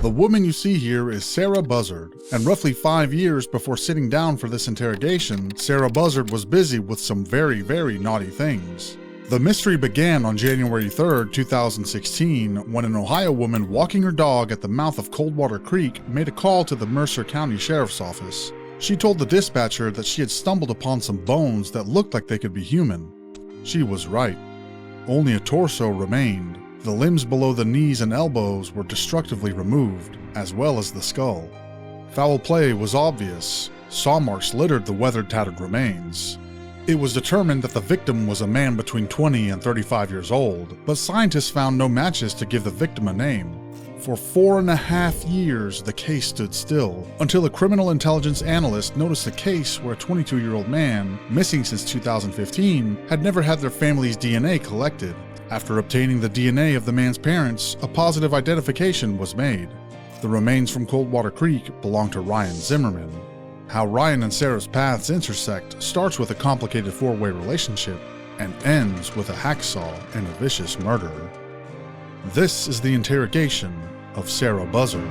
The woman you see here is Sarah Buzzard, and roughly 5 years before sitting down for this interrogation, Sarah Buzzard was busy with some very naughty things. The mystery began on January 3rd, 2016, when an Ohio woman walking her dog at the mouth of Coldwater Creek made a call to the Mercer County Sheriff's Office. She told the dispatcher that she had stumbled upon some bones that looked like they could be human. She was right. Only a torso remained. The limbs below the knees and elbows were destructively removed, as well as the skull. Foul play was obvious. Saw marks littered the weathered, tattered remains. It was determined that the victim was a man between 20 and 35 years old, but scientists found no matches to give the victim a name. For 4.5 years, the case stood still, until a criminal intelligence analyst noticed a case where a 22-year-old man, missing since 2015, had never had their family's DNA collected. After obtaining the DNA of the man's parents, a positive identification was made. The remains from Coldwater Creek belong to Ryan Zimmerman. How Ryan and Sarah's paths intersect starts with a complicated four-way relationship and ends with a hacksaw and a vicious murder. This is the interrogation of Sarah Buzzard.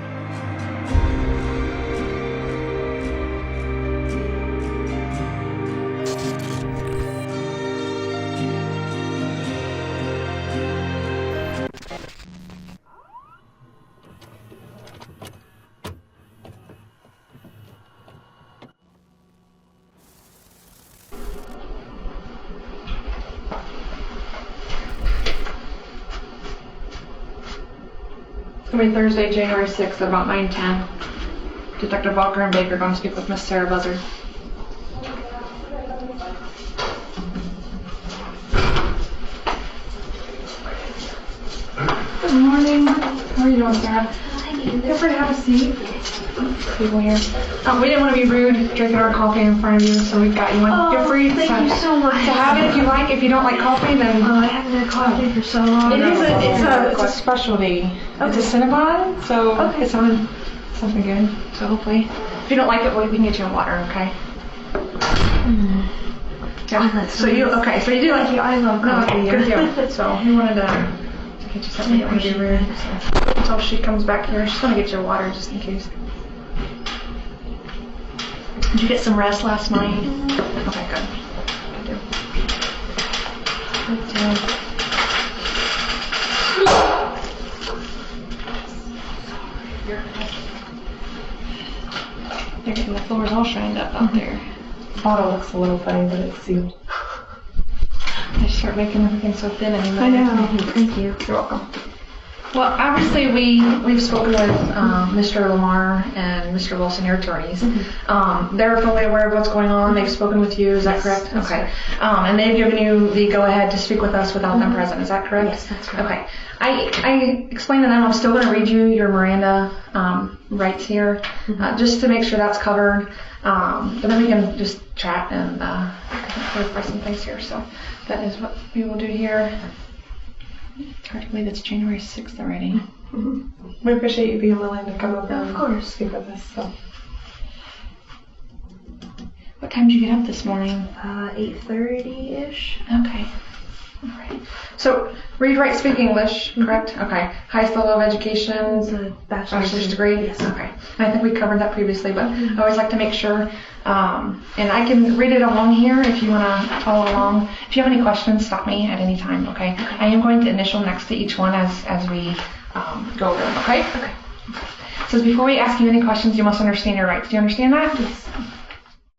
It's going to be Thursday, January 6th at about 9:10. Detective Walker and Baker are going to speak with Miss Sarah Buzzard. Good morning. How are you doing, Sarah? Feel free to have a seat. People here. We didn't want to be rude drinking our coffee in front of you, so we've got you one. Feel free thank you so much. to have it if you like. If you don't like coffee, then I haven't had coffee for so long. It's a specialty. It's a Cinnabon, so Okay. it's something good. So hopefully, if you don't like it, we can get you a water, okay? Yeah. So you do like I love coffee. good deal. So we wanted to get you something. You don't want to be rude. So until she comes back here, she's gonna get you a water just in case. Did you get some rest last night? Okay, good. Good deal. Good deal. They're getting the floors all shined up out there. The bottle looks a little funny, but it's sealed. They start making everything so thin anymore. I know. Thank you. You're welcome. Well, obviously we've spoken with Mr. Lamar and Mr. Wilson, your attorneys. They're fully aware of what's going on. They've spoken with you. Is that correct? Okay. And they've given you the go-ahead to speak with us without them present. Is that correct? Yes, that's correct. Okay. I explained to them I'm still going to read you your Miranda rights here, just to make sure that's covered. But then we can just chat and clarify some things here. So that is what we will do here. Hard to believe it's January 6th already. We appreciate you being willing to come over Of course. speak with us. So. What time did you get up this morning? 8:30-ish. Okay. All right. So, read, write, speak English, correct? Okay. Highest level of education? It's a Bachelor's degree? Yes. Okay. I think we covered that previously, but I always like to make sure. And I can read it along here if you want to follow along. If you have any questions, stop me at any time, okay? I am going to initial next to each one as we go over them, okay? Okay. So before we ask you any questions, you must understand your rights. Do you understand that? Yes.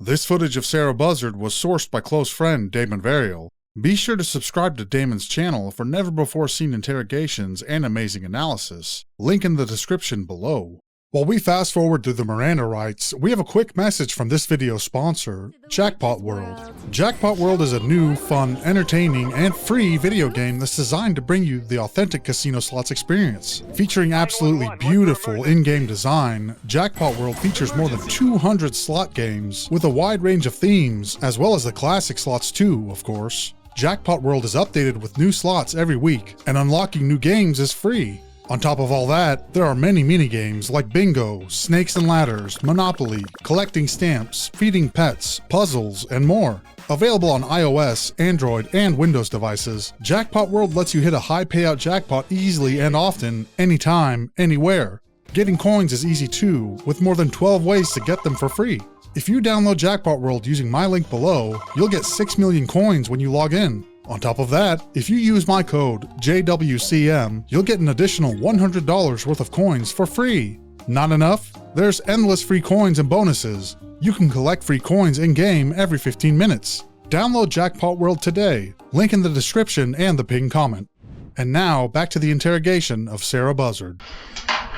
This footage of Sarah Buzzard was sourced by close friend Damon Varial. Be sure to subscribe to Damon's channel for never-before-seen interrogations and amazing analysis. Link in the description below. While we fast forward through the Miranda rights, we have a quick message from this video's sponsor, Jackpot World. Jackpot World is a new, fun, entertaining, and free video game that's designed to bring you the authentic casino slots experience. Featuring absolutely beautiful in-game design, Jackpot World features more than 200 slot games with a wide range of themes, as well as the classic slots too, of course. Jackpot World is updated with new slots every week, and unlocking new games is free. On top of all that, there are many minigames like bingo, snakes and ladders, Monopoly, collecting stamps, feeding pets, puzzles, and more. Available on iOS, Android, and Windows devices, Jackpot World lets you hit a high payout jackpot easily and often, anytime, anywhere. Getting coins is easy too, with more than 12 ways to get them for free. If you download Jackpot World using my link below, you'll get 6 million coins when you log in. On top of that, if you use my code JWCM, you'll get an additional $100 worth of coins for free. Not enough? There's endless free coins and bonuses. You can collect free coins in-game every 15 minutes. Download Jackpot World today, link in the description and the pinned comment. And now, back to the interrogation of Sarah Buzzard.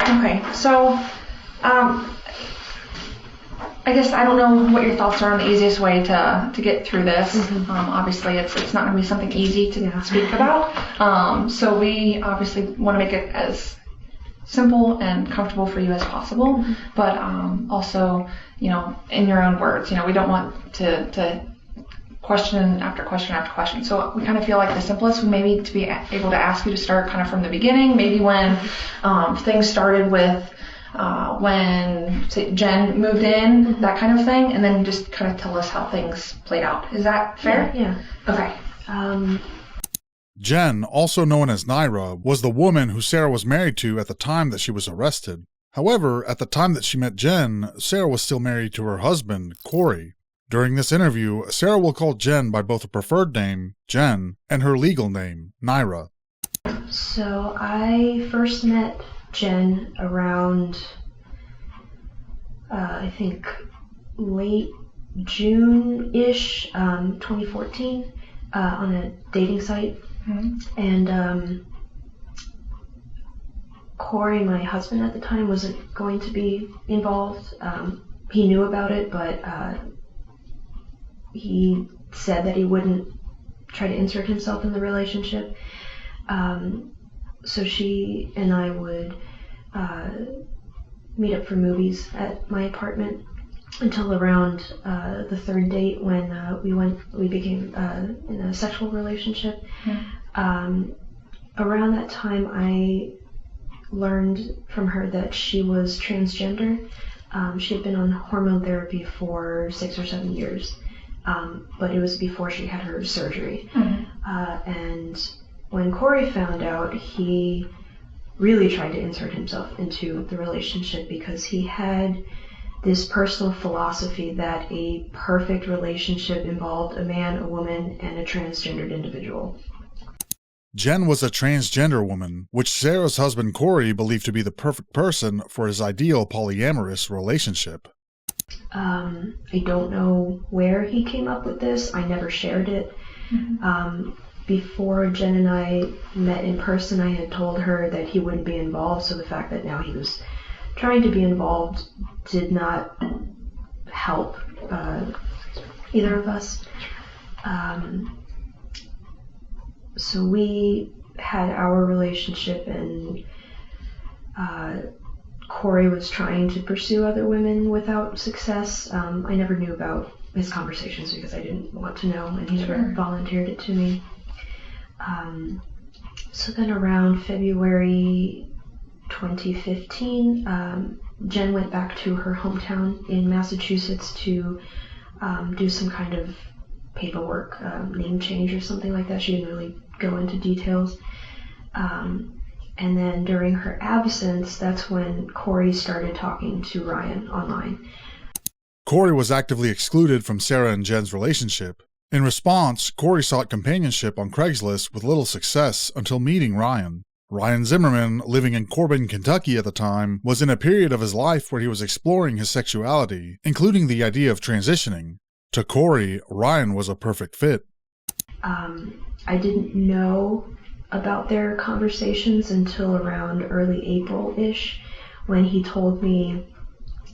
Okay, so, I guess I don't know what your thoughts are on the easiest way to get through this. Obviously, it's not going to be something easy to speak about. So we obviously want to make it as simple and comfortable for you as possible, but also, in your own words. We don't want to question after question after question. So we kind of feel like the simplest would maybe to be able to ask you to start kind of from the beginning, maybe when things started with when, say, Jen moved in, that kind of thing, and then just kind of tell us how things played out. Is that fair? Yeah. Okay. Jen, also known as Naira, was the woman who Sarah was married to at the time that she was arrested. However, at the time that she met Jen, Sarah was still married to her husband, Corey. During this interview, Sarah will call Jen by both a preferred name, Jen, and her legal name, Naira. So I first met Jen around, I think, late June-ish, 2014, on a dating site. And Corey, my husband at the time, wasn't going to be involved. He knew about it, but he said that he wouldn't try to insert himself in the relationship. So she and I would meet up for movies at my apartment until around the third date when we became in a sexual relationship. Around that time, I learned from her that she was transgender. She had been on hormone therapy for 6 or 7 years, but it was before she had her surgery. And when Corey found out, he really tried to insert himself into the relationship because he had this personal philosophy that a perfect relationship involved a man, a woman, and a transgendered individual. Jen was a transgender woman, which Sarah's husband Corey believed to be the perfect person for his ideal polyamorous relationship. I don't know where he came up with this. I never shared it. Before Jen and I met in person, I had told her that he wouldn't be involved, so the fact that now he was trying to be involved did not help either of us. So we had our relationship, and Corey was trying to pursue other women without success. I never knew about his conversations because I didn't want to know, and he never volunteered it to me. So then around February 2015, Jen went back to her hometown in Massachusetts to do some kind of paperwork, name change or something like that. She didn't really go into details. And then during her absence, that's when Corey started talking to Ryan online. Corey was actively excluded from Sarah and Jen's relationship. In response, Corey sought companionship on Craigslist with little success until meeting Ryan. Ryan Zimmerman, living in Corbin, Kentucky at the time, was in a period of his life where he was exploring his sexuality, including the idea of transitioning. To Corey, Ryan was a perfect fit. I didn't know about their conversations until around early April-ish, when he told me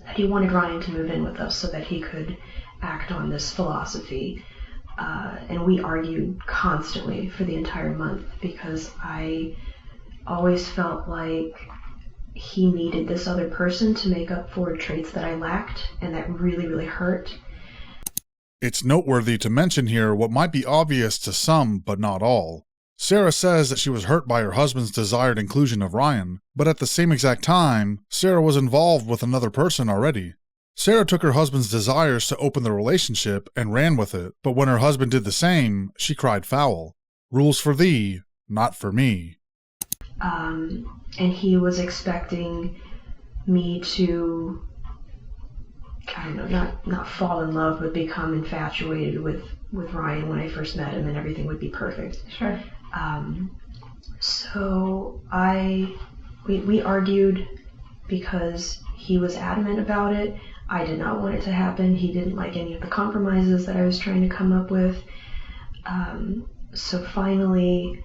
that he wanted Ryan to move in with us so that he could act on this philosophy. And we argued constantly for the entire month because I always felt like he needed this other person to make up for traits that I lacked, and that really, really hurt. It's noteworthy to mention here what might be obvious to some, but not all. Sarah says that she was hurt by her husband's desired inclusion of Ryan, but at the same exact time, Sarah was involved with another person already. Sarah took her husband's desires to open the relationship and ran with it, but when her husband did the same, she cried foul. Rules for thee, not for me. And he was expecting me to, I don't know, not fall in love, but become infatuated with Ryan when I first met him, and everything would be perfect. Sure. So we argued because he was adamant about it. I did not want it to happen. He didn't like any of the compromises that I was trying to come up with. So finally,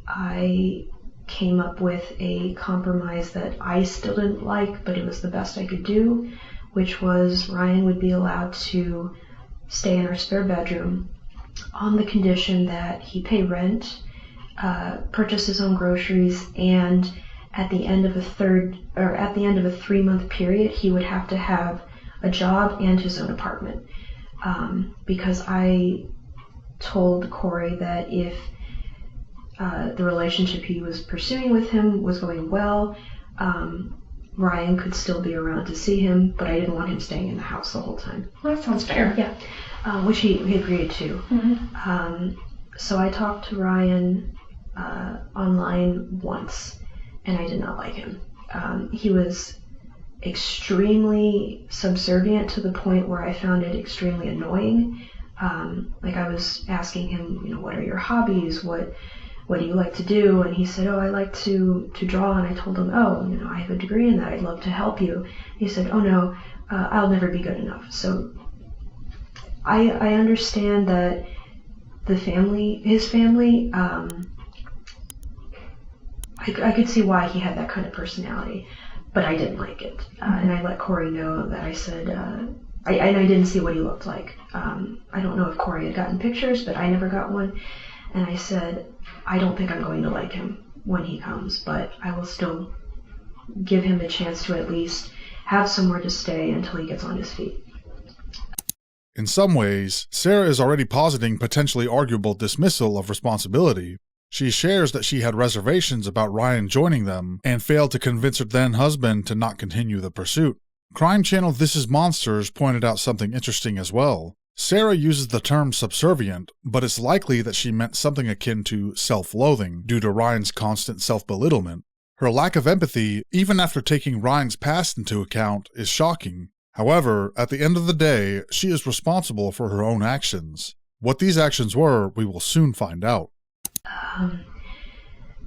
I came up with a compromise that I still didn't like, but it was the best I could do, which was Ryan would be allowed to stay in our spare bedroom on the condition that he pay rent, purchase his own groceries, and at the end of a 3-month period, he would have to have a job and his own apartment. Because I told Corey that if the relationship he was pursuing with him was going well, Ryan could still be around to see him, but I didn't want him staying in the house the whole time. Well, that sounds fair. Yeah, which he agreed to. Mm-hmm. So I talked to Ryan online once, and I did not like him. He was extremely subservient to the point where I found it extremely annoying. Like I was asking him, what are your hobbies? What do you like to do? And he said, I like to draw. And I told him, I have a degree in that. I'd love to help you. He said, no, I'll never be good enough. So I understand that his family, I could see why he had that kind of personality, but I didn't like it. And I let Corey know that I said, I didn't see what he looked like. I don't know if Corey had gotten pictures, but I never got one. And I said, I don't think I'm going to like him when he comes, but I will still give him a chance to at least have somewhere to stay until he gets on his feet. In some ways, Sarah is already positing potentially arguable dismissal of responsibility. She shares that she had reservations about Ryan joining them and failed to convince her then-husband to not continue the pursuit. Crime channel This Is Monsters pointed out something interesting as well. Sarah uses the term subservient, but it's likely that she meant something akin to self-loathing due to Ryan's constant self-belittlement. Her lack of empathy, even after taking Ryan's past into account, is shocking. However, at the end of the day, she is responsible for her own actions. What these actions were, we will soon find out.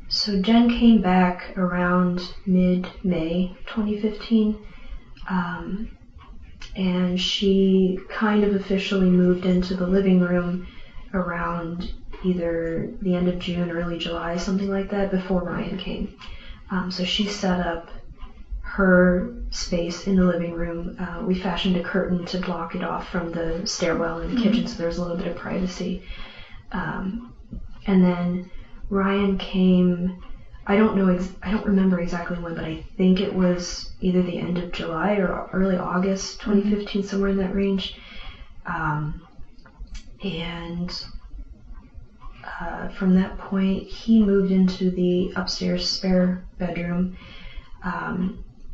So Jen came back around mid-May 2015. And she kind of officially moved into the living room around either the end of June, early July, something like that, before Ryan came. So she set up her space in the living room. We fashioned a curtain to block it off from the stairwell in the kitchen, so there was a little bit of privacy. And then Ryan came, I don't remember exactly when, but I think it was either the end of July or early August 2015, somewhere in that range. From that point, he moved into the upstairs spare bedroom.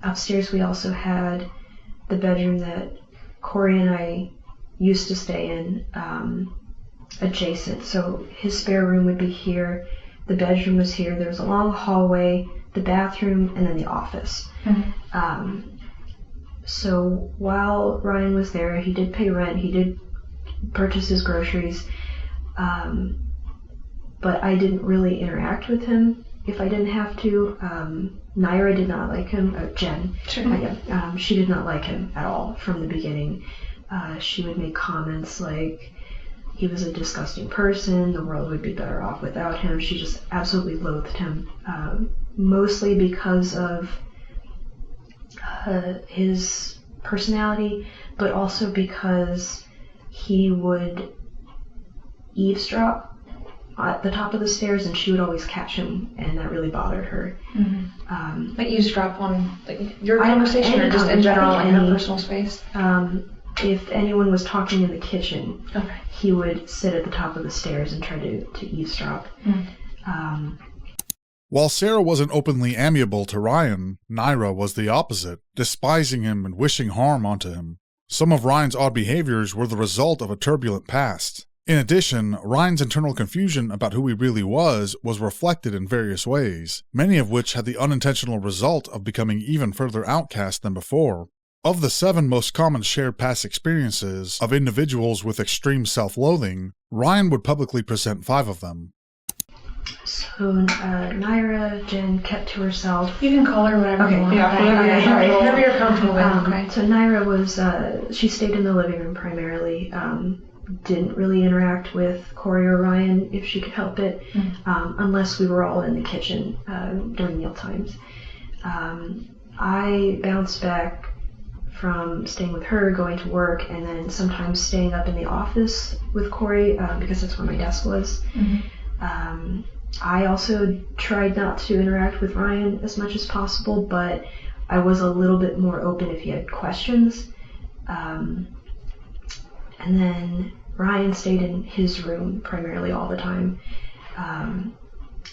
Upstairs, we also had the bedroom that Corey and I used to stay in, adjacent. So his spare room would be here. The bedroom was here. There was a long hallway, the bathroom, and then the office. So while Ryan was there, he did pay rent. He did purchase his groceries. But I didn't really interact with him if I didn't have to. Naira did not like him. Jen. Sure. She did not like him at all from the beginning. She would make comments like he was a disgusting person, the world would be better off without him. She just absolutely loathed him, mostly because of his personality, but also because he would eavesdrop at the top of the stairs, and she would always catch him, and that really bothered her. Like eavesdrop on your conversation, or just in general in your personal space? If anyone was talking in the kitchen, he would sit at the top of the stairs and try to eavesdrop. While Sarah wasn't openly amiable to Ryan, Naira was the opposite, despising him and wishing harm onto him. Some of Ryan's odd behaviors were the result of a turbulent past. In addition, Ryan's internal confusion about who he really was reflected in various ways, many of which had the unintentional result of becoming even further outcast than before. Of the 7 most common shared past experiences of individuals with extreme self-loathing, Ryan would publicly present 5 of them. So, Naira, Jen kept to herself. You can call her whatever you want. Whatever you're comfortable with. Okay. So Naira was, she stayed in the living room primarily. Didn't really interact with Corey or Ryan if she could help it, unless we were all in the kitchen during meal times. I bounced back from staying with her, going to work, and then sometimes staying up in the office with Corey because that's where my desk was. I also tried not to interact with Ryan as much as possible, but I was a little bit more open if he had questions. And then Ryan stayed in his room primarily all the time. And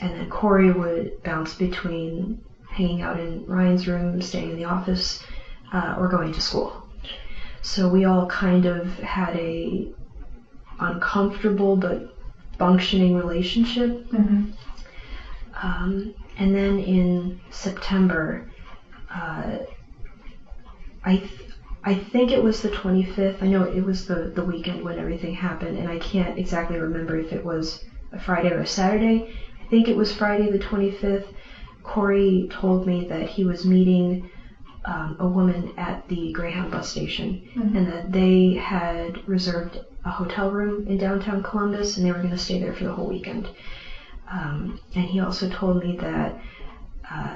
then Corey would bounce between hanging out in Ryan's room, staying in the office, or going to school. So we all kind of had a uncomfortable but functioning relationship. And then in September, I think it was the 25th. I know it was the weekend when everything happened, and I can't exactly remember if it was a Friday or a Saturday. I think it was Friday the 25th. Corey told me that he was meeting a woman at the Greyhound bus station, and that they had reserved a hotel room in downtown Columbus, and they were going to stay there for the whole weekend. And he also told me that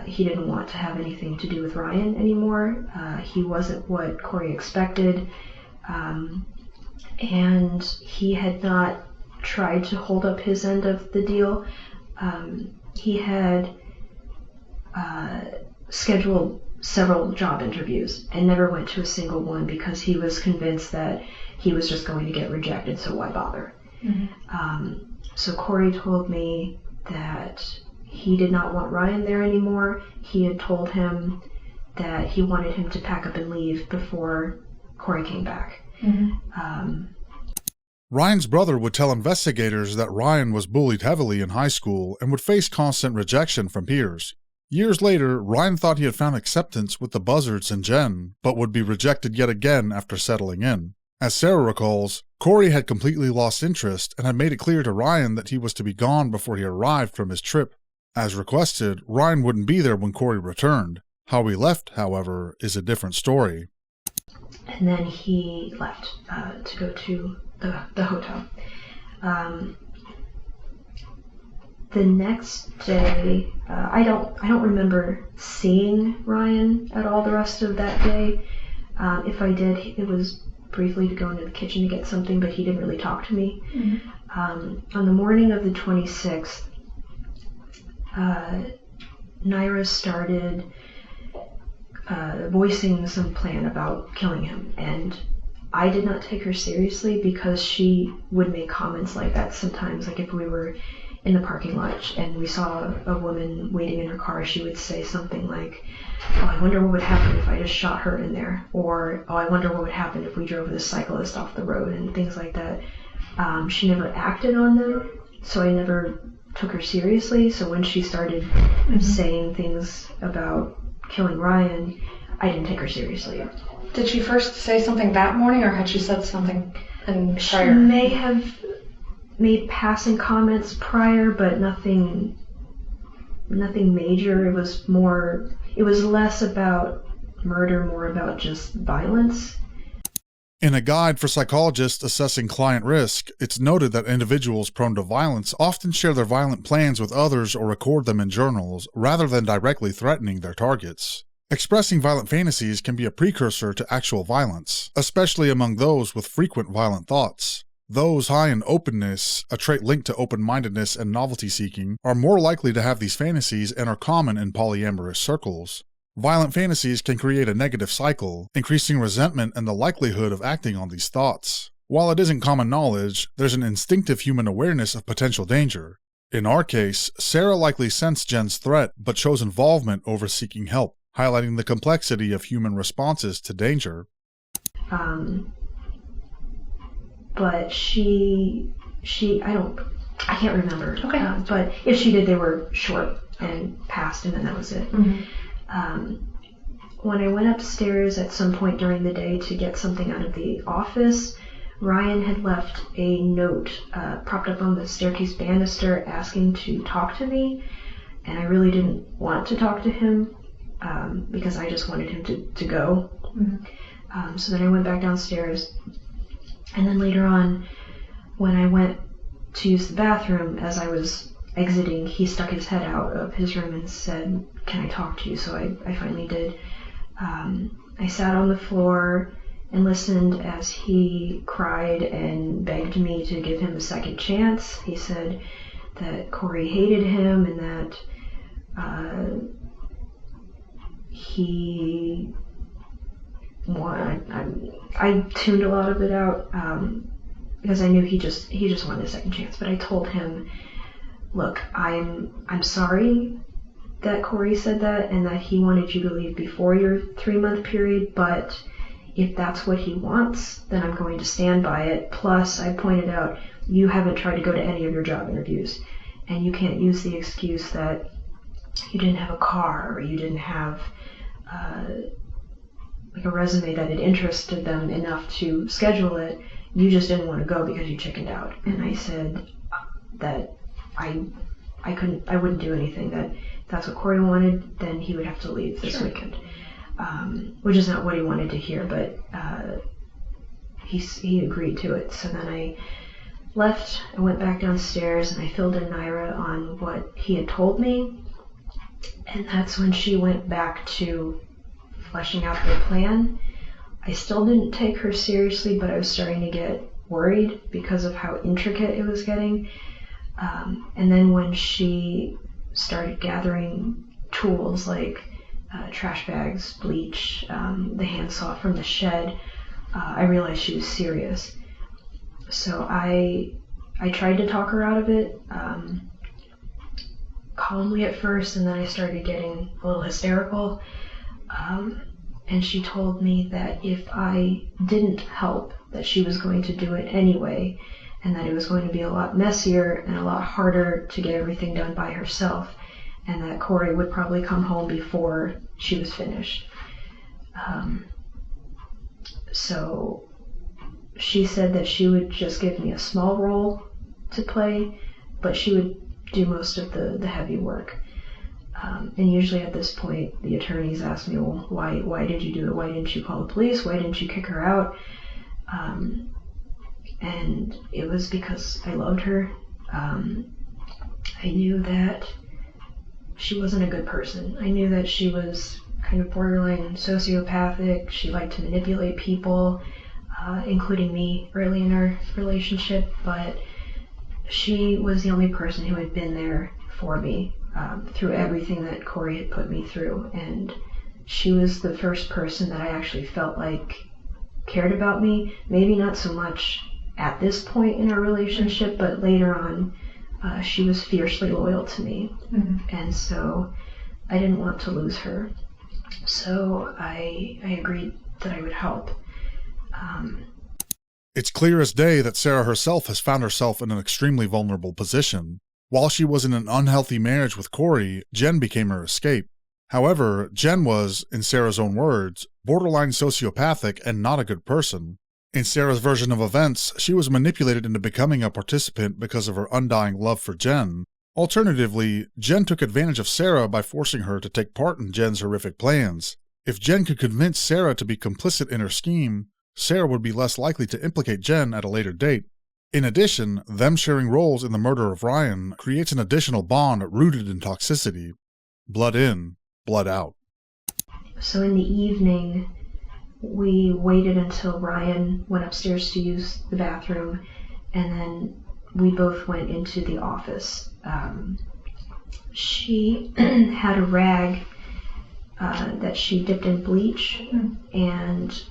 he didn't want to have anything to do with Ryan anymore. He wasn't what Corey expected, and he had not tried to hold up his end of the deal. He had scheduled several job interviews and never went to a single one because he was convinced that he was just going to get rejected, so why bother? So Corey told me that he did not want Ryan there anymore. He had told him that he wanted him to pack up and leave before Corey came back. Ryan's brother would tell investigators that Ryan was bullied heavily in high school and would face constant rejection from peers. Years later, Ryan thought he had found acceptance with the Buzzards and Jen, but would be rejected yet again after settling in. As Sarah recalls, Corey had completely lost interest and had made it clear to Ryan that he was to be gone before he arrived from his trip. As requested, Ryan wouldn't be there when Corey returned. How he left, however, is a different story. And then he left to go to the hotel. The next day, I don't remember seeing Ryan at all the rest of that day. If I did, it was briefly to go into the kitchen to get something, but he didn't really talk to me. On the morning of the 26th, Naira started voicing some plan about killing him, and I did not take her seriously because she would make comments like that sometimes. Like if we were in the parking lot and we saw a woman waiting in her car, she would say something like, "Oh, I wonder what would happen if I just shot her in there," or "Oh, I wonder what would happen if we drove this cyclist off the road," and things like that. She never acted on them, so I never took her seriously. So when she started saying things about killing Ryan, I didn't take her seriously. Did she first say something that morning, or had she said something prior? She may have made passing comments prior, but nothing major. It was less about murder, more about just violence. In a guide for psychologists assessing client risk, it's noted that individuals prone to violence often share their violent plans with others or record them in journals, rather than directly threatening their targets. Expressing violent fantasies can be a precursor to actual violence, especially among those with frequent violent thoughts. Those high in openness, a trait linked to open-mindedness and novelty-seeking, are more likely to have these fantasies and are common in polyamorous circles. Violent fantasies can create a negative cycle, increasing resentment and the likelihood of acting on these thoughts. While it isn't common knowledge, there's an instinctive human awareness of potential danger. In our case, Sarah likely sensed Jen's threat but chose involvement over seeking help, highlighting the complexity of human responses to danger. But she I can't remember. Okay. But if she did, they were short and passed, and then that was it. When I went upstairs at some point during the day to get something out of the office, Ryan had left a note propped up on the staircase banister asking to talk to me, and I really didn't want to talk to him because I just wanted him to go. So then I went back downstairs, and then later on, when I went to use the bathroom, as I was exiting, he stuck his head out of his room and said, "Can I talk to you?" So I finally did. I sat on the floor and listened as he cried and begged me to give him a second chance. He said that Corey hated him and that he wanted. I tuned a lot of it out because I knew he just wanted a second chance. But I told him, "Look, I'm sorry that Corey said that and that he wanted you to leave before your 3-month period, but if that's what he wants, then I'm going to stand by it. Plus, I pointed out, you haven't tried to go to any of your job interviews, and you can't use the excuse that you didn't have a car or you didn't have like a resume that had interested them enough to schedule it. You just didn't want to go because you chickened out." And I said that I wouldn't do anything, that if that's what Corey wanted, then he would have to leave this weekend. Which is not what he wanted to hear, but he agreed to it. So then I left, I went back downstairs, and I filled in Naira on what he had told me. And that's when she went back to fleshing out their plan. I still didn't take her seriously, but I was starting to get worried because of how intricate it was getting. And then when she started gathering tools like trash bags, bleach, the handsaw from the shed, I realized she was serious. So I tried to talk her out of it, calmly at first, and then I started getting a little hysterical. And she told me that if I didn't help, that she was going to do it anyway, and that it was going to be a lot messier and a lot harder to get everything done by herself, and that Corey would probably come home before she was finished. So she said that she would just give me a small role to play, but she would do most of the heavy work. And usually at this point, the attorneys ask me, "Well, why did you do it? Why didn't you call the police? Why didn't you kick her out?" And it was because I loved her. I knew that she wasn't a good person. I knew that she was kind of borderline sociopathic. She liked to manipulate people, including me early in our relationship, but she was the only person who had been there for me through everything that Corey had put me through. And she was the first person that I actually felt like cared about me. Maybe not so much at this point in our relationship, but later on, she was fiercely loyal to me. And so I didn't want to lose her. So I agreed that I would help. It's clear as day that Sarah herself has found herself in an extremely vulnerable position. While she was in an unhealthy marriage with Corey, Jen became her escape. However, Jen was, in Sarah's own words, borderline sociopathic and not a good person. In Sarah's version of events, she was manipulated into becoming a participant because of her undying love for Jen. Alternatively, Jen took advantage of Sarah by forcing her to take part in Jen's horrific plans. If Jen could convince Sarah to be complicit in her scheme, Sarah would be less likely to implicate Jen at a later date. In addition, them sharing roles in the murder of Ryan creates an additional bond rooted in toxicity. Blood in, blood out. So in the evening, we waited until Ryan went upstairs to use the bathroom, and then we both went into the office. She had a rag that she dipped in bleach, and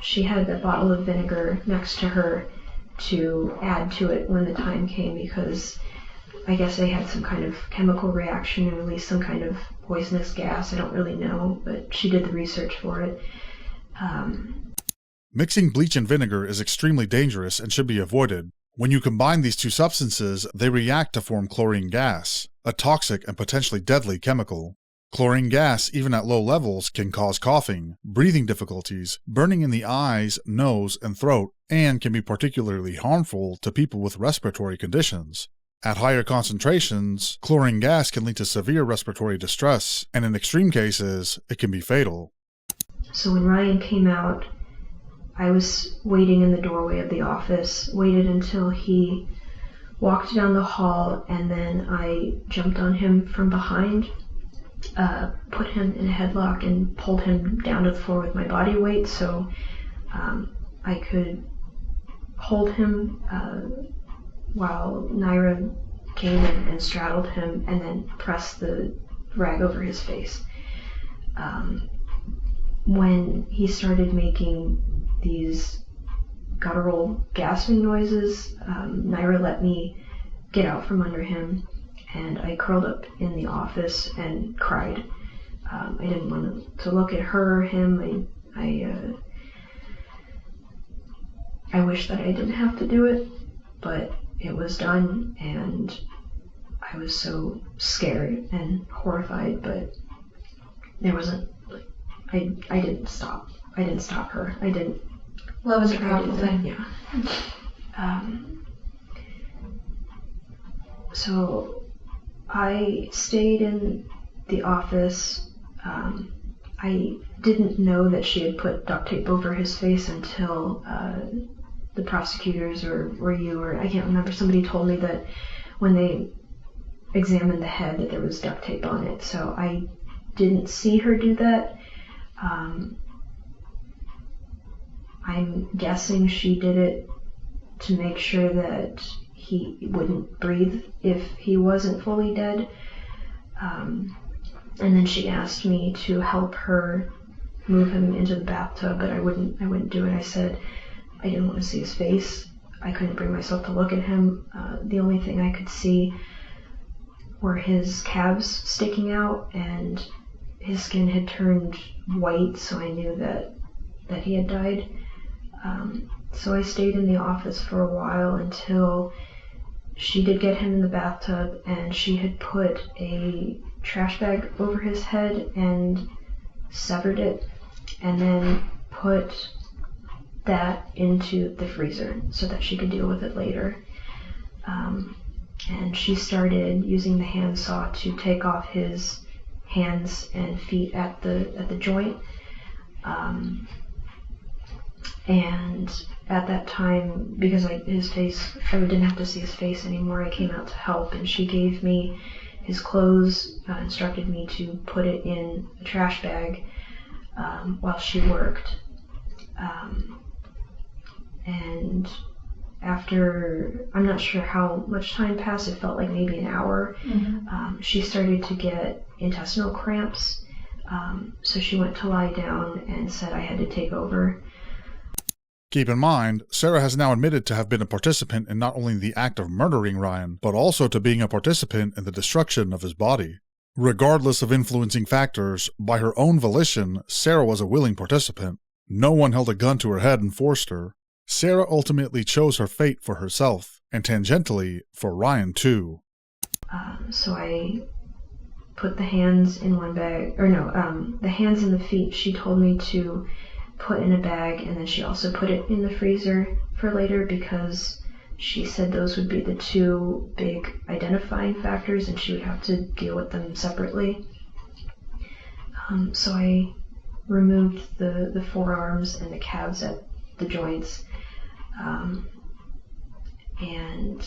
she had a bottle of vinegar next to her to add to it when the time came, because I guess they had some kind of chemical reaction and released some kind of poisonous gas. I don't really know, but she did the research for it. Mixing bleach and vinegar is extremely dangerous and should be avoided. When you combine these two substances, they react to form chlorine gas, a toxic and potentially deadly chemical. Chlorine gas, even at low levels, can cause coughing, breathing difficulties, burning in the eyes, nose, and throat, and can be particularly harmful to people with respiratory conditions. At higher concentrations, chlorine gas can lead to severe respiratory distress, and in extreme cases, it can be fatal. So when Ryan came out, I was waiting in the doorway of the office, waited until he walked down the hall, and then I jumped on him from behind, put him in a headlock, and pulled him down to the floor with my body weight so I could hold him while Naira came in and straddled him and then pressed the rag over his face. When he started making these guttural gasping noises, Naira let me get out from under him, and I curled up in the office and cried. I didn't want to look at her or him. I wish that I didn't have to do it, but it was done, and I was so scared and horrified, but there wasn't, I didn't stop. I didn't stop her. I didn't. Love is a powerful thing. Yeah. So I stayed in the office. I didn't know that she had put duct tape over his face until the prosecutors or you, or I can't remember, somebody told me that when they examined the head that there was duct tape on it. So I didn't see her do that. I'm guessing she did it to make sure that he wouldn't breathe if he wasn't fully dead. And then she asked me to help her move him into the bathtub, but I wouldn't do it. I said I didn't want to see his face. I couldn't bring myself to look at him. The only thing I could see were his calves sticking out, and his skin had turned white, so I knew that he had died. So I stayed in the office for a while until she did get him in the bathtub, and she had put a trash bag over his head and severed it, and then put that into the freezer so that she could deal with it later. And she started using the handsaw to take off his hands and feet at the joint. And at that time, because his face, I didn't have to see his face anymore, I came out to help, and she gave me his clothes, instructed me to put it in a trash bag while she worked. And after, I'm not sure how much time passed, it felt like maybe an hour, she started to get intestinal cramps. So she went to lie down and said I had to take over. Keep in mind, Sarah has now admitted to have been a participant in not only the act of murdering Ryan, but also to being a participant in the destruction of his body. Regardless of influencing factors, by her own volition, Sarah was a willing participant. No one held a gun to her head and forced her. Sarah ultimately chose her fate for herself, and tangentially, for Ryan too. So I put the hands in one bag, the hands and the feet she told me to put in a bag, and then she also put it in the freezer for later because she said those would be the two big identifying factors and she would have to deal with them separately. So I removed the forearms and the calves at the joints, and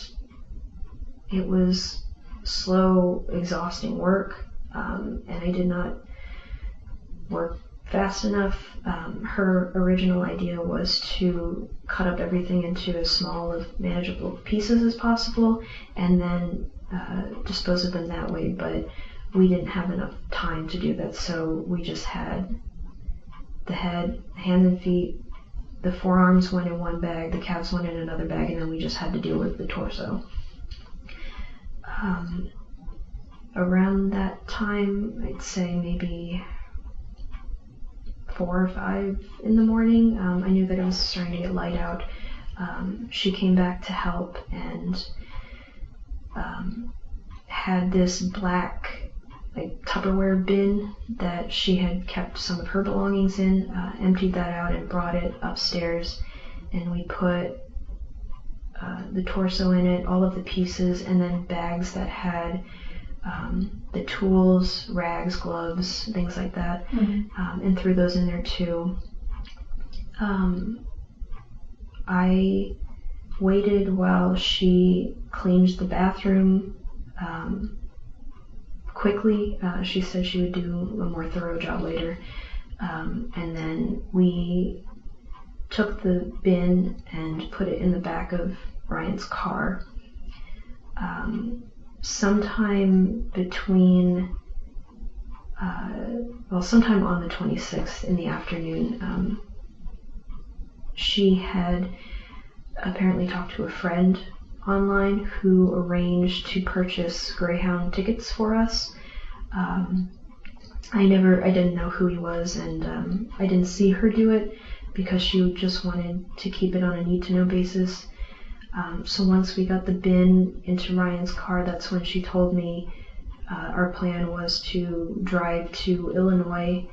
it was slow, exhausting work, and I did not work fast enough. Her original idea was to cut up everything into as small of manageable pieces as possible and then dispose of them that way, but we didn't have enough time to do that, so we just had the head, hands and feet, the forearms went in one bag, the calves went in another bag, and then we just had to deal with the torso. Around that time, I'd say maybe 4 or 5 in the morning, I knew that it was starting to get light out. She came back to help and had this black Tupperware bin that she had kept some of her belongings in, emptied that out and brought it upstairs, and we put the torso in it, all of the pieces, and then bags that had the tools, rags, gloves, things like that, and threw those in there too. I waited while she cleaned the bathroom quickly. She said she would do a more thorough job later. And then we took the bin and put it in the back of Ryan's car. Sometime on the 26th in the afternoon, she had apparently talked to a friend online who arranged to purchase Greyhound tickets for us. I didn't know who he was, and I didn't see her do it because she just wanted to keep it on a need-to-know basis. So once we got the bin into Ryan's car, that's when she told me our plan was to drive to Illinois,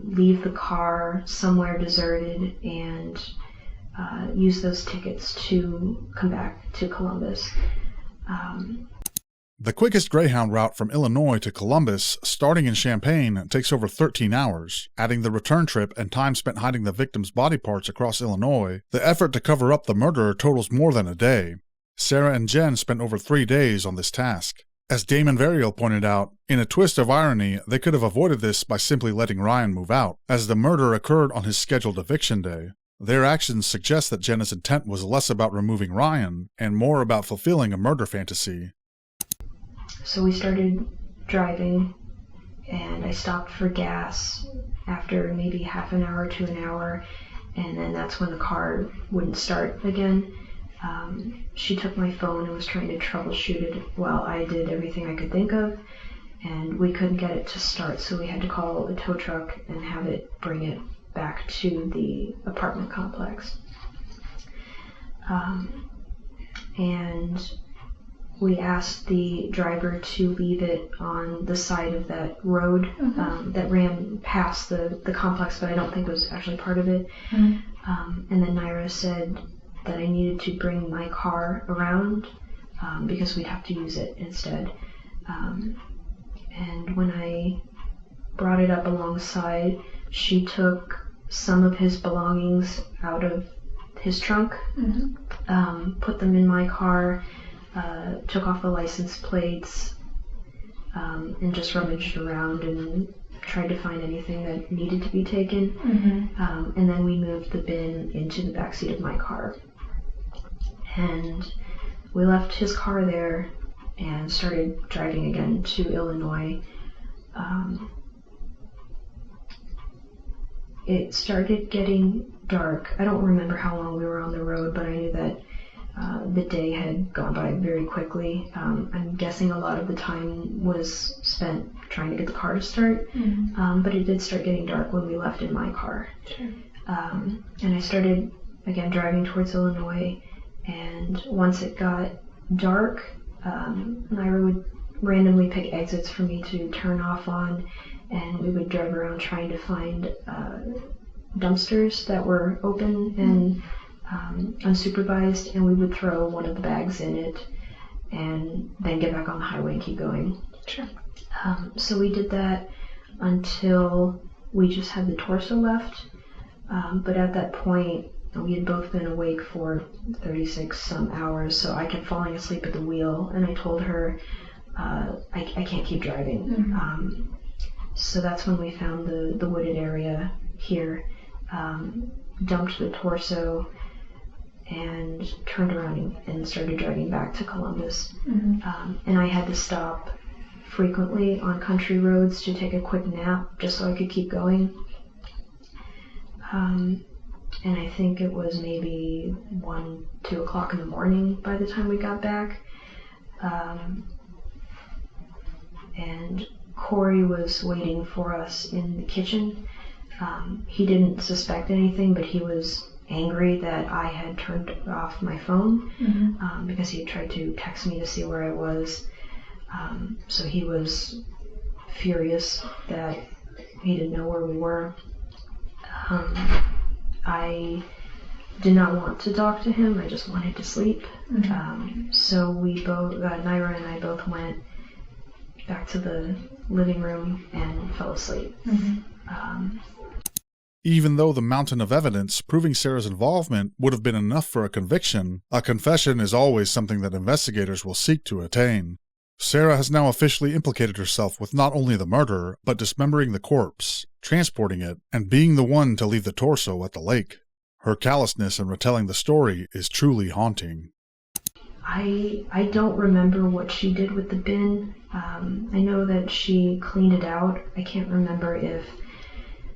leave the car somewhere deserted, and use those tickets to come back to Columbus. The quickest Greyhound route from Illinois to Columbus, starting in Champaign, takes over 13 hours. Adding the return trip and time spent hiding the victim's body parts across Illinois, the effort to cover up the murder totals more than a day. Sarah and Jen spent over 3 days on this task. As Damon Variel pointed out, in a twist of irony, they could have avoided this by simply letting Ryan move out, as the murder occurred on his scheduled eviction day. Their actions suggest that Jenna's intent was less about removing Ryan and more about fulfilling a murder fantasy. So we started driving, and I stopped for gas after maybe half an hour to an hour, and then that's when the car wouldn't start again. She took my phone and was trying to troubleshoot it while I did everything I could think of, and we couldn't get it to start, so we had to call a tow truck and have it bring it back to the apartment complex. And we asked the driver to leave it on the side of that road that ran past the complex, but I don't think it was actually part of it. And then Naira said that I needed to bring my car around because we'd have to use it instead. And when I brought it up alongside, she took some of his belongings out of his trunk, put them in my car, took off the license plates, and just rummaged around and tried to find anything that needed to be taken. And then we moved the bin into the backseat of my car. And we left his car there and started driving again to Illinois. It started getting dark. I don't remember how long we were on the road, but I knew that the day had gone by very quickly. I'm guessing a lot of the time was spent trying to get the car to start, but it did start getting dark when we left in my car. And I started, again, driving towards Illinois, and once it got dark, Naira would randomly pick exits for me to turn off on, and we would drive around trying to find dumpsters that were open and unsupervised, and we would throw one of the bags in it and then get back on the highway and keep going. So we did that until we just had the torso left, but at that point we had both been awake for 36 some hours, so I kept falling asleep at the wheel, and I told her I can't keep driving. So that's when we found the wooded area here, dumped the torso, and turned around and started driving back to Columbus. And I had to stop frequently on country roads to take a quick nap just so I could keep going. And I think it was maybe 1, 2 o'clock in the morning by the time we got back. And Corey was waiting for us in the kitchen. He didn't suspect anything, but he was angry that I had turned off my phone because he had tried to text me to see where I was. So he was furious that he didn't know where we were. I did not want to talk to him. I just wanted to sleep. So we both, Naira and I both went back to the living room and fell asleep. Even though the mountain of evidence proving Sarah's involvement would have been enough for a conviction, a confession is always something that investigators will seek to attain. Sarah has now officially implicated herself with not only the murder, but dismembering the corpse, transporting it, and being the one to leave the torso at the lake. Her callousness in retelling the story is truly haunting. I don't remember what she did with the bin. I know that she cleaned it out. I can't remember if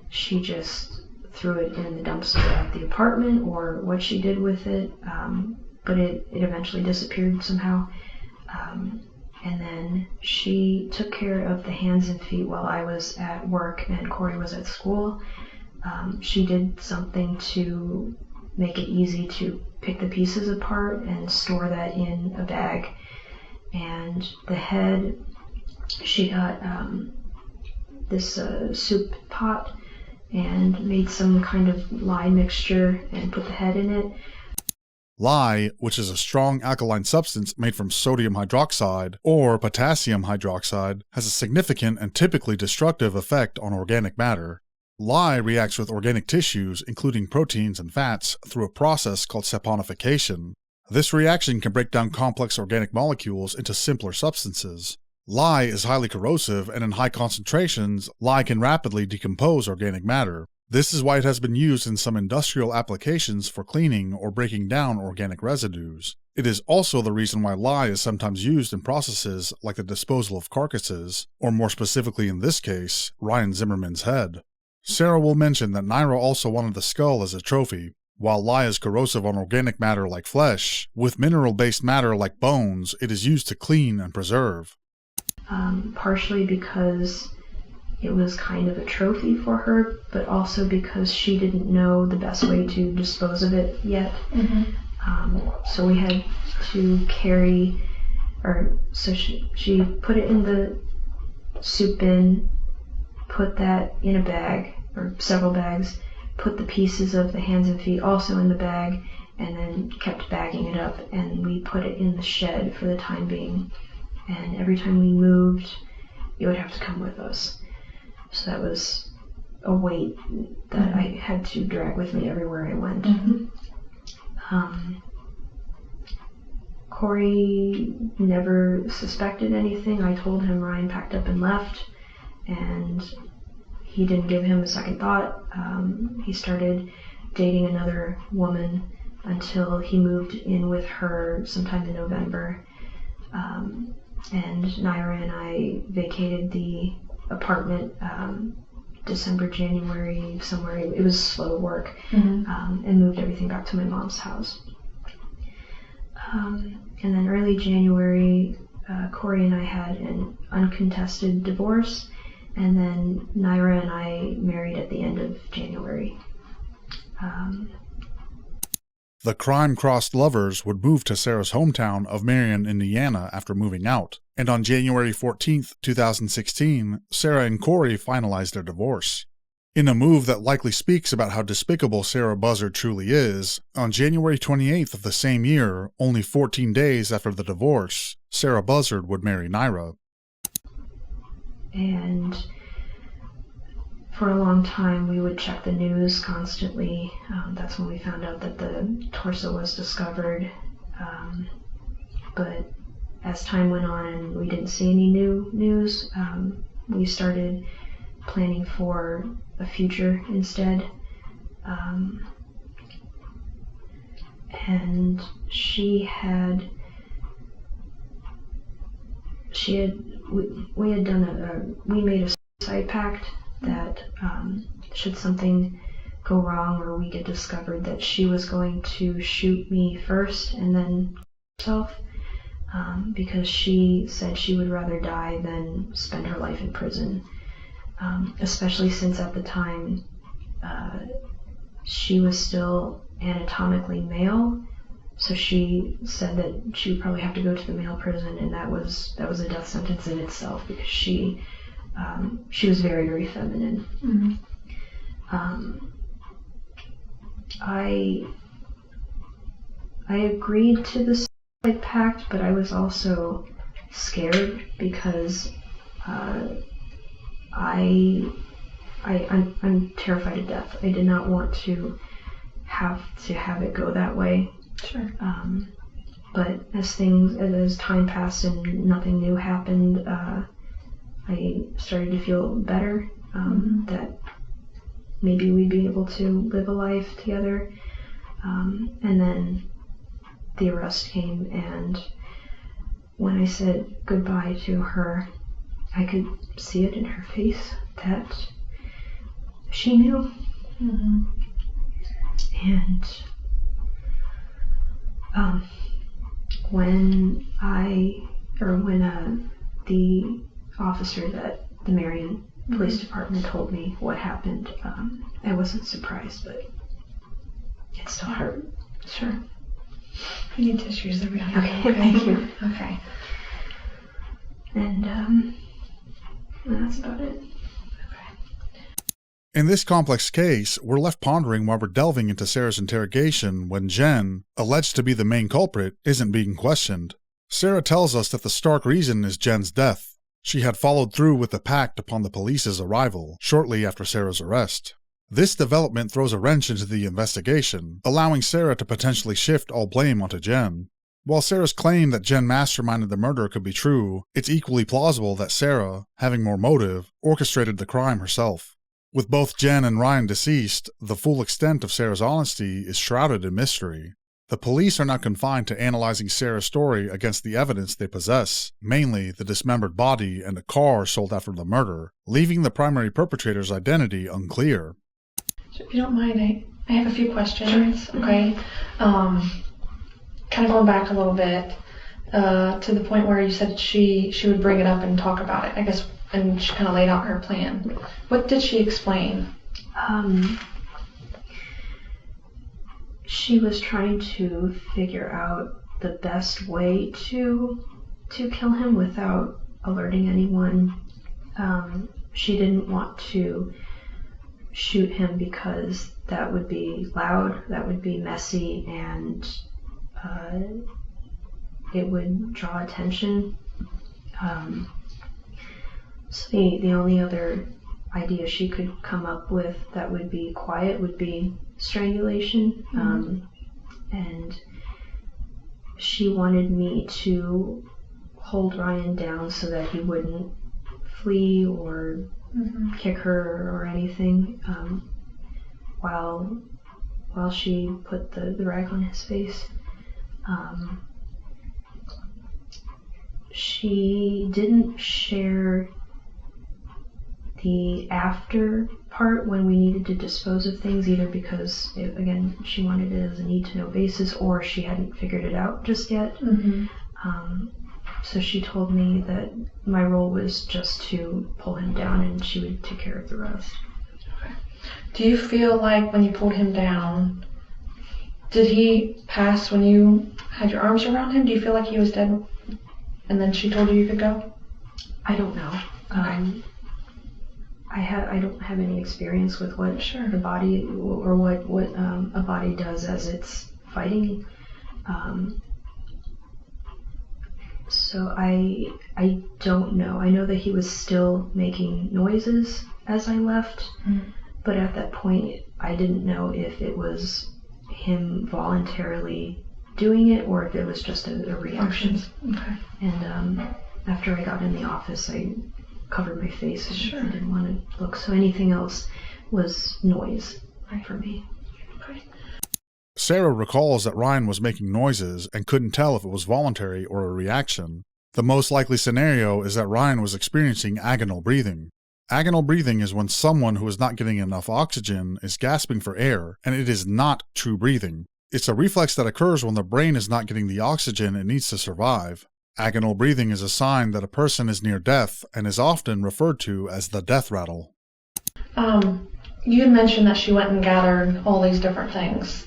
she just threw it in the dumpster at the apartment or what she did with it, but it eventually disappeared somehow. And then she took care of the hands and feet while I was at work and Corey was at school. She did something to make it easy to pick the pieces apart and store that in a bag. And the head, she got this soup pot and made some kind of lye mixture and put the head in it. Lye, which is a strong alkaline substance made from sodium hydroxide or potassium hydroxide, has a significant and typically destructive effect on organic matter. Lye reacts with organic tissues, including proteins and fats, through a process called saponification. This reaction can break down complex organic molecules into simpler substances. Lye is highly corrosive, and in high concentrations, lye can rapidly decompose organic matter. This is why it has been used in some industrial applications for cleaning or breaking down organic residues. It is also the reason why lye is sometimes used in processes like the disposal of carcasses, or more specifically in this case, Ryan Zimmerman's head. Sarah will mention that Naira also wanted the skull as a trophy. While lye is corrosive on organic matter like flesh, with mineral-based matter like bones, it is used to clean and preserve. Partially because it was kind of a trophy for her, but also because she didn't know the best way to dispose of it yet. So we had to she put it in the soup bin, put that in a bag, or several bags, put the pieces of the hands and feet also in the bag, and then kept bagging it up, and we put it in the shed for the time being. And every time we moved, it would have to come with us. So that was a weight that I had to drag with me everywhere I went. Corey never suspected anything. I told him Ryan packed up and left, and he didn't give him a second thought. He started dating another woman until he moved in with her sometime in November. And Naira and I vacated the apartment December, January, somewhere. It was slow work, and moved everything back to my mom's house. And then early January, Corey and I had an uncontested divorce, and then Naira and I married at the end of January. The crime-crossed lovers would move to Sarah's hometown of Marion, Indiana after moving out, and on January 14, 2016, Sarah and Corey finalized their divorce. In a move that likely speaks about how despicable Sarah Buzzard truly is, on January 28th of the same year, only 14 days after the divorce, Sarah Buzzard would marry Naira. And for a long time, we would check the news constantly. That's when we found out that the torso was discovered. But as time went on and we didn't see any new news, we started planning for a future instead. And we made a suicide pact that should something go wrong or we get discovered, that she was going to shoot me first and then herself, because she said she would rather die than spend her life in prison, especially since at the time she was still anatomically male. So she said that she would probably have to go to the male prison, and that was a death sentence in itself, because she was very, very feminine. I agreed to the suicide pact, but I was also scared because I'm terrified of death. I did not want to have it go that way. Sure. But as time passed and nothing new happened, I started to feel better, that maybe we'd be able to live a life together. And then the arrest came, and when I said goodbye to her, I could see it in her face that she knew. And when the officer that the Marion Police Department told me what happened, I wasn't surprised, but it still hurt. Sure. I need tissues. There we go. Okay, thank you. Okay. And that's about it. In this complex case, we're left pondering while we're delving into Sarah's interrogation when Jen, alleged to be the main culprit, isn't being questioned. Sarah tells us that the stark reason is Jen's death. She had followed through with the pact upon the police's arrival, shortly after Sarah's arrest. This development throws a wrench into the investigation, allowing Sarah to potentially shift all blame onto Jen. While Sarah's claim that Jen masterminded the murder could be true, it's equally plausible that Sarah, having more motive, orchestrated the crime herself. With both Jen and Ryan deceased, the full extent of Sarah's honesty is shrouded in mystery. The police are not confined to analyzing Sarah's story against the evidence they possess, mainly the dismembered body and a car sold after the murder, leaving the primary perpetrator's identity unclear. So if you don't mind, I have a few questions. Sure. Okay. Kind of going back a little bit to the point where you said she would bring it up and talk about it, I guess, and she kind of laid out her plan. What did she explain? She was trying to figure out the best way to kill him without alerting anyone. She didn't want to shoot him because that would be loud, that would be messy, and it would draw attention. So the only other idea she could come up with that would be quiet would be strangulation. And she wanted me to hold Ryan down so that he wouldn't flee or kick her or anything, while she put the rag on his face. She didn't share the after part when we needed to dispose of things, either because, again, she wanted it as a need-to-know basis, or she hadn't figured it out just yet. So she told me that my role was just to pull him down and she would take care of the rest. Okay. Do you feel like when you pulled him down, did he pass when you had your arms around him? Do you feel like he was dead and then she told you could go? I don't know. Okay. I don't have any experience with what the body or what a body does as it's fighting. So I don't know. I know that he was still making noises as I left, but at that point I didn't know if it was him voluntarily doing it or if it was just a reaction. Okay. And after I got in the office, I covered my face. I didn't want to look. So anything else was noise for me. Okay. Sarah recalls that Ryan was making noises and couldn't tell if it was voluntary or a reaction. The most likely scenario is that Ryan was experiencing agonal breathing. Agonal breathing is when someone who is not getting enough oxygen is gasping for air, and it is not true breathing. It's a reflex that occurs when the brain is not getting the oxygen it needs to survive. Agonal breathing is a sign that a person is near death and is often referred to as the death rattle. You had mentioned that she went and gathered all these different things.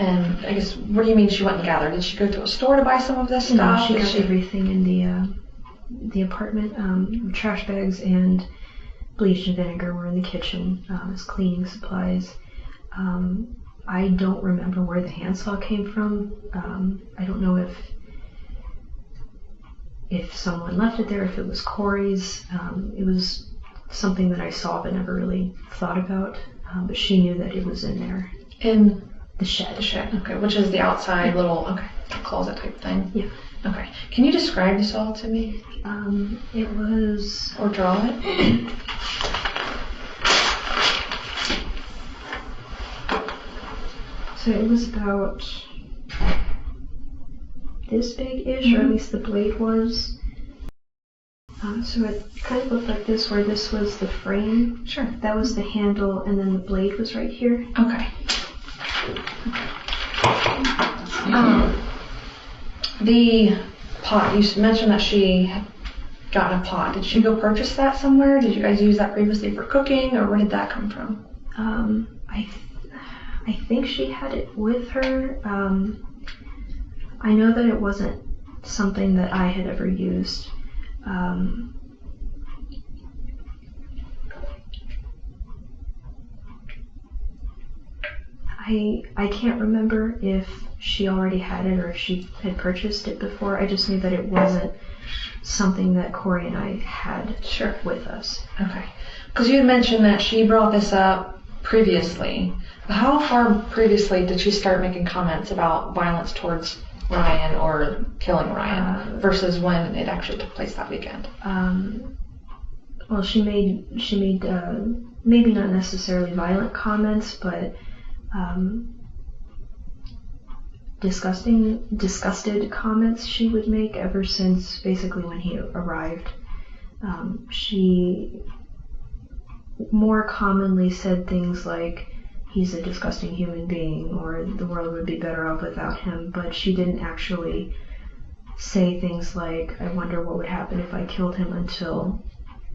And I guess, what do you mean she went and gathered? Did she go to a store to buy some of this No, stuff? she got everything in the apartment. Trash bags and bleach and vinegar were in the kitchen as cleaning supplies. I don't remember where the handsaw came from. I don't know if someone left it there, if it was Corey's. It was something that I saw but never really thought about. But she knew that it was in there. In the shed. The shed, okay, which is the outside little, closet type thing. Yeah. Okay. Can you describe this all to me? It was... Or draw it? So it was about this big-ish, or at least the blade was. So it kind of looked like this, where this was the frame. Sure. That was the handle, and then the blade was right here. Okay. The pot, you mentioned that she had gotten a pot. Did she go purchase that somewhere? Did you guys use that previously for cooking, or where did that come from? I think she had it with her. I know that it wasn't something that I had ever used. I can't remember if she already had it or if she had purchased it before. I just knew that it wasn't something that Corey and I had with us. Okay. Because you had mentioned that she brought this up previously. How far previously did she start making comments about violence towards Ryan or killing Ryan versus when it actually took place that weekend? Well, she made maybe not necessarily violent comments, but disgusted comments she would make ever since basically when he arrived. She more commonly said things like, he's a disgusting human being, or the world would be better off without him, but she didn't actually say things like, I wonder what would happen if I killed him, until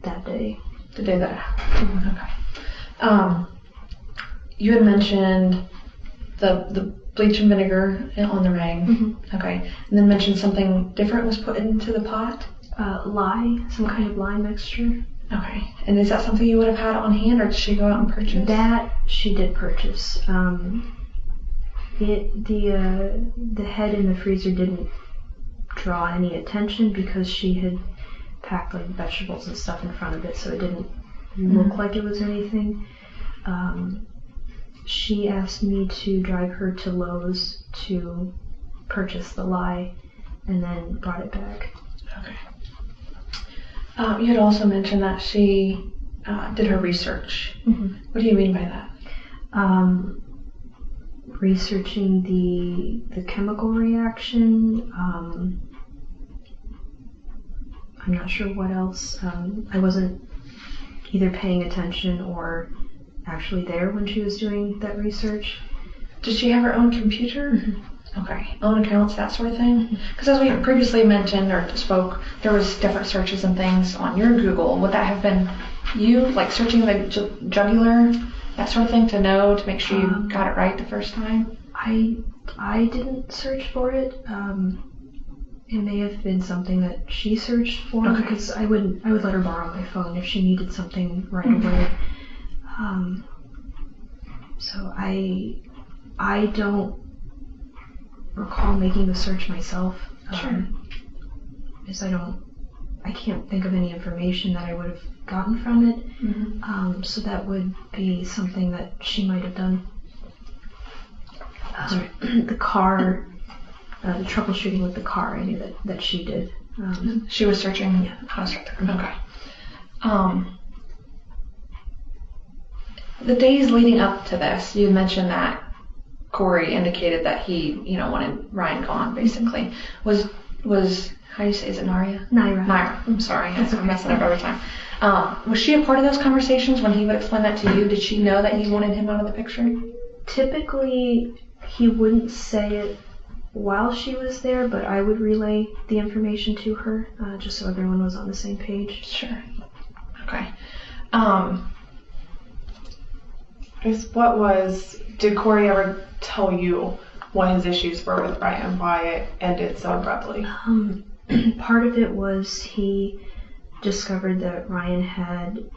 that day. The day that happened. Okay. You had mentioned the bleach and vinegar on the ring. Mm-hmm. Okay. And then mentioned something different was put into the pot? Lye, some kind of lye mixture. Okay. And is that something you would have had on hand, or did she go out and purchase? That she did purchase. The head in the freezer didn't draw any attention because she had packed like vegetables and stuff in front of it, so it didn't look like it was anything. She asked me to drive her to Lowe's to purchase the lye, and then brought it back. Okay. You had also mentioned that she did her research. Mm-hmm. What do you mean by that? Researching the chemical reaction. I'm not sure what else. I wasn't either paying attention or actually there when she was doing that research. Did she have her own computer? Mm-hmm. Okay, own accounts, that sort of thing? Because as we previously mentioned or spoke, there was different searches and things on your Google. Would that have been you, like searching the jugular, that sort of thing, to make sure you got it right the first time? I didn't search for it. It may have been something that she searched for, because I would let her borrow my phone if she needed something right away. So I don't recall making the search myself. Because I can't think of any information that I would have gotten from it. Mm-hmm. So that would be something that she might have done. The car, the troubleshooting with the car, I knew that she did. She was searching how to start the car. Okay. The days leading up to this, you mentioned that Corey indicated that he, wanted Ryan gone, basically. Was how do you say, is it Naira? Naira. I'm sorry, I'm messing up every time. Was she a part of those conversations when he would explain that to you? Did she know that you wanted him out of the picture? Typically, he wouldn't say it while she was there, but I would relay the information to her, just so everyone was on the same page. Sure. Okay. Did Corey ever tell you what his issues were with Ryan, why it ended so abruptly. Part of it was he discovered that Ryan had,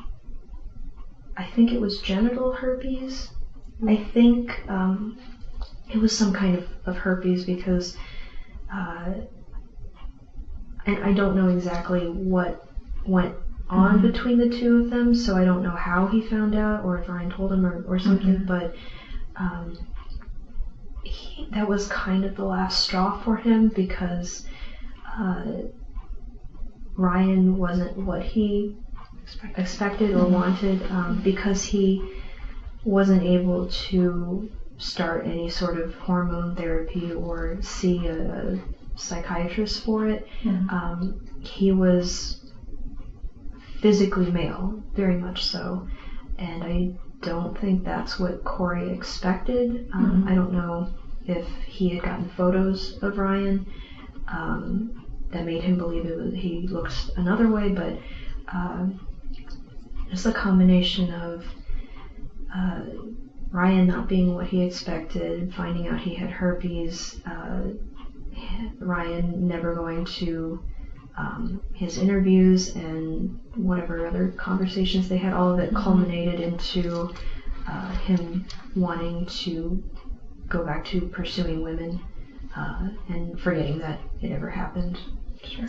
I think it was genital herpes. I think it was some kind of herpes because, and I don't know exactly what went on between the two of them, so I don't know how he found out or if Ryan told him or something, but that was kind of the last straw for him because Ryan wasn't what he expected or wanted because he wasn't able to start any sort of hormone therapy or see a psychiatrist for it. He was physically male, very much so, and I don't think that's what Corey expected. I don't know if he had gotten photos of Ryan that made him believe he looked another way, but just a combination of Ryan not being what he expected, finding out he had herpes, Ryan never going to his interviews, and whatever other conversations they had, all of it culminated into him wanting to go back to pursuing women and forgetting that it ever happened. Sure.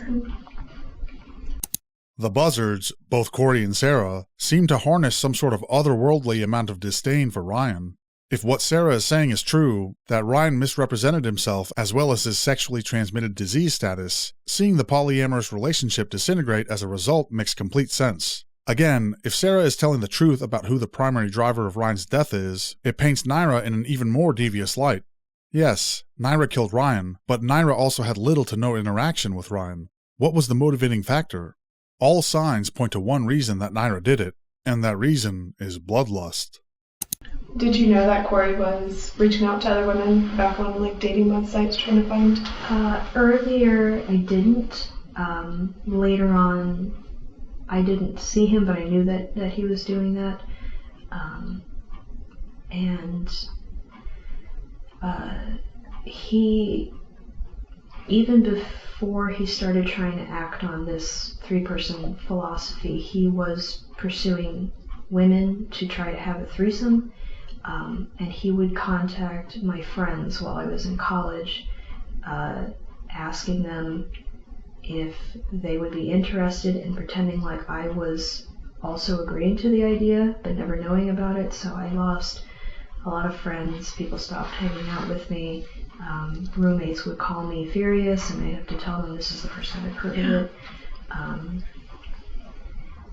The Buzzards, both Corey and Sarah, seem to harness some sort of otherworldly amount of disdain for Ryan. If what Sarah is saying is true, that Ryan misrepresented himself as well as his sexually transmitted disease status, seeing the polyamorous relationship disintegrate as a result makes complete sense. Again, if Sarah is telling the truth about who the primary driver of Ryan's death is, it paints Naira in an even more devious light. Yes, Naira killed Ryan, but Naira also had little to no interaction with Ryan. What was the motivating factor? All signs point to one reason that Naira did it, and that reason is bloodlust. Did you know that Corey was reaching out to other women back on like dating websites trying to find? Earlier I didn't. Later on I didn't see him, but I knew that he was doing that. And he, even before he started trying to act on this 3-person philosophy, he was pursuing women to try to have a threesome. And he would contact my friends while I was in college, asking them if they would be interested, and pretending like I was also agreeing to the idea, but never knowing about it. So I lost a lot of friends. People stopped hanging out with me. Roommates would call me furious, and I'd have to tell them this is the first time I've heard of it.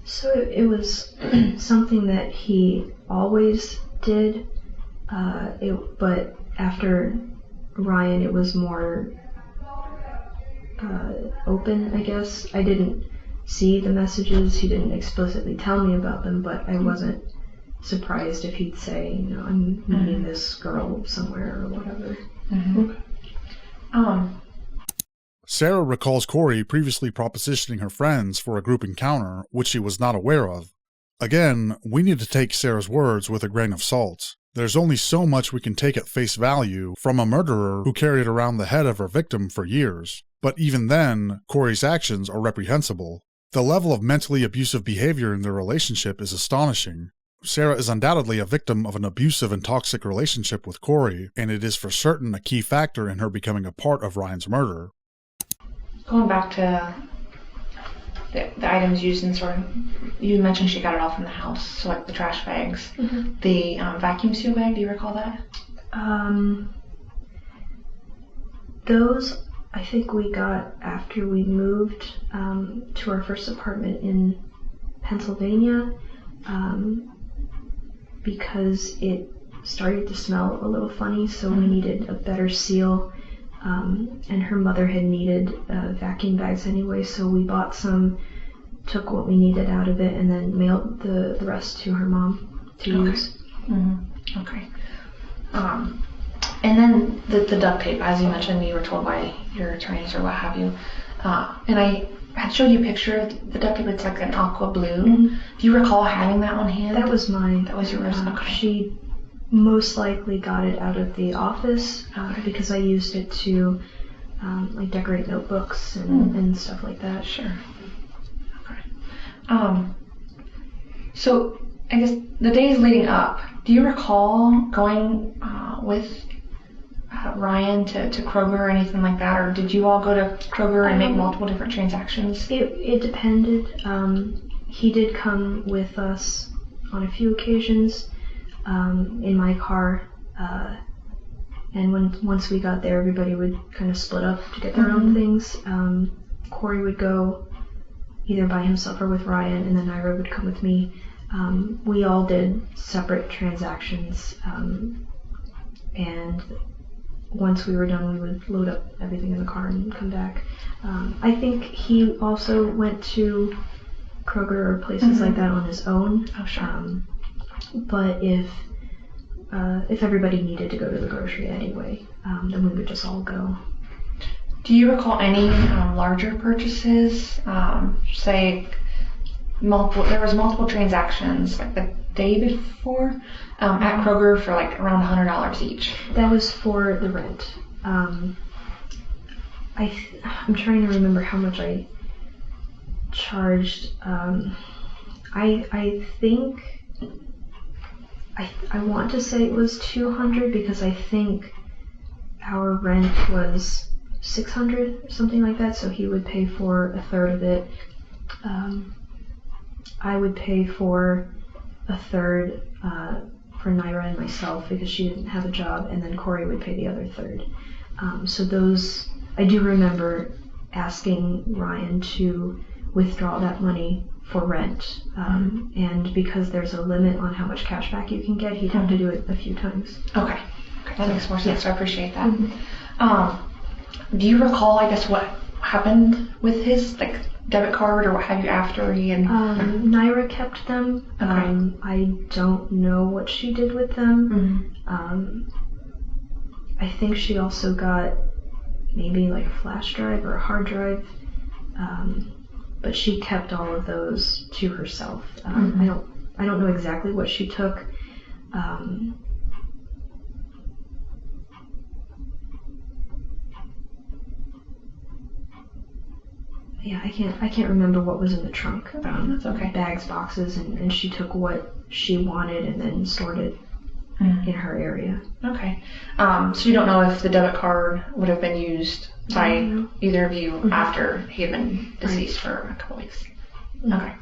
So it was something that he always did, but after Ryan it was more open, I guess. I didn't see the messages, he didn't explicitly tell me about them, but I wasn't surprised if he'd say, you know, I'm meeting this girl somewhere or whatever. Sarah recalls Corey previously propositioning her friends for a group encounter, which she was not aware of. Again, we need to take Sarah's words with a grain of salt. There's only so much we can take at face value from a murderer who carried around the head of her victim for years. But even then, Corey's actions are reprehensible. The level of mentally abusive behavior in their relationship is astonishing. Sarah is undoubtedly a victim of an abusive and toxic relationship with Corey, and it is for certain a key factor in her becoming a part of Ryan's murder. Going back to the items used in sort of, you mentioned she got it all from the house, so like the trash bags, the vacuum seal bag, do you recall that? Those I think we got after we moved to our first apartment in Pennsylvania, because it started to smell a little funny, so we needed a better seal. And her mother had needed vacuum bags anyway, so we bought some, took what we needed out of it, and then mailed the rest to her mom to use. Okay. And then the duct tape, as you mentioned, you were told by your attorneys or what have you. And I had showed you a picture of the duct tape. It's like an aqua blue. Do you recall having that on hand? That was mine. That was yours. Okay. She most likely got it out of the office because I used it to like decorate notebooks and stuff like that. Sure. Okay. So I guess the days leading up, do you recall going with Ryan to Kroger or anything like that, or did you all go to Kroger and make multiple different transactions? It depended. He did come with us on a few occasions in my car, and once we got there, everybody would kind of split up to get their own things. Corey would go either by himself or with Ryan, and then Naira would come with me. We all did separate transactions, and once we were done, we would load up everything in the car and come back. I think he also went to Kroger or places like that on his own. Oh, sure. But if everybody needed to go to the grocery anyway, then we would just all go. Do you recall any larger purchases? Say there was multiple transactions like the day before at Kroger for like around $100 each. That was for the rent. I'm trying to remember how much I charged. I think I want to say it was $200 because I think our rent was $600 or something like that. So he would pay for a third of it. I would pay for a third for Naira and myself because she didn't have a job, and then Corey would pay the other third. So those, I do remember asking Ryan to withdraw that money for rent, and because there's a limit on how much cash back you can get, he'd have to do it a few times. Okay, that makes more sense. So I appreciate that. Do you recall, I guess, what happened with his debit card or what have you after he and Naira kept them. Okay. I don't know what she did with them. I think she also got maybe like a flash drive or a hard drive, but she kept all of those to herself. I don't know exactly what she took. Yeah, I can't remember what was in the trunk. That's okay. Bags, boxes, and she took what she wanted and then stored it in her area. Okay. So you don't know if the debit card would have been used by either of you after he had been deceased for a couple weeks. Okay.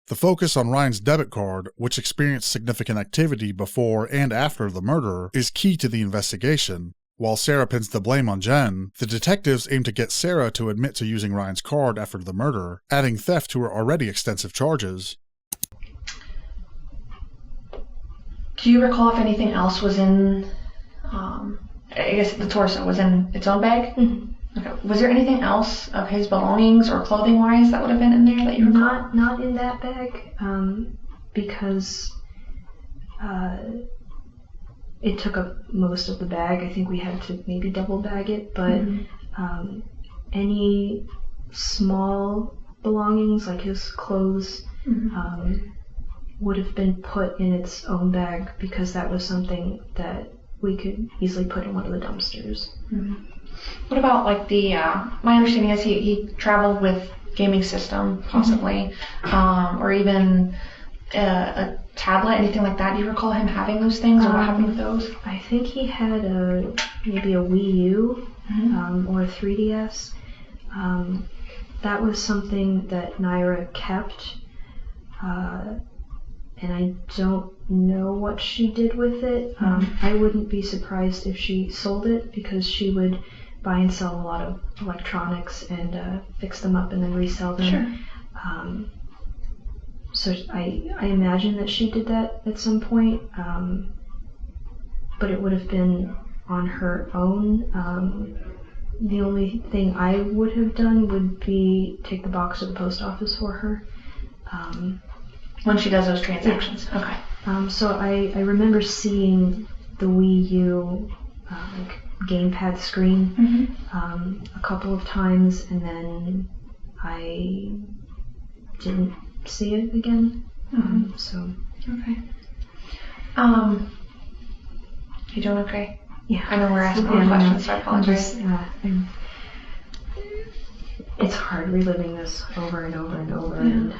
The focus on Ryan's debit card, which experienced significant activity before and after the murder, is key to the investigation. While Sarah pins the blame on Jen, the detectives aim to get Sarah to admit to using Ryan's card after the murder, adding theft to her already extensive charges. Do you recall if anything else was in, I guess the torso was in its own bag? Okay. Was there anything else of his belongings or clothing-wise that would have been in there that you recall? Not in that bag, because it took up most of the bag. I think we had to maybe double bag it, but any small belongings like his clothes would have been put in its own bag because that was something that we could easily put in one of the dumpsters. What about my understanding is he traveled with gaming system possibly, or even a tablet, anything like that. Do you recall him having those things, or what happened with those? I think he had maybe a Wii U or a 3DS. That was something that Naira kept, and I don't know what she did with it. I wouldn't be surprised if she sold it because she would buy and sell a lot of electronics and fix them up and then resell them. Sure. So I imagine that she did that at some point, but it would have been on her own. The only thing I would have done would be take the box to the post office for her. When she does those transactions. Yeah. Okay. So I remember seeing the Wii U gamepad screen a couple of times, and then I didn't see it again. Okay. You doing okay? Yeah. I know we're asking all the questions, so I apologize. It's hard reliving this over and over and over, and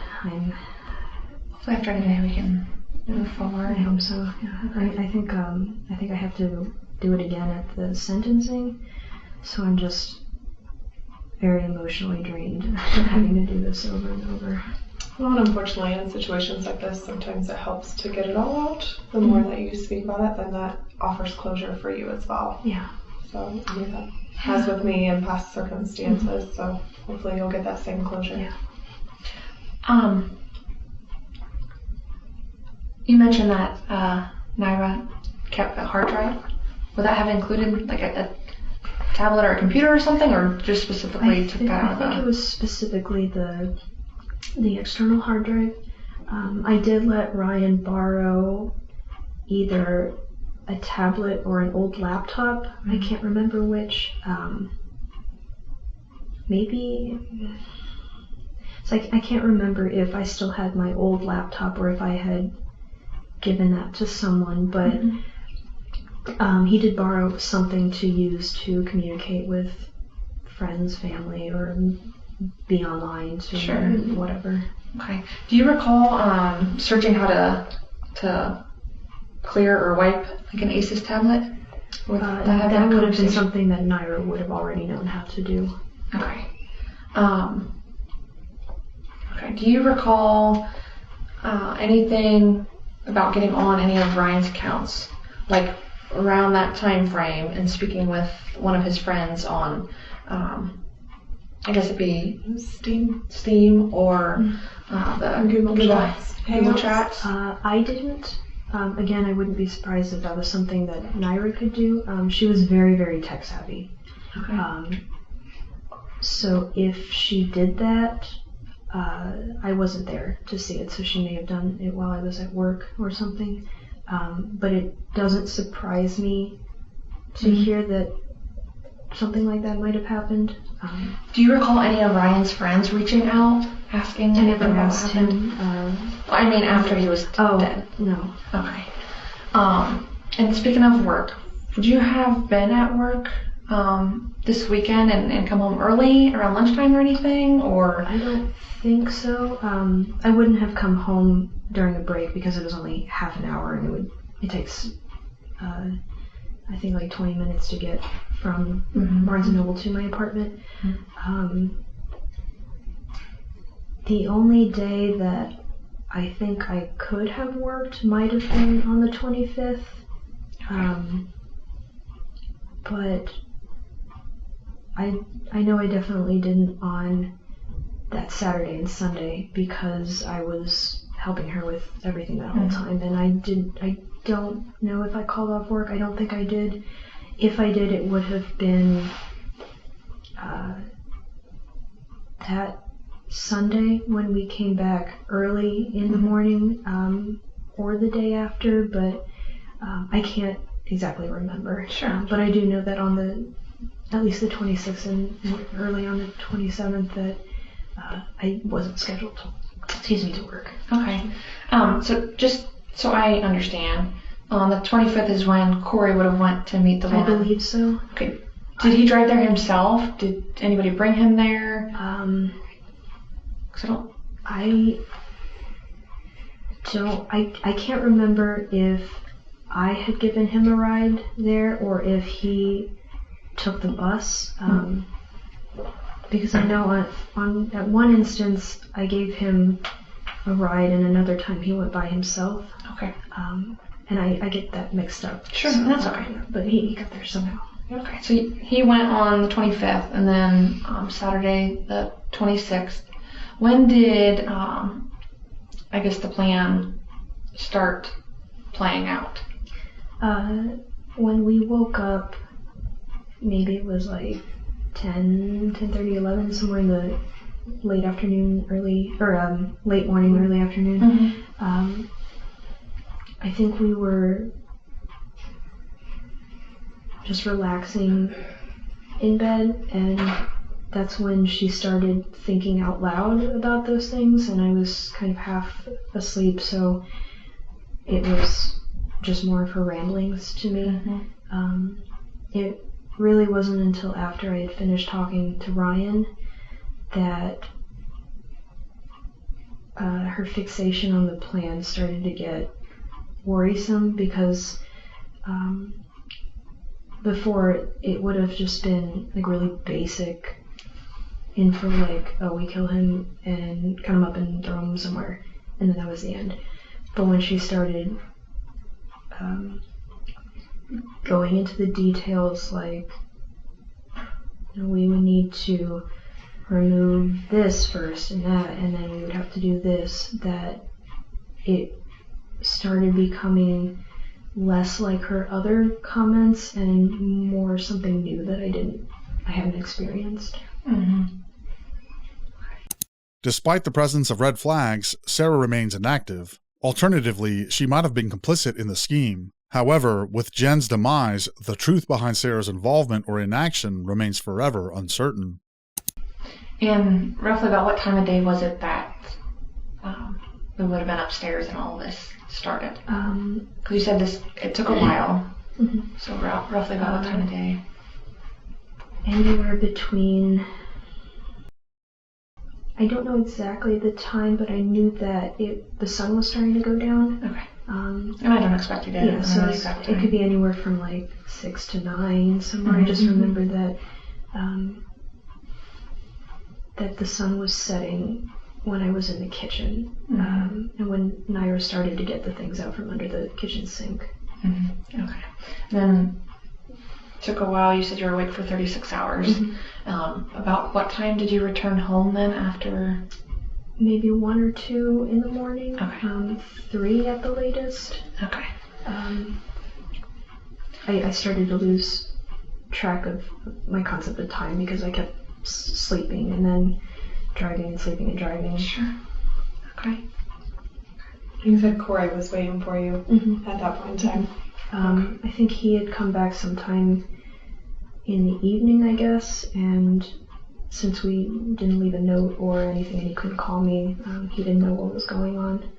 Hopefully after today we can move I forward. hope so. Yeah. I think I have to do it again at the sentencing, so I'm just very emotionally drained having to do this over and over. Well, and unfortunately, in situations like this, sometimes it helps to get it all out. The more that you speak about it, then that offers closure for you as well. Yeah. So I mean, that has with me in past circumstances. So hopefully you'll get that same closure. Yeah. You mentioned that Naira kept a hard drive. Would that have included like a tablet or a computer or something, or just specifically took that out of I think it was specifically the external hard drive. I did let Ryan borrow either a tablet or an old laptop. Mm-hmm. I can't remember which. Maybe it's like I can't remember if I still had my old laptop or if I had given that to someone, but he did borrow something to use to communicate with friends, family, or be online, so whatever. Okay. Do you recall searching how to clear or wipe like an ACES tablet? That would have been something that Naira would have already known how to do. Okay. Okay. Do you recall anything about getting on any of Ryan's accounts, like around that time frame, and speaking with one of his friends on, I guess it'd be Steam or the Google Chats? I didn't. Again, I wouldn't be surprised if that was something that Naira could do. She was very, very tech savvy. Okay. So if she did that, I wasn't there to see it, so she may have done it while I was at work or something. But it doesn't surprise me to hear that something like that might have happened. Do you recall any of Ryan's friends reaching out, asking anything about what happened? I mean, after he was dead. No. Okay. And speaking of work, would you have been at work this weekend and come home early around lunchtime or anything, or? I don't think so. I wouldn't have come home during a break because it was only half an hour, and it takes I think like 20 minutes to get from Barnes & Noble to my apartment. The only day that I think I could have worked might have been on the 25th. But I know I definitely didn't on that Saturday and Sunday because I was helping her with everything that whole time, and I don't know if I called off work. I don't think I did. If I did, it would have been that Sunday when we came back early in the morning, or the day after, but I can't exactly remember. Sure. But I do know that on at least the 26th and early on the 27th that I wasn't scheduled to work. Okay. So just so I understand, on the 25th is when Corey would have went to meet the woman. I believe so. Okay. Did he drive there himself? Did anybody bring him there? I can't remember if I had given him a ride there or if he took the bus. Because I know at one instance I gave him a ride and another time he went by himself. Okay. And I get that mixed up. Sure, so, that's okay. But he got there somehow. Okay, so he went on the 25th and then Saturday the 26th. When did, I guess, the plan start playing out? When we woke up, maybe it was like 10:30, 11, somewhere in the late afternoon, late morning, early afternoon. I think we were just relaxing in bed, and that's when she started thinking out loud about those things, and I was kind of half asleep, so it was just more of her ramblings to me. It really wasn't until after I had finished talking to Ryan that her fixation on the plan started to get worrisome, because before it would have just been like really basic info, like, oh, we kill him and cut him up and throw him somewhere, and then that was the end. But when she started going into the details, like, you know, we would need to remove this first and that, and then we would have to do this, that it started becoming less like her other comments and more something new that I hadn't experienced. Despite the presence of red flags, Sarah remains inactive. Alternatively, she might have been complicit in the scheme. However, with Jen's demise, the truth behind Sarah's involvement or inaction remains forever uncertain. And roughly about what time of day was it that we would have been upstairs and all this started? Because you said it took a while. So roughly about what time of day? Anywhere between, I don't know exactly the time, but I knew that the sun was starting to go down. Okay. And I don't expect you to. Yeah, so it could be anywhere from like 6 to 9 somewhere. I just remember that that the sun was setting when I was in the kitchen, and when Naira started to get the things out from under the kitchen sink. Okay. Then took a while. You said you were awake for 36 hours. About what time did you return home then after? Maybe 1 or 2 in the morning. Okay. 3 at the latest. Okay. I started to lose track of my concept of time because I kept sleeping and then driving and sleeping and driving. Sure. Okay. You said Corey was waiting for you at that point in time. I think he had come back sometime in the evening, I guess, and since we didn't leave a note or anything and he couldn't call me, he didn't know what was going on.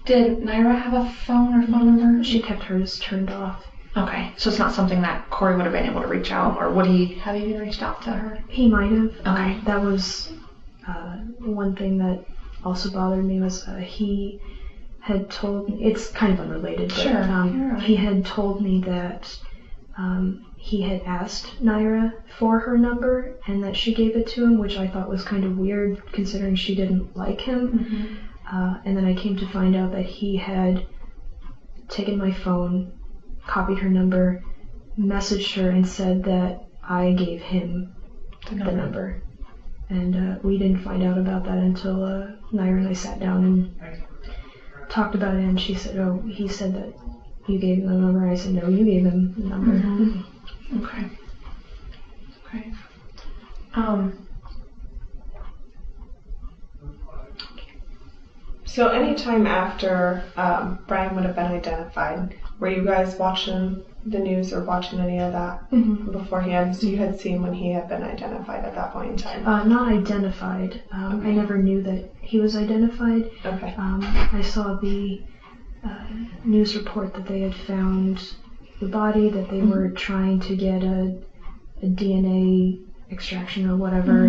Did Naira have a phone or phone number? She kept hers turned off. Okay, so it's not something that Corey would have been able to reach out, or would he have even reached out to her? He might have. Okay. That was one thing that also bothered me was he had told me, it's kind of unrelated, but Sure, you're right. He had told me that he had asked Naira for her number and that she gave it to him, which I thought was kind of weird considering she didn't like him. And then I came to find out that he had taken my phone, copied her number, messaged her, and said that I gave him the number. And we didn't find out about that until Naira and I sat down and talked about it, and she said, oh, he said that you gave him the number. I said, no, you gave him the number. Okay. Okay. So anytime after Brian would have been identified, were you guys watching the news or watching any of that beforehand? So you had seen when he had been identified at that point in time? Not identified. I never knew that he was identified. Okay. I saw the news report that they had found the body, that they were trying to get a DNA extraction or whatever,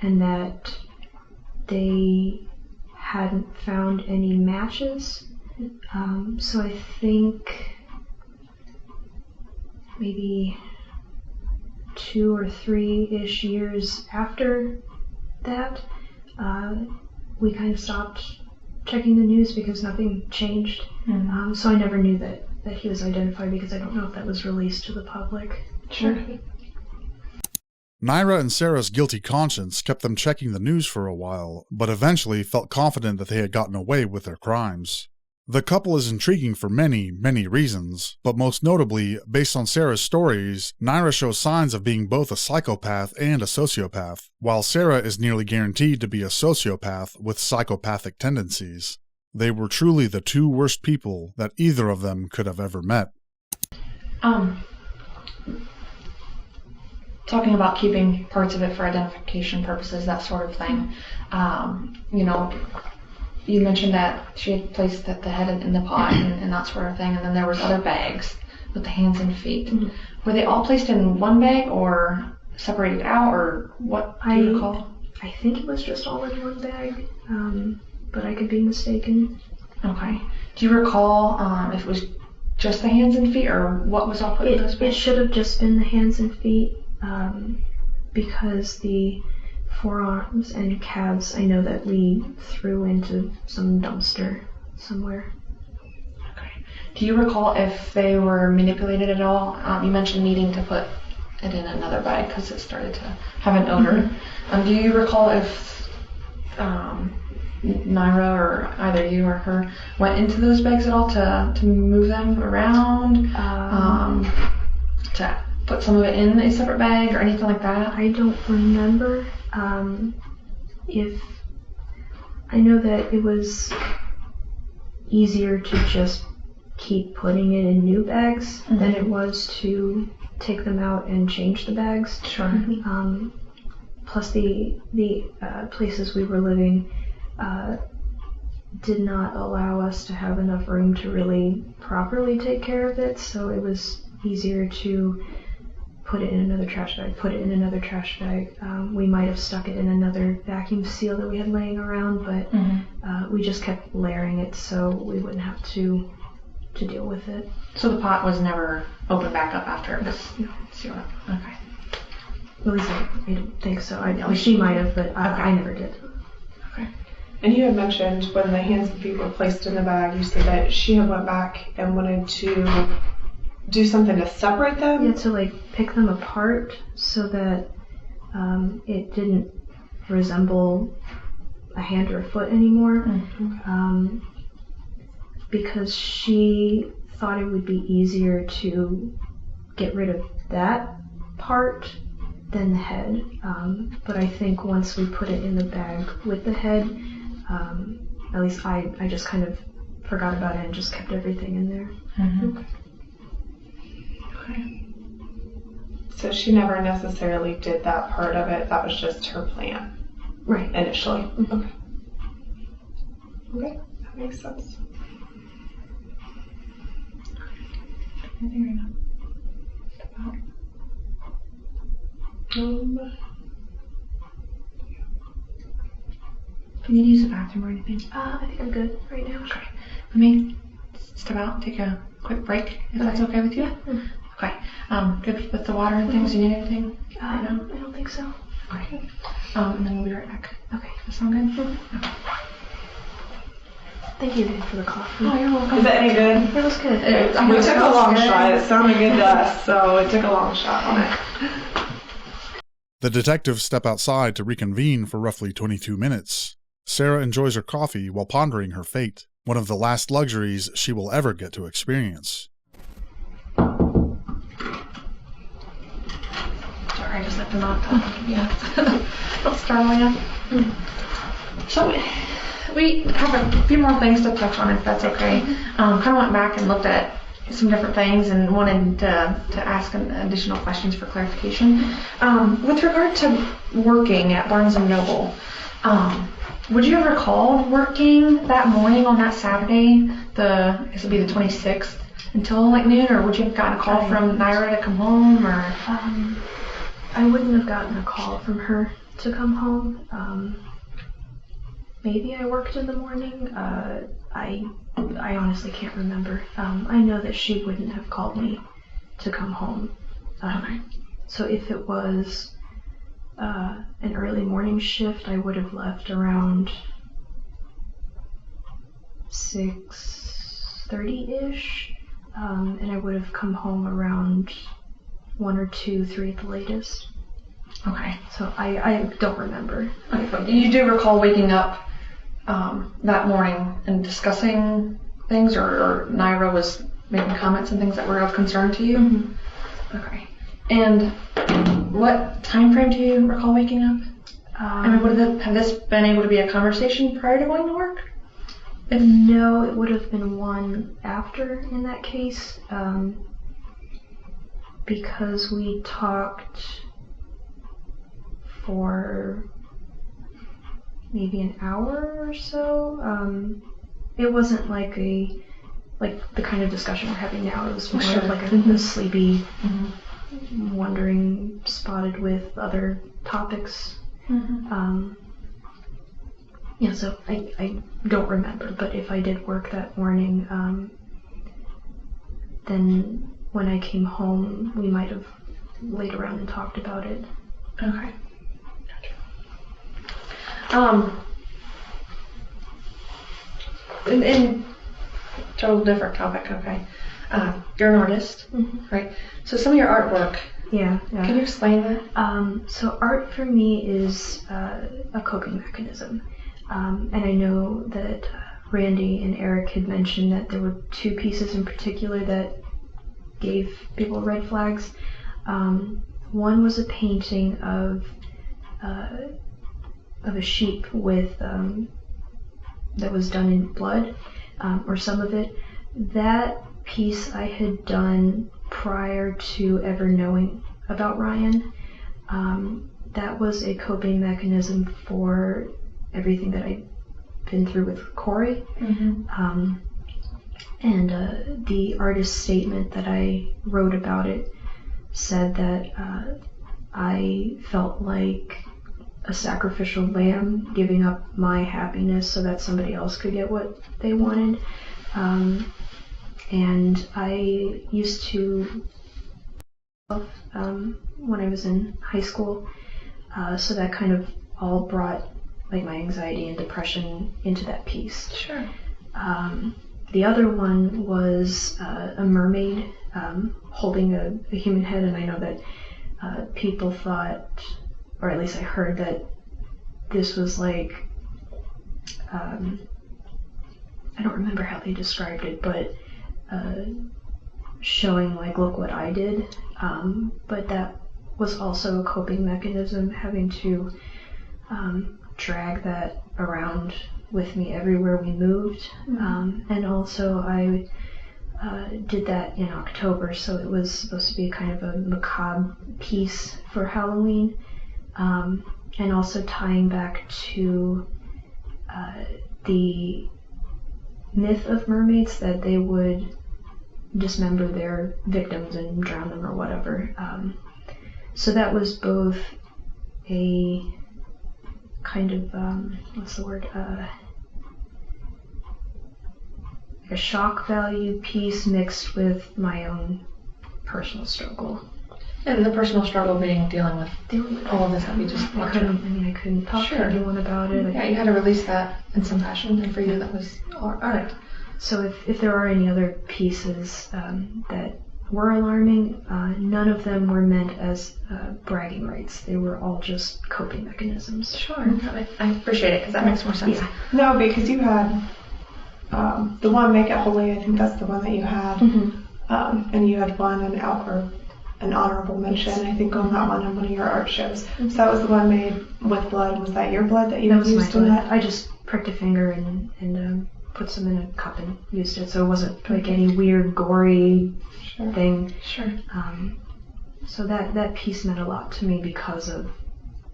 and that they hadn't found any matches. So I think maybe 2 or 3-ish years after that, we kind of stopped checking the news because nothing changed. So I never knew that he was identified because I don't know if that was released to the public. Sure. Naira and Sarah's guilty conscience kept them checking the news for a while, but eventually felt confident that they had gotten away with their crimes. The couple is intriguing for many, many reasons, but most notably, based on Sarah's stories, Naira shows signs of being both a psychopath and a sociopath, while Sarah is nearly guaranteed to be a sociopath with psychopathic tendencies. They were truly the 2 worst people that either of them could have ever met. Talking about keeping parts of it for identification purposes, that sort of thing. you mentioned that she had placed the head in the pot and that sort of thing, and then there was other bags with the hands and feet. Mhm. Were they all placed in one bag or separated out, or what do you recall? I think it was just all in one bag, but I could be mistaken. Okay. Do you recall if it was just the hands and feet, or what was all put in those It bags? should have just been the hands and feet, because the forearms and calves, I know that we threw into some dumpster somewhere. Okay. Do you recall if they were manipulated at all? You mentioned needing to put it in another bag because it started to have an odor. Do you recall if Naira or either you or her went into those bags at all to move them around, to put some of it in a separate bag or anything like that? I don't remember. If I know that it was easier to just keep putting it in new bags than it was to take them out and change the bags. Sure. Plus the places we were living did not allow us to have enough room to really properly take care of it, so it was easier to put it in another trash bag, we might have stuck it in another vacuum seal that we had laying around, but we just kept layering it so we wouldn't have to deal with it. So the pot was never opened back up after it was sealed up? Okay. At least I don't think so. She might have, but I never did. Okay. And you had mentioned when the hands and feet were placed in the bag, you said that she had went back and wanted to do something to separate them? Yeah, to like pick them apart so that it didn't resemble a hand or a foot anymore. Because she thought it would be easier to get rid of that part than the head. But I think once we put it in the bag with the head, at least I just kind of forgot about it and just kept everything in there. Okay. So she never necessarily did that part of it. That was just her plan. Right. Initially. Okay. Okay, that makes sense. Anything right now? Do you need to use the bathroom or anything? I think I'm good right now. Okay. Let me step out and take a quick break, if that's okay with you? Yeah. Okay. Good with the water and things? Do you need anything right now? I don't think so. Okay. And then we'll be right back. Okay. Does that sound good? Okay. Thank you again for the coffee. Oh, you're welcome. Is it any good? It was good. We took a long shot. It sounded good to us, so we took a long shot on it. The detectives step outside to reconvene for roughly 22 minutes. Sarah enjoys her coffee while pondering her fate, one of the last luxuries she will ever get to experience. Sorry, I just have to not talk. Yeah. Don't startle you. So we have a few more things to touch on, if that's okay. Kind of went back and looked at some different things and wanted to ask additional questions for clarification. With regard to working at Barnes & Noble, would you have recalled working that morning on that Saturday, I guess it would be the 26th, until like noon, or would you have gotten a call from Naira to come home, or? I wouldn't have gotten a call from her to come home. Maybe I worked in the morning. I honestly can't remember. I know that she wouldn't have called me to come home. So if it was an early morning shift, I would have left around 6:30-ish, and I would have come home around 1 or 2, 3 at the latest. Okay. So I don't remember. Okay, but you do recall waking up that morning and discussing things, or Naira was making comments and things that were of concern to you? Mm-hmm. Okay. And what time frame do you recall waking up? I mean, have this been able to be a conversation prior to going to work? No, it would have been one after in that case, because we talked for maybe an hour or so. It wasn't like the kind of discussion we're having now. It was more Sure. of like a sleepy, wondering, spotted with other topics. Yeah, so I don't remember, but if I did work that morning, then when I came home, we might have laid around and talked about it. Okay. Gotcha. In total different topic, okay. You're an artist, right? So some of your artwork, Yeah. can you explain that? So art for me is a coping mechanism. And I know that Randy and Eric had mentioned that there were two pieces in particular that gave people red flags. One was a painting of a sheep with that was done in blood, or some of it. That piece I had done prior to ever knowing about Ryan. That was a coping mechanism for everything that I'd been through with Corey. And the artist's statement that I wrote about it said that I felt like a sacrificial lamb giving up my happiness so that somebody else could get what they wanted. And I used to when I was in high school, so that kind of all brought like my anxiety and depression into that piece. Sure. The other one was a mermaid holding a human head, and I know that people thought, or at least I heard, that this was like, I don't remember how they described it, but showing like, look what I did. But that was also a coping mechanism, having to drag that around with me everywhere we moved. And also I did that in October, so it was supposed to be kind of a macabre piece for Halloween. And also tying back to the myth of mermaids, that they would dismember their victims and drown them or whatever. So that was both a kind of, what's the word, a shock value piece mixed with my own personal struggle. And the personal struggle being dealing with all of this that we just I couldn't talk to anyone about it. Yeah, you had to release that in some fashion, and for you that was art. So if there are any other pieces that were alarming, none of them were meant as bragging rights. They were all just coping mechanisms. Sure. I appreciate it, because that makes more sense. Yeah. No, because you had the one Make It Holy, I think that's the one that you had. And you had one an honorable mention, I think, on that one of your art shows. So that was the one made with blood. Was that your blood that you used in that? I just pricked a finger and put some in a cup and used it, so it wasn't like any weird gory thing. Sure. So that piece meant a lot to me because of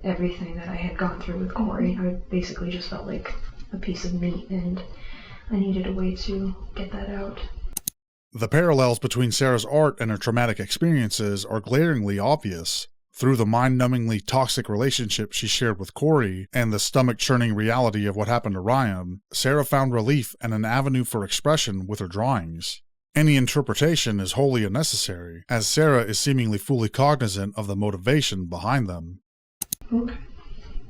everything that I had gone through with Corey. I basically just felt like a piece of meat, and I needed a way to get that out. The parallels between Sarah's art and her traumatic experiences are glaringly obvious. Through the mind-numbingly toxic relationship she shared with Corey and the stomach-churning reality of what happened to Ryan, Sarah found relief and an avenue for expression with her drawings. Any interpretation is wholly unnecessary, as Sarah is seemingly fully cognizant of the motivation behind them. Okay,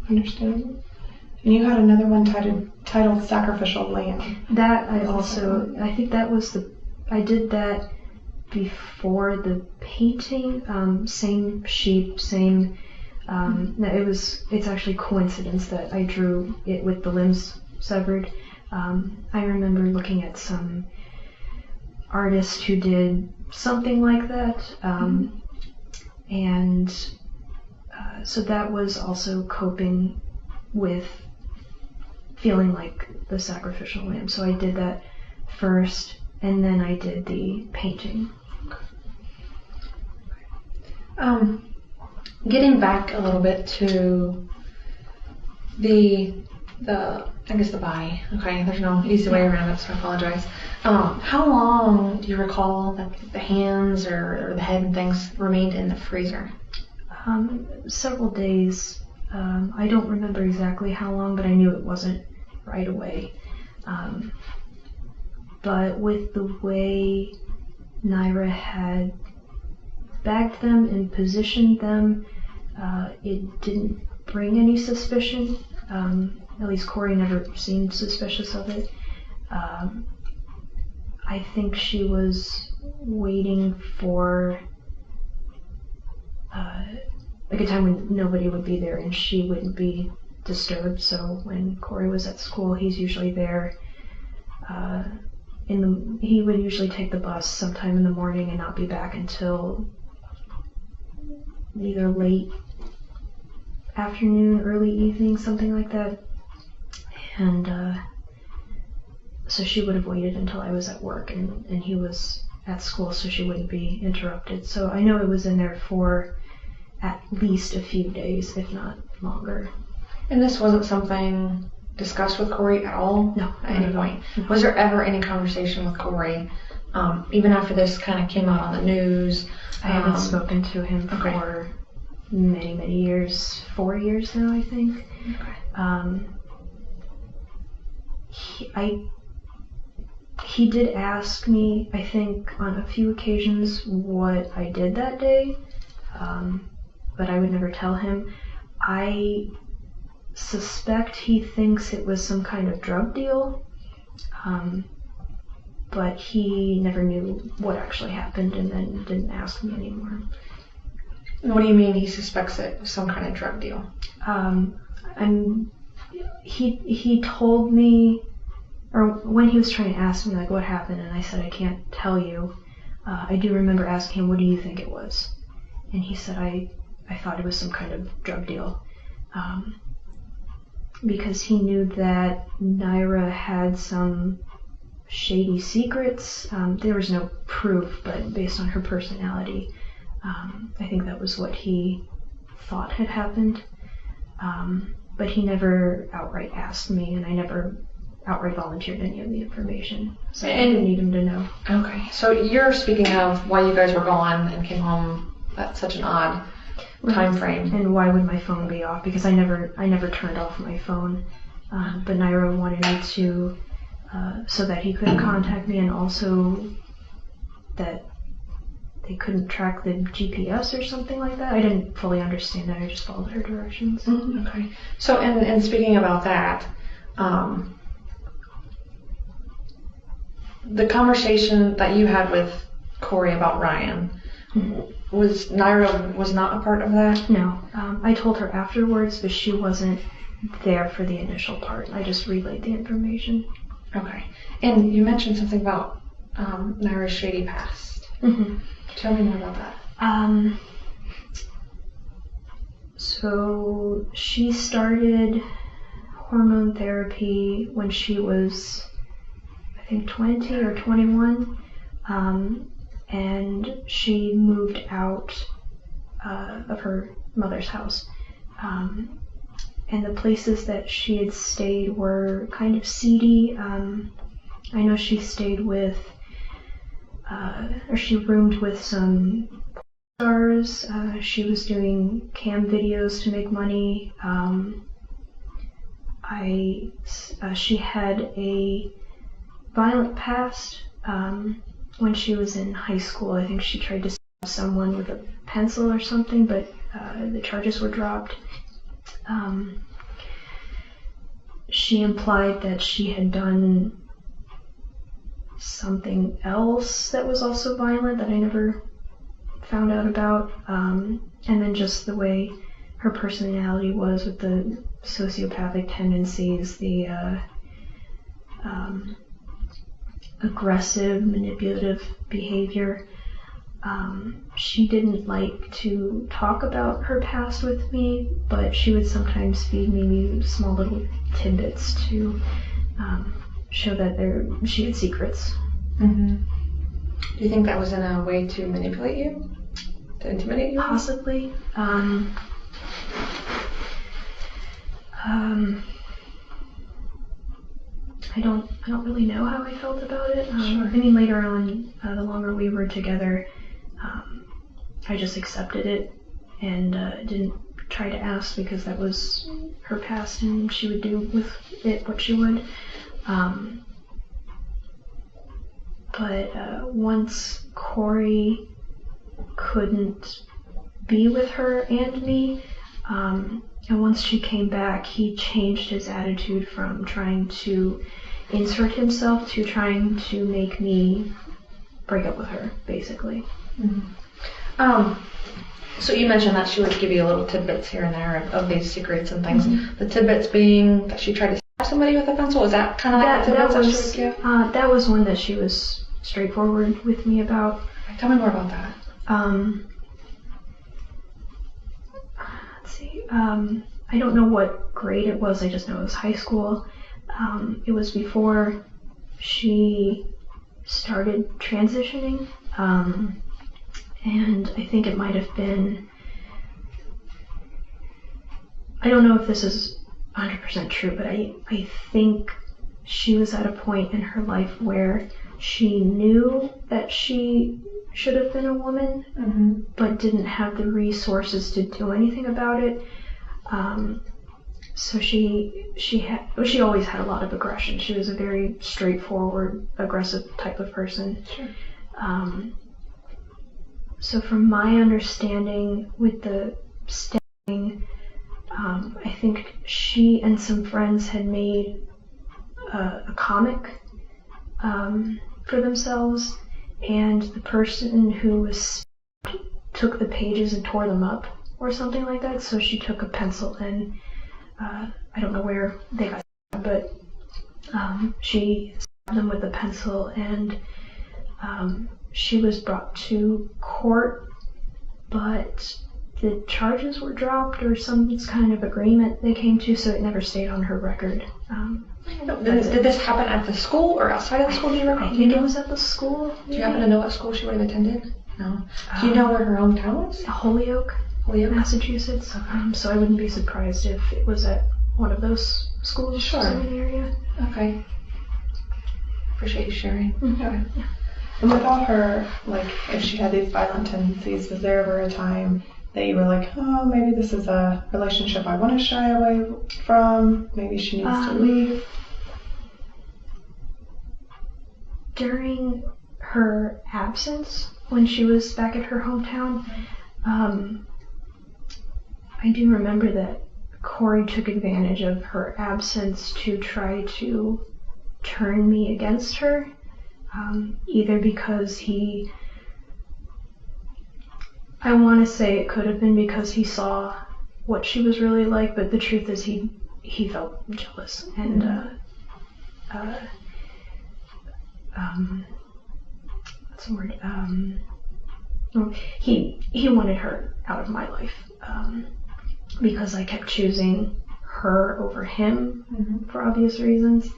understandable. And you had another one titled Sacrificial Lamb. That I think that was I did that before the painting. Same sheep, same. It's actually coincidence that I drew it with the limbs severed. I remember looking at some artist who did something like that, and so that was also coping with feeling like the sacrificial lamb. So I did that first, and then I did the painting. Getting back a little bit to the the body. Okay, there's no easy way around it, so I apologize. How long do you recall that the hands or the head and things remained in the freezer? Several days. I don't remember exactly how long, but I knew it wasn't right away. But with the way Naira had bagged them and positioned them, it didn't bring any suspicion. At least Corey never seemed suspicious of it. I think she was waiting for like a time when nobody would be there and she wouldn't be disturbed. So when Corey was at school, he's usually there. He would usually take the bus sometime in the morning and not be back until either late afternoon, early evening, something like that. And so she would have waited until I was at work and he was at school, so she wouldn't be interrupted. So I know it was in there for at least a few days, if not longer. And this wasn't something discussed with Corey at all? No. At any point? Was there ever any conversation with Corey, even after this kind of came out on the news? I haven't spoken to him for many, many years. 4 years now, I think. Okay. He did ask me, I think, on a few occasions what I did that day, but I would never tell him. I suspect he thinks it was some kind of drug deal, but he never knew what actually happened and then didn't ask me anymore. What do you mean he suspects it was some kind of drug deal? He told me, or when he was trying to ask me like what happened, and I said I can't tell you, I do remember asking him, what do you think it was? And he said I thought it was some kind of drug deal, because he knew that Naira had some shady secrets. There was no proof, but based on her personality, I think that was what he thought had happened. But he never outright asked me, and I never outright volunteered any of the information. So I didn't need him to know. Okay. So you're speaking of why you guys were gone and came home at such an odd time frame. And why would my phone be off? Because I never turned off my phone. But Naira wanted me to, so that he couldn't contact me, and also that they couldn't track the GPS or something like that. I didn't fully understand that. I just followed her directions. Mm-hmm. Okay. So, and speaking about that, the conversation that you had with Corey about Ryan, was Naira was not a part of that? No. I told her afterwards, but she wasn't there for the initial part. I just relayed the information. Okay. And you mentioned something about Naira's shady past. Mm-hmm. Tell me more about that. So she started hormone therapy when she was, I think, 20 or 21, and she moved out of her mother's house. And the places that she had stayed were kind of seedy. I know she stayed with, or she roomed with some stars. She was doing cam videos to make money. She had a violent past. When she was in high school, I think she tried to stab someone with a pencil or something, but the charges were dropped. She implied that she had done something else that was also violent that I never found out about. And then just the way her personality was with the sociopathic tendencies, the aggressive, manipulative behavior. She didn't like to talk about her past with me, but she would sometimes feed me small little tidbits to show that she had secrets. Mm-hmm. Do you think that was in a way to manipulate you? To intimidate you? I don't really know how I felt about it. Sure. I mean, later on, the longer we were together, I just accepted it and didn't try to ask because that was her past and she would do with it what she would. But once Corey couldn't be with her and me, and once she came back, he changed his attitude from trying to insert himself to trying to make me break up with her, basically. Mm-hmm. So you mentioned that she would give you little tidbits here and there of these secrets and things. Mm-hmm. The tidbits being that she tried to stab somebody with a pencil. Was that kind of like the tidbits that she would give? That was one that she was straightforward with me about. Tell me more about that. Let's see. I don't know what grade it was. I just know it was high school. It was before she started transitioning. And I think it might have been, I don't know if this is 100% true, but I think she was at a point in her life where she knew that she should have been a woman, mm-hmm. but didn't have the resources to do anything about it. So she always had a lot of aggression. She was a very straightforward, aggressive type of person. Sure. So from my understanding with the stabbing, I think she and some friends had made a comic for themselves, and the person who was stabbed took the pages and tore them up or something like that. So she took a pencil and I don't know where they got stabbed, but she stabbed them with a pencil, and she was brought to court, but the charges were dropped or some kind of agreement they came to, so it never stayed on her record. Did this happen at the school or outside of the school? Do you recall? I think it was at the school. Do you happen to know what school she would have attended? No. Do you know where her hometown was? Holyoke, Massachusetts. Okay. So I wouldn't be surprised if it was at one of those schools in the area. Okay. Appreciate you sharing. Mm-hmm. Okay. Yeah. And with all her, like, if she had these violent tendencies, was there ever a time that you were like, oh, maybe this is a relationship I want to shy away from, maybe she needs to leave? During her absence, when she was back at her hometown, I do remember that Corey took advantage of her absence to try to turn me against her. Either because I want to say it could have been because he saw what she was really like, but the truth is he felt jealous and what's the word? He wanted her out of my life because I kept choosing her over him, mm-hmm. for obvious reasons.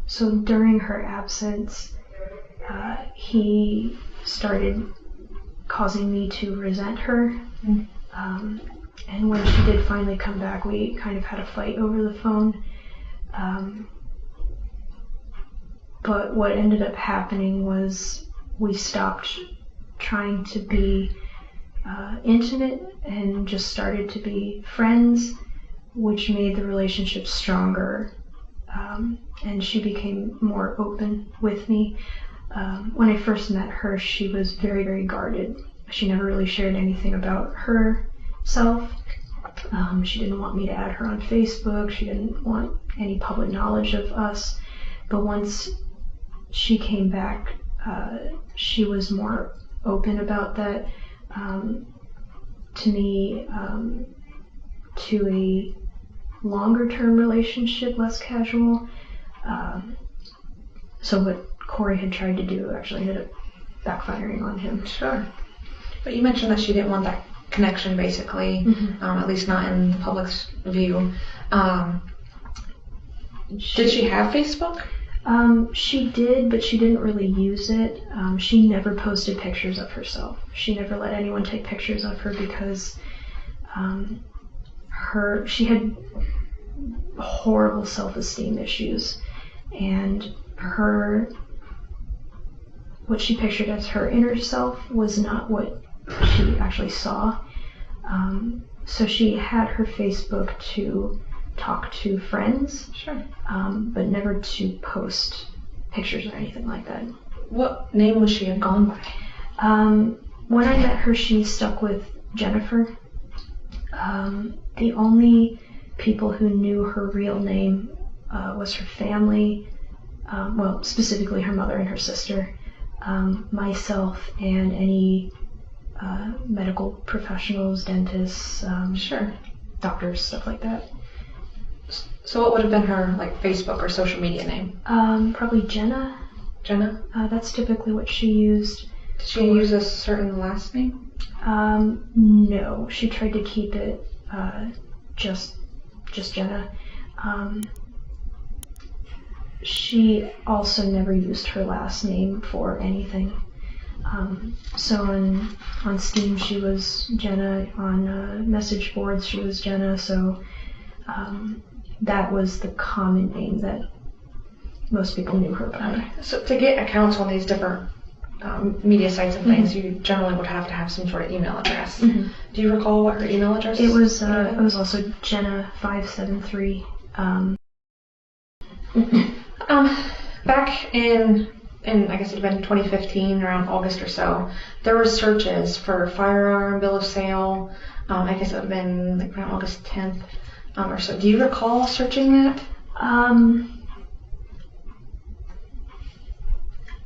So during her absence, he started causing me to resent her. Mm-hmm. And when she did finally come back, we kind of had a fight over the phone. But what ended up happening was we stopped trying to be intimate and just started to be friends, which made the relationship stronger. And she became more open with me. When I first met her, she was very, very guarded. She never really shared anything about herself. She didn't want me to add her on Facebook. She didn't want any public knowledge of us. But once she came back, she was more open about that. To me, to a longer-term relationship, less casual. So what Corey had tried to do actually ended up backfiring on him. Sure. But you mentioned that she didn't want that connection, basically, mm-hmm. At least not in the public's view. Did she have Facebook? She did, but she didn't really use it. She never posted pictures of herself. She never let anyone take pictures of her because she had horrible self-esteem issues, and what she pictured as her inner self was not what she actually saw. So she had her Facebook to talk to friends, Sure. but never to post pictures or anything like that. What name would she have gone by? When I met her, she stuck with Jennifer. The only people who knew her real name was her family, well, specifically her mother and her sister, myself, and any medical professionals, dentists, Sure. doctors, stuff like that. So what would have been her like Facebook or social media name? Probably Jenna. Jenna? That's typically what she used. Did she use a certain last name? No, she tried to keep it just Jenna. She also never used her last name for anything. So on Steam she was Jenna, on message boards she was Jenna, so that was the common name that most people knew her by. So to get accounts on these different media sites and things, you generally would have to have some sort of email address. Do you recall what her email address? It was also Jenna573. Back in I guess it had been 2015, around August or so, there were searches for firearm, bill of sale. I guess it would have been like around August 10th or so. Do you recall searching that?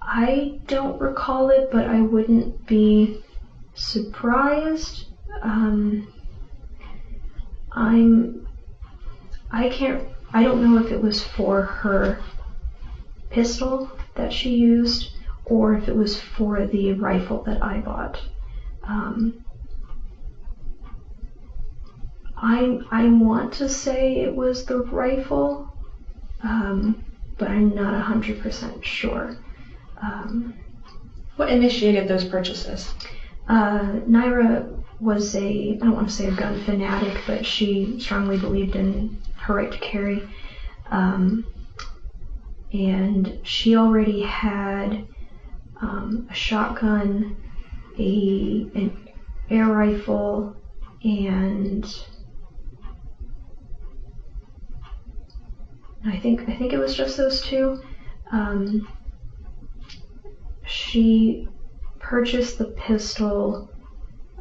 I don't recall it, but I wouldn't be surprised. I don't know if it was for her pistol that she used or if it was for the rifle that I bought. I want to say it was the rifle, but I'm not 100% sure. What initiated those purchases? Naira was I don't want to say a gun fanatic, but she strongly believed in her right to carry. And she already had a shotgun, an air rifle, and I think it was just those two. She purchased the pistol.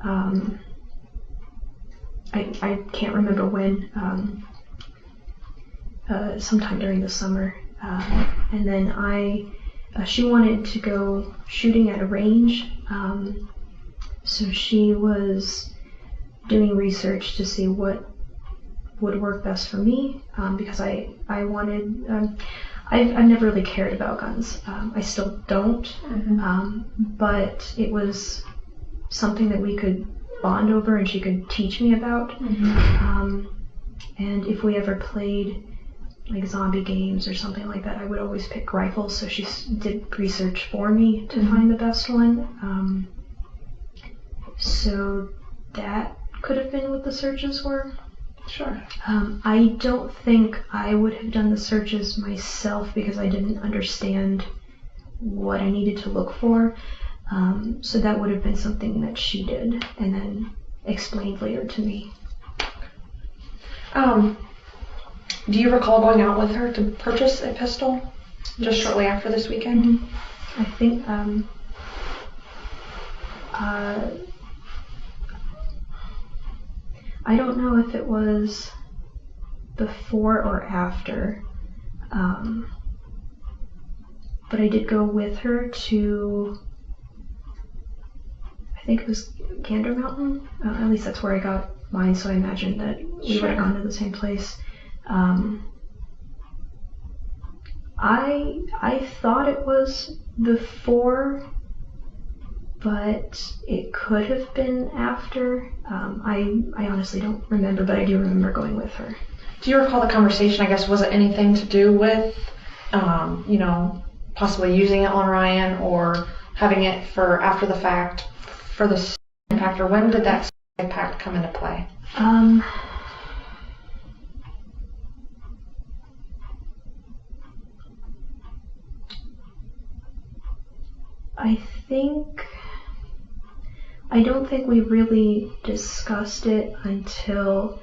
I can't remember when. Sometime during the summer. And then she wanted to go shooting at a range, so she was doing research to see what would work best for me, because I wanted, I've never really cared about guns. I still don't, but it was something that we could bond over and she could teach me about. And if we ever played like zombie games or something like that, I would always pick rifles, so she did research for me to find the best one. So that could have been what the searches were. Sure. I don't think I would have done the searches myself because I didn't understand what I needed to look for. So that would have been something that she did and then explained later to me. Do you recall going out with her to purchase a pistol just shortly after this weekend? I think I don't know if it was before or after, but I did go with her to, I think it was Gander Mountain. At least that's where I got mine, so I imagine that we would have gone to the same place. I thought it was before, but it could have been after. I honestly don't remember, but I do remember going with her. Do you recall the conversation? I guess, was it anything to do with, possibly using it on Ryan or having it for after the fact for the impact, or when did that impact come into play? I don't think we really discussed it until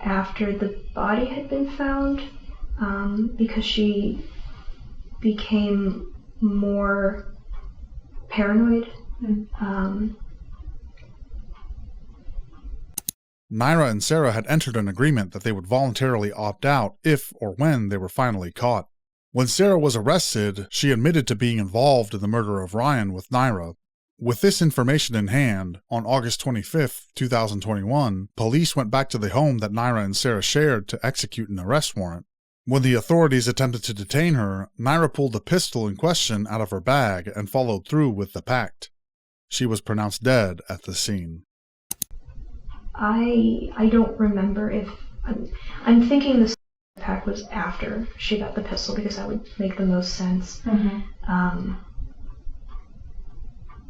after the body had been found, because she became more paranoid. Naira and Sarah had entered an agreement that they would voluntarily opt out if or when they were finally caught. When Sarah was arrested, she admitted to being involved in the murder of Ryan with Naira. With this information in hand, on August 25, 2021, police went back to the home that Naira and Sarah shared to execute an arrest warrant. When the authorities attempted to detain her, Naira pulled the pistol in question out of her bag and followed through with the pact. She was pronounced dead at the scene. I don't remember if... I'm thinking the pact was after she got the pistol, because that would make the most sense.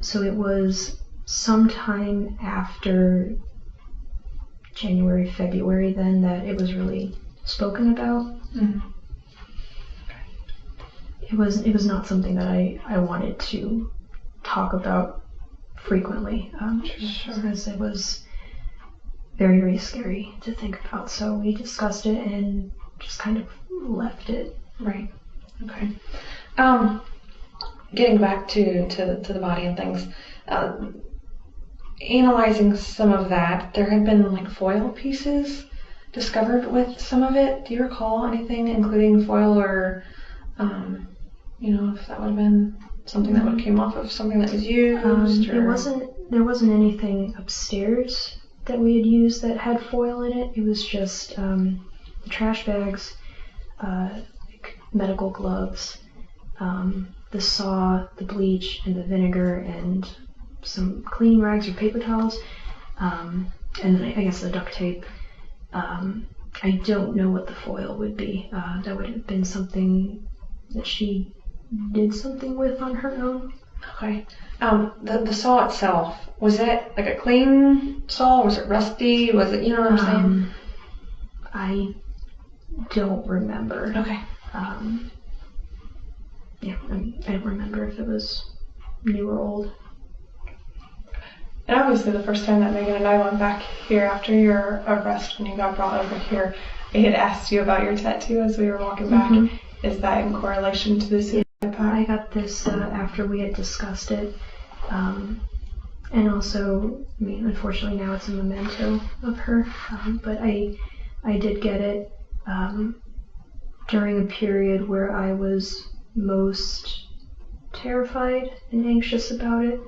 So it was sometime after January, February then that it was really spoken about. It was not something that I wanted to talk about frequently, because it was very, very scary to think about. So we discussed it and just kind of left it. Right. Okay. Getting back to the body and things, analyzing some of that, there had been like foil pieces discovered with some of it. Do you recall anything, including foil or, if that would have been something that would have came off of something that was used? There wasn't anything upstairs that we had used that had foil in it. It was just the trash bags, medical gloves, the saw, the bleach, and the vinegar, and some cleaning rags or paper towels, and then I guess the duct tape. I don't know what the foil would be. That would have been something that she did something with on her own. Okay. The saw itself, was it like a clean saw? Was it rusty? Was it, you know what I'm saying? I don't remember. Okay. I don't remember if it was new or old. And obviously the first time that Megan and I went back here after your arrest, when you got brought over here, I had asked you about your tattoo as we were walking back. Is that in correlation to the suicide pact? I got this after we had discussed it. And also, unfortunately now it's a memento of her. But I did get it during a period where I was most terrified and anxious about it.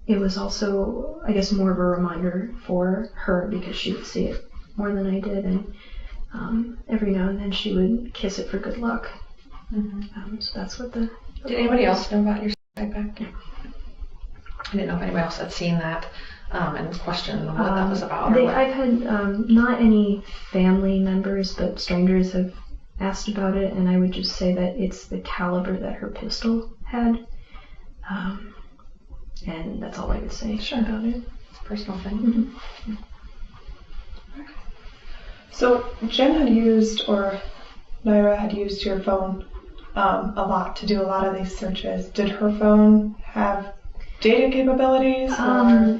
It was also, I guess, more of a reminder for her, because she would see it more than I did, and every now and then she would kiss it for good luck. So that's what the... Did anybody else know about your suicide pact? I didn't know if anybody else had seen that and questioned what that was about. I've had not any family members, but strangers have asked about it, and I would just say that it's the caliber that her pistol had. And that's all I would say about it. It's a personal thing. Okay. So Jen had used, or Naira had used your phone a lot to do a lot of these searches. Did her phone have data capabilities? I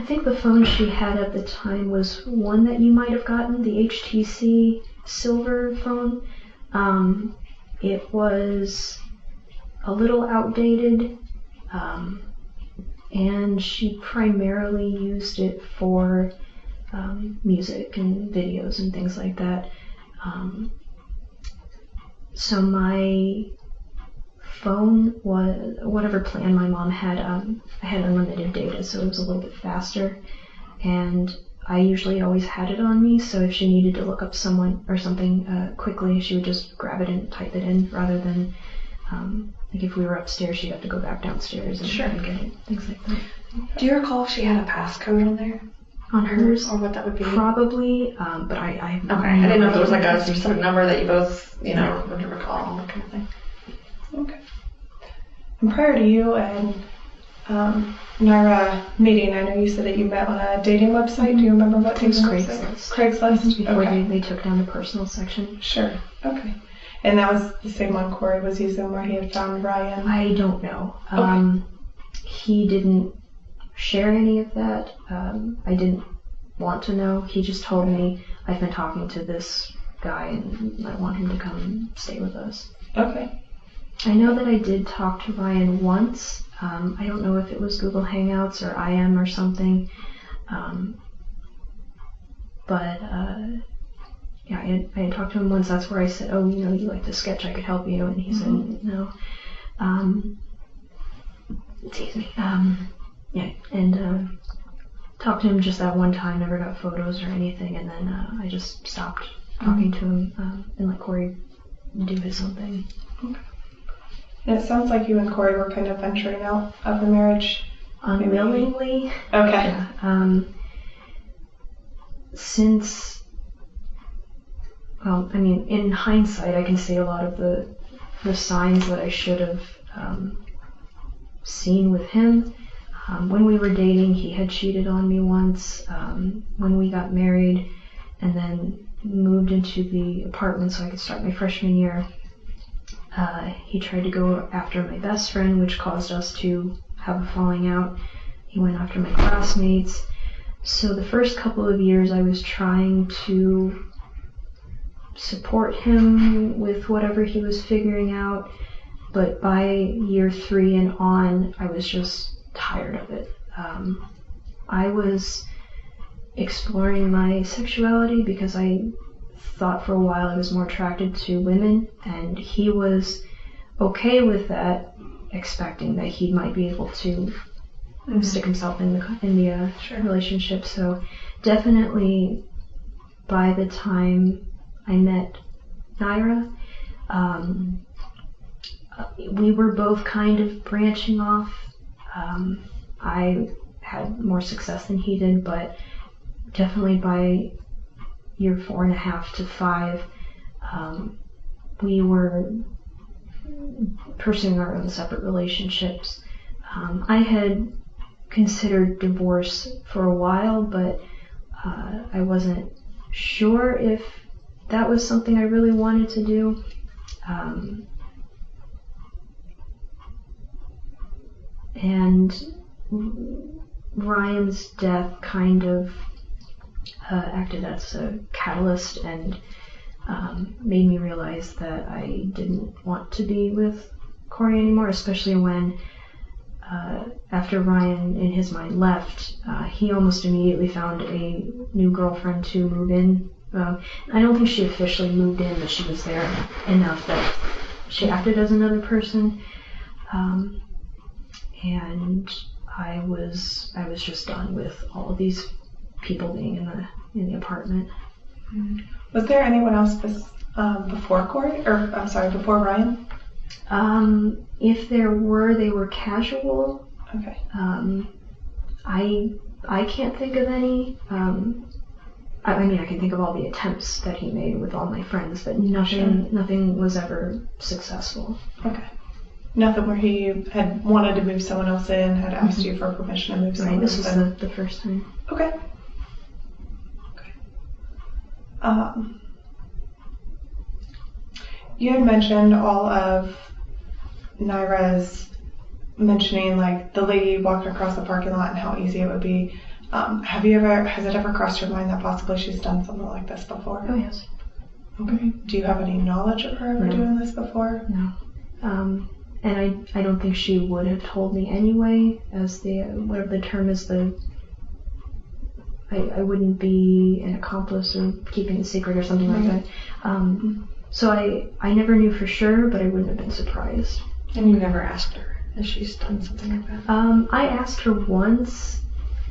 think the phone she had at the time was one that you might have gotten, the HTC silver phone. It was a little outdated, and she primarily used it for music and videos and things like that. So my phone was, whatever plan my mom had, I had unlimited data, so it was a little bit faster, and I usually always had it on me, so if she needed to look up someone or something quickly, she would just grab it and type it in, rather than like if we were upstairs, she'd have to go back downstairs and get it, things like that. Do you recall if she had a passcode on there? On hers? Or what that would be? Probably, but I okay, I didn't know if there was like a specific number that you both, would recall, that kind of thing. Okay. And prior to you and Naira meeting? I know you said that you met on a dating website. Do you remember what dating website? Craigslist. Before Okay. they took down the personal section. Sure. Okay. And that was the same one Corey was using where he had found Ryan? I don't know. Okay. He didn't share any of that. I didn't want to know. He just told me, I've been talking to this guy and I want him to come stay with us. Okay. I know that I did talk to Ryan once. I don't know if it was Google Hangouts or IM or something. But yeah, I had talked to him once. That's where I said, oh, you like to sketch, I could help you. And he said, no. Excuse me. Yeah, and talked to him just that one time, never got photos or anything, and then I just stopped talking to him and let Corey do his own thing. Okay. And it sounds like you and Corey were kind of venturing out of the marriage. Unwillingly. Okay. Yeah. Since, well, I mean, in hindsight, I can say a lot of the signs that I should have seen with him. When we were dating, he had cheated on me once. When we got married and then moved into the apartment so I could start my freshman year, he tried to go after my best friend, which caused us to have a falling out. He went after my classmates. So the first couple of years I was trying to support him with whatever he was figuring out, but by year 3 and on, I was just tired of it. I was exploring my sexuality because I thought for a while I was more attracted to women, and he was okay with that, expecting that he might be able to stick himself in the relationship. So definitely by the time I met Naira, we were both kind of branching off. I had more success than he did, but definitely by year 4.5 to 5, we were pursuing our own separate relationships. I had considered divorce for a while, but I wasn't sure if that was something I really wanted to do. And Ryan's death kind of acted as a catalyst and made me realize that I didn't want to be with Corey anymore, especially when after Ryan, in his mind, left, he almost immediately found a new girlfriend to move in. I don't think she officially moved in, but she was there enough that she acted as another person. And I was just done with all of these people being in the apartment. Was there anyone else before Corey, or I'm sorry, before Ryan? If there were, they were casual. Okay. I can't think of any. I mean, I can think of all the attempts that he made with all my friends, but nothing was ever successful. Okay. Nothing where he had wanted to move someone else in, had asked you for permission to move someone else in? Right, this was the first time. Okay. You had mentioned all of Naira's mentioning, like, the lady walking across the parking lot and how easy it would be. Has it ever crossed your mind that possibly she's done something like this before? Oh, yes. Okay. Do you have any knowledge of her ever doing this before? No. And I don't think she would have told me anyway, as whatever the term is, I wouldn't be an accomplice or keeping a secret or something like that. So I never knew for sure, but I wouldn't have been surprised. And you never asked her if she's done something like that? I asked her once,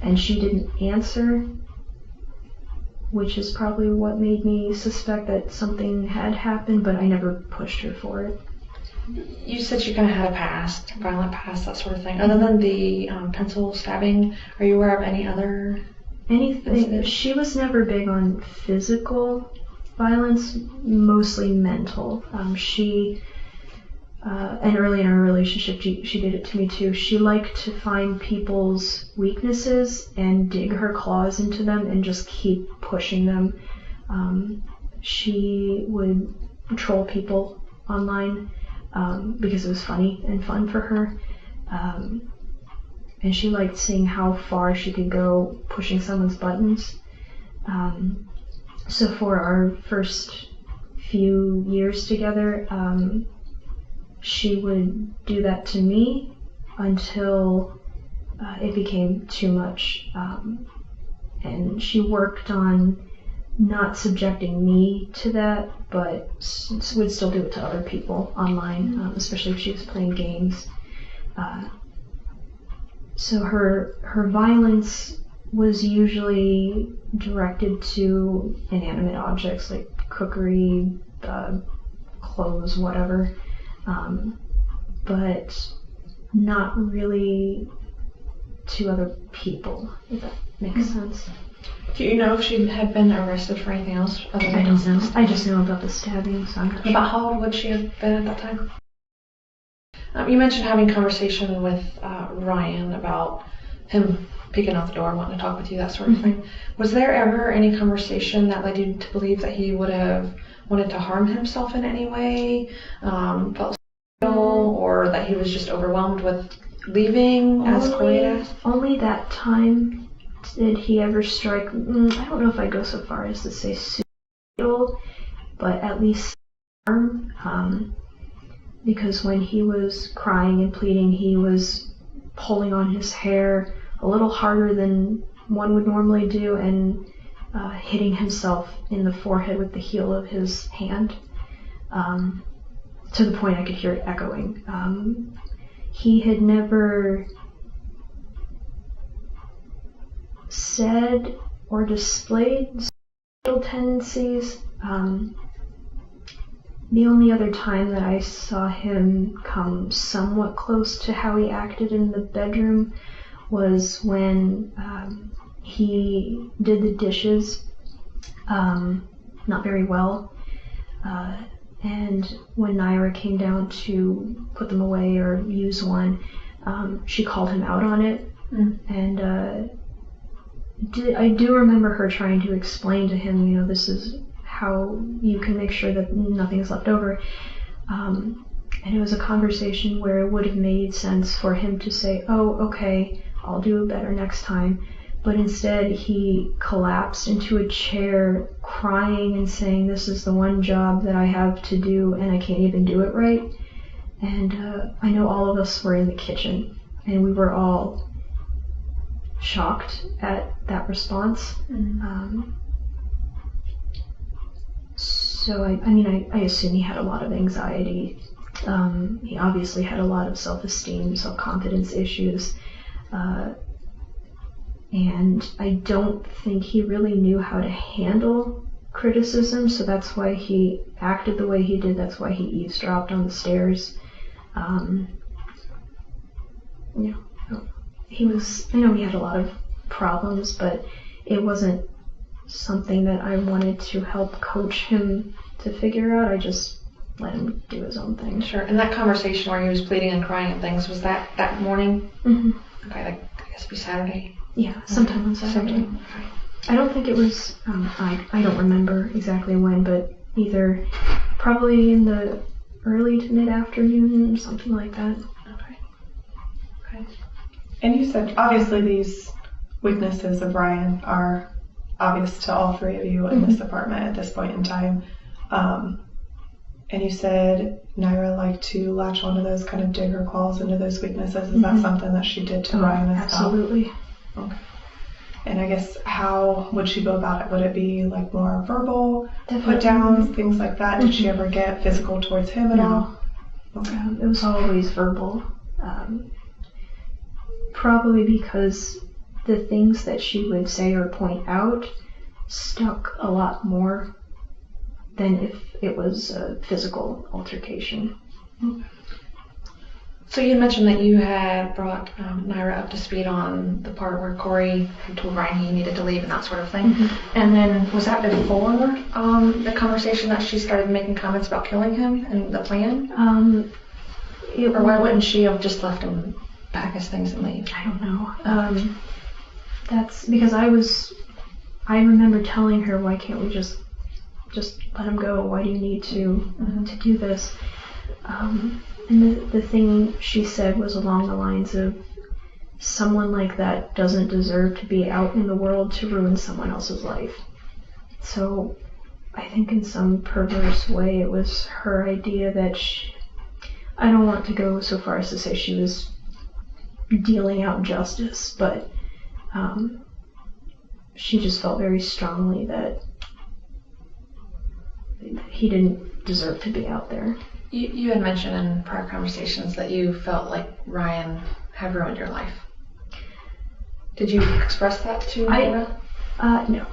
and she didn't answer, which is probably what made me suspect that something had happened, but I never pushed her for it. You said she kind of had a past, violent past, that sort of thing. Other than the pencil stabbing, are you aware of any other anything? incidents? She was never big on physical violence, mostly mental. She and early in our relationship, she did it to me too. She liked to find people's weaknesses and dig her claws into them and just keep pushing them. She would troll people online because it was funny and fun for her. And she liked seeing how far she could go pushing someone's buttons. So for our first few years together, she would do that to me until it became too much. And she worked on not subjecting me to that, but would still do it to other people online, especially if she was playing games. So her violence was usually directed to inanimate objects like cookery, clothes, whatever, but not really to other people, if that makes sense. Do you know if she had been arrested for anything else other than I don't know. I just know about the stabbing, so I'm not sure. About how old would she have been at that time? You mentioned having conversation with Ryan about him peeking out the door, wanting to talk with you, that sort of thing. Was there ever any conversation that led you to believe that he would have wanted to harm himself in any way, felt suicidal, or that he was just overwhelmed with leaving, as Corey asked? Only that time did he ever strike, I don't know if I'd go so far as to say suicidal, but at least harm. Because when he was crying and pleading, he was pulling on his hair a little harder than one would normally do and hitting himself in the forehead with the heel of his hand, to the point I could hear it echoing. He had never said or displayed suicidal tendencies. The only other time that I saw him come somewhat close to how he acted in the bedroom was when he did the dishes not very well. And when Naira came down to put them away or use one, she called him out on it. And I do remember her trying to explain to him, this is how you can make sure that nothing is left over. And it was a conversation where it would have made sense for him to say, oh, okay, I'll do it better next time. But instead he collapsed into a chair crying and saying, this is the one job that I have to do and I can't even do it right. And I know all of us were in the kitchen and we were all shocked at that response. So I assume he had a lot of anxiety. He obviously had a lot of self-esteem, self-confidence issues. And I don't think he really knew how to handle criticism, so that's why he acted the way he did. That's why he eavesdropped on the stairs. He was, I know he had a lot of problems, but it wasn't something that I wanted to help coach him to figure out. I just let him do his own thing. Sure. And that conversation where he was pleading and crying and things, was that morning? Okay, I guess it'd be Saturday. Yeah, sometime on Saturday. Okay. I don't think it was, I don't remember exactly when, but either probably in the early to mid-afternoon, something like that. Okay. And you said, obviously these weaknesses of Ryan are obvious to all three of you in this apartment at this point in time. And you said Naira liked to latch onto those, kind of dig her claws into those weaknesses. Is that something that she did to Ryan as well? Absolutely. Okay. And I guess how would she go about it? Would it be like more verbal put downs, things like that? Did she ever get physical towards him at all? Okay. It was always verbal. Probably because the things that she would say or point out stuck a lot more than if it was a physical altercation. So you mentioned that you had brought Naira up to speed on the part where Corey told Ryan he needed to leave and that sort of thing. And then was that before the conversation that she started making comments about killing him and the plan? Or why wouldn't she have just left him pack his things and leave? I don't know. That's because I remember telling her, why can't we just let him go? Why do you need to do this? And the thing she said was along the lines of, someone like that doesn't deserve to be out in the world to ruin someone else's life. So I think in some perverse way it was her idea that I don't want to go so far as to say she was dealing out justice, but she just felt very strongly that he didn't deserve to be out there. You had mentioned in prior conversations that you felt like Ryan had ruined your life. Did you express that to Nora? No.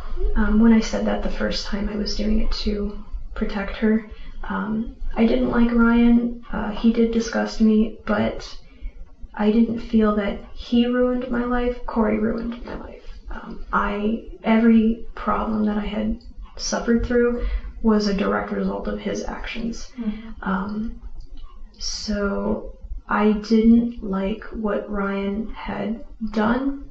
When I said that the first time, I was doing it to protect her. I didn't like Ryan. He did disgust me, but I didn't feel that he ruined my life. Corey ruined my life. Every problem that I had suffered through was a direct result of his actions. So I didn't like what Ryan had done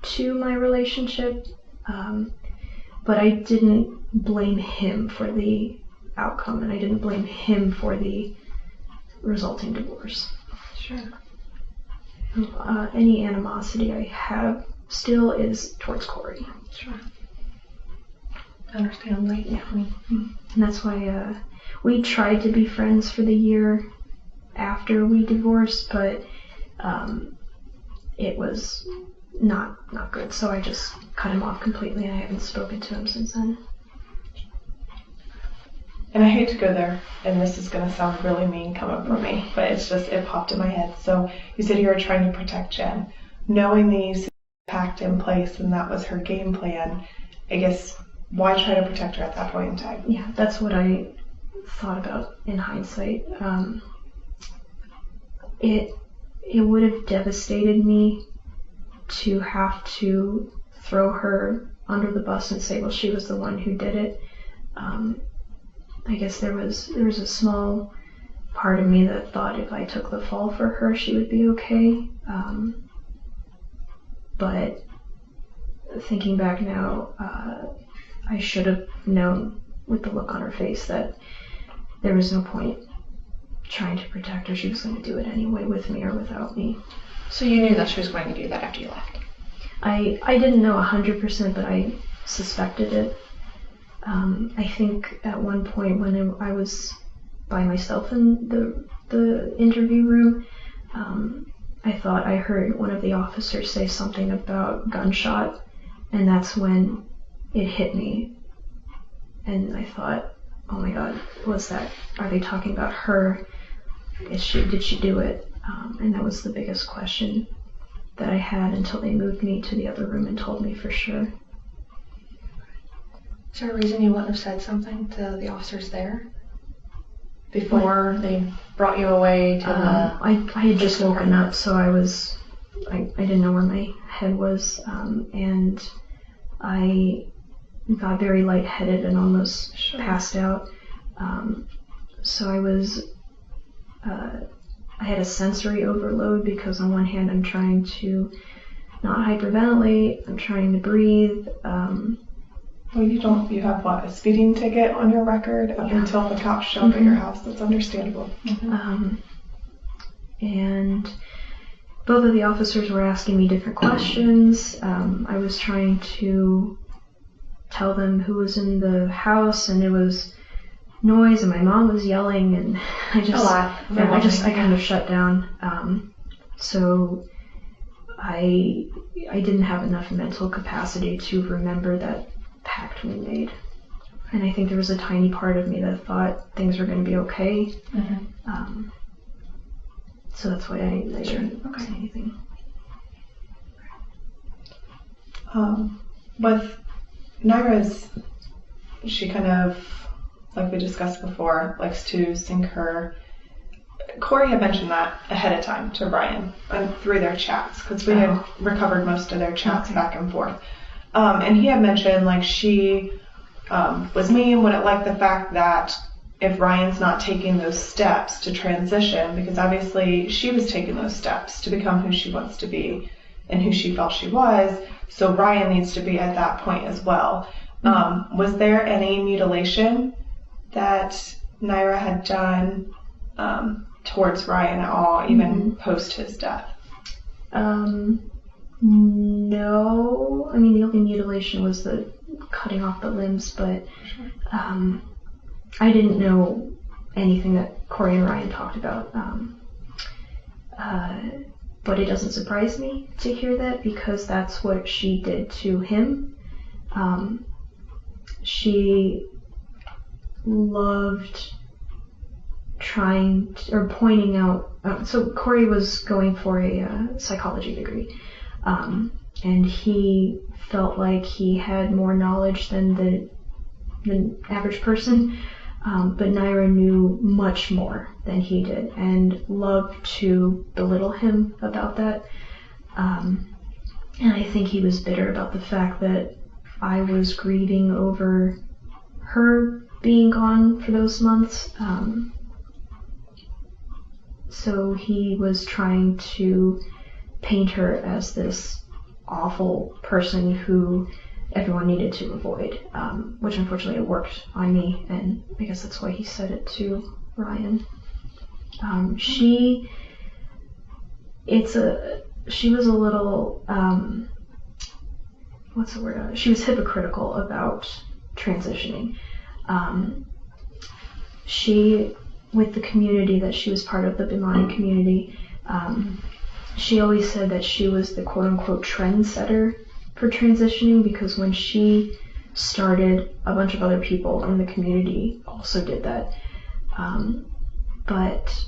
to my relationship, but I didn't blame him for the outcome, and I didn't blame him for the resulting divorce. Sure. Any animosity I have still is towards Corey. Sure. Understandably. Yeah. And that's why we tried to be friends for the year after we divorced, but it was not good. So I just cut him off completely, and I haven't spoken to him since then. And I hate to go there, and this is going to sound really mean coming from me, but it popped in my head. So you said you were trying to protect Jen. Knowing these packed in place and that was her game plan, I guess, why try to protect her at that point in time? Yeah, that's what I thought about in hindsight. It would have devastated me to have to throw her under the bus and say, well, she was the one who did it. I guess there was a small part of me that thought if I took the fall for her, she would be okay. But thinking back now, I should have known with the look on her face that there was no point trying to protect her. She was going to do it anyway, with me or without me. So you knew that she was going to do that after you left? I didn't know 100%, but I suspected it. I think at one point when I was by myself in the interview room, I thought I heard one of the officers say something about gunshot, and that's when it hit me. And I thought, oh my God, are they talking about her? Did she do it? And that was the biggest question that I had until they moved me to the other room and told me for sure. Is there a reason you wouldn't have said something to the officers there before they brought you away to the... I had just woken up, so I didn't know where my head was, and I got very lightheaded and almost passed out. So I had a sensory overload because on one hand I'm trying to not hyperventilate, I'm trying to breathe. Well, you have what, a speeding ticket on your record up until the cops show up at your house. That's understandable. And both of the officers were asking me different questions. I was trying to tell them who was in the house, and it was noise, and my mom was yelling, and I kind of shut down. So I didn't have enough mental capacity to remember that pact we made. And I think there was a tiny part of me that thought things were going to be okay. So that's why I didn't say anything. With Naira's, she kind of, like we discussed before, likes to sink her. Corey had mentioned that ahead of time to Ryan and through their chats, because we had recovered most of their chats back and forth. And he had mentioned like she was mean, wouldn't like the fact that if Ryan's not taking those steps to transition, because obviously she was taking those steps to become who she wants to be and who she felt she was, so Ryan needs to be at that point as well. Was there any mutilation that Naira had done towards Ryan at all, even post his death? No. I mean, the only mutilation was the cutting off the limbs, but I didn't know anything that Corey and Ryan talked about. But it doesn't surprise me to hear that, because that's what she did to him. She loved pointing out, so Corey was going for a psychology degree, and he felt like he had more knowledge than the average person, but Naira knew much more than he did and loved to belittle him about that. And I think he was bitter about the fact that I was grieving over her being gone for those months. So he was trying to paint her as this awful person who everyone needed to avoid, which unfortunately it worked on me, and I guess that's why he said it to Ryan. She was a little, what's the word? She was hypocritical about transitioning. She, with the community that she was part of, the Bimani community, she always said that she was the quote-unquote trendsetter for transitioning, because when she started, a bunch of other people in the community also did that. But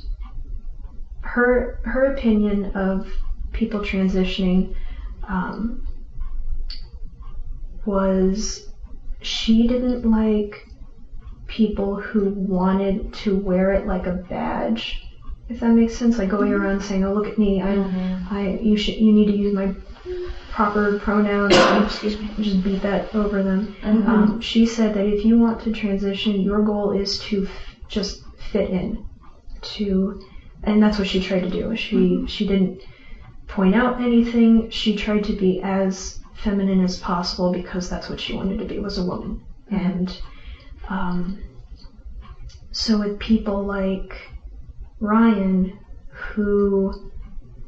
her opinion of people transitioning was she didn't like people who wanted to wear it like a badge, if that makes sense, like going around saying, "Oh, look at me! You need to use my proper pronouns." Excuse me, just beat that over them. She said that if you want to transition, your goal is to just fit in, and that's what she tried to do. She didn't point out anything. She tried to be as feminine as possible, because that's what she wanted to be, was a woman. And so with people like Ryan, who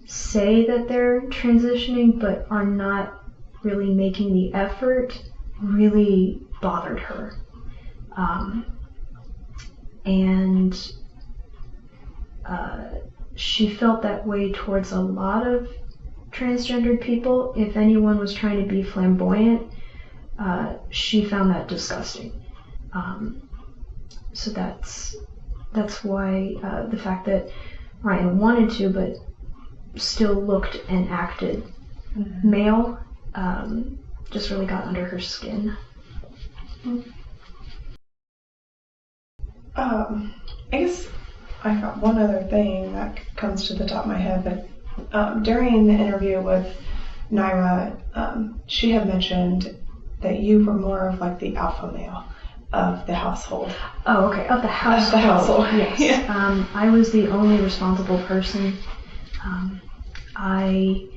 say that they're transitioning but are not really making the effort, really bothered her. And she felt that way towards a lot of transgendered people. If anyone was trying to be flamboyant, she found that disgusting. So that's why the fact that Ryan wanted to, but still looked and acted male, just really got under her skin. I guess I got one other thing that comes to the top of my head, but during the interview with Naira, she had mentioned that you were more of like the alpha male of the household. Oh, okay. Of the household. Yes. Yeah. I was the only responsible person. I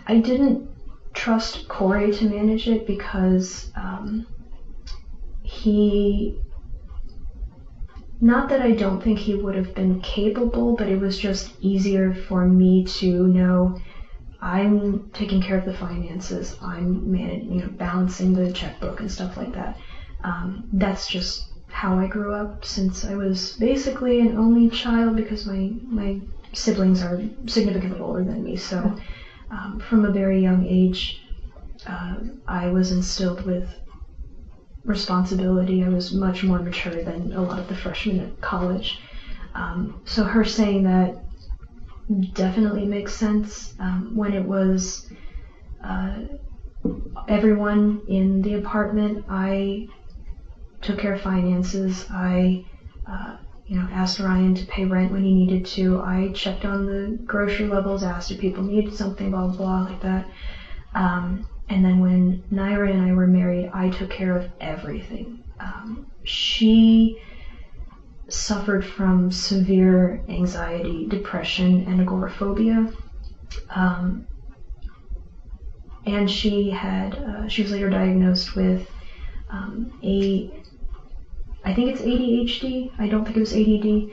didn't trust Corey to manage it, because not that I don't think he would have been capable, but it was just easier for me to know I'm taking care of the finances, I'm balancing the checkbook and stuff like that. That's just how I grew up, since I was basically an only child, because my siblings are significantly older than me. So from a very young age, I was instilled with responsibility. I was much more mature than a lot of the freshmen at college. So her saying that definitely makes sense. When it was everyone in the apartment, I took care of finances. I asked Ryan to pay rent when he needed to. I checked on the grocery levels, asked if people needed something, blah, blah, blah, like that. And then when Naira and I were married, I took care of everything. she suffered from severe anxiety, depression, and agoraphobia. And she was later diagnosed with I think it's ADHD. I don't think it was ADD.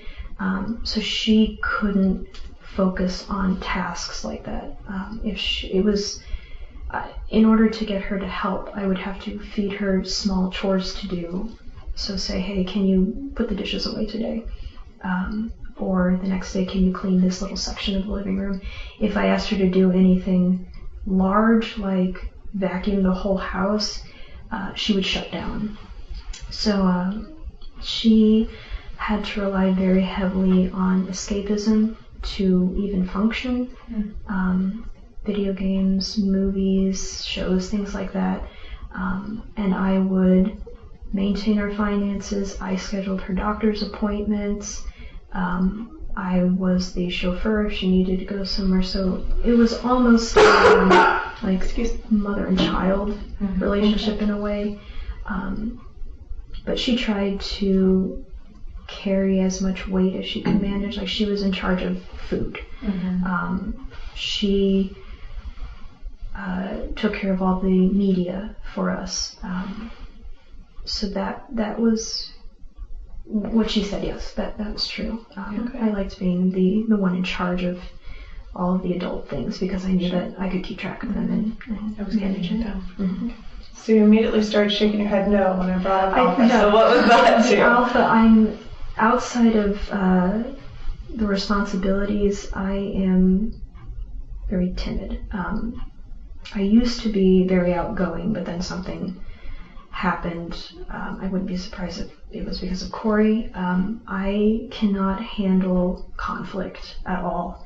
So she couldn't focus on tasks like that. In order to get her to help, I would have to feed her small chores to do. So say, hey, can you put the dishes away today? Or the next day, can you clean this little section of the living room? If I asked her to do anything large, like vacuum the whole house, she would shut down. So she had to rely very heavily on escapism to even function. Video games, movies, shows, things like that. And I would maintain her finances. I scheduled her doctor's appointments. I was the chauffeur if she needed to go somewhere. So it was almost like mother and child relationship in a way. But she tried to carry as much weight as she could manage. Like, she was in charge of food. She took care of all the media for us. So that was what she said. Yes, that was true. I liked being the one in charge of all of the adult things because I knew that I could keep track of them and manage it. So you immediately started shaking your head no when I brought up alpha. So what was that too? Alpha, I'm outside of the responsibilities. I am very timid. I used to be very outgoing, but then something happened. I wouldn't be surprised if it was because of Corey. I cannot handle conflict at all.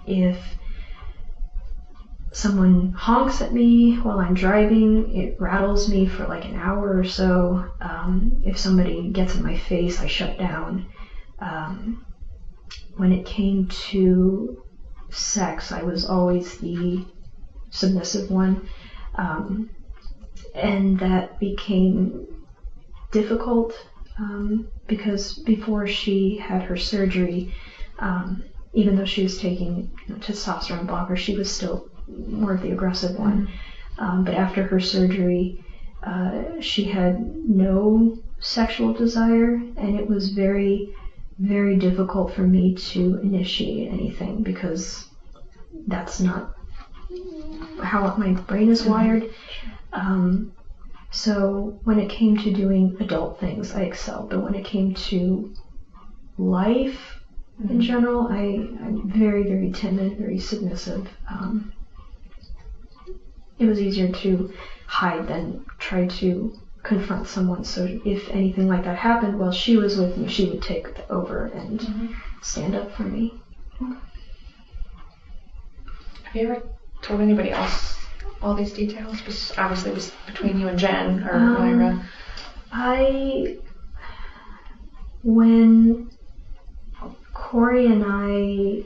If someone honks at me while I'm driving, it rattles me for like an hour or so. If somebody gets in my face, I shut down. When it came to sex, I was always the submissive one. And that became difficult because before she had her surgery, even though she was taking testosterone blockers, she was still more of the aggressive one. But after her surgery, she had no sexual desire, and it was very, very difficult for me to initiate anything because that's not how my brain is wired. So when it came to doing adult things, I excelled. But when it came to life in general, I'm very, very timid, very submissive. It was easier to hide than try to confront someone. So if anything like that happened while she was with me, she would take over and stand up for me. Have you ever told anybody else all these details? Because obviously it was between you and Jen or Myra. When Corey and I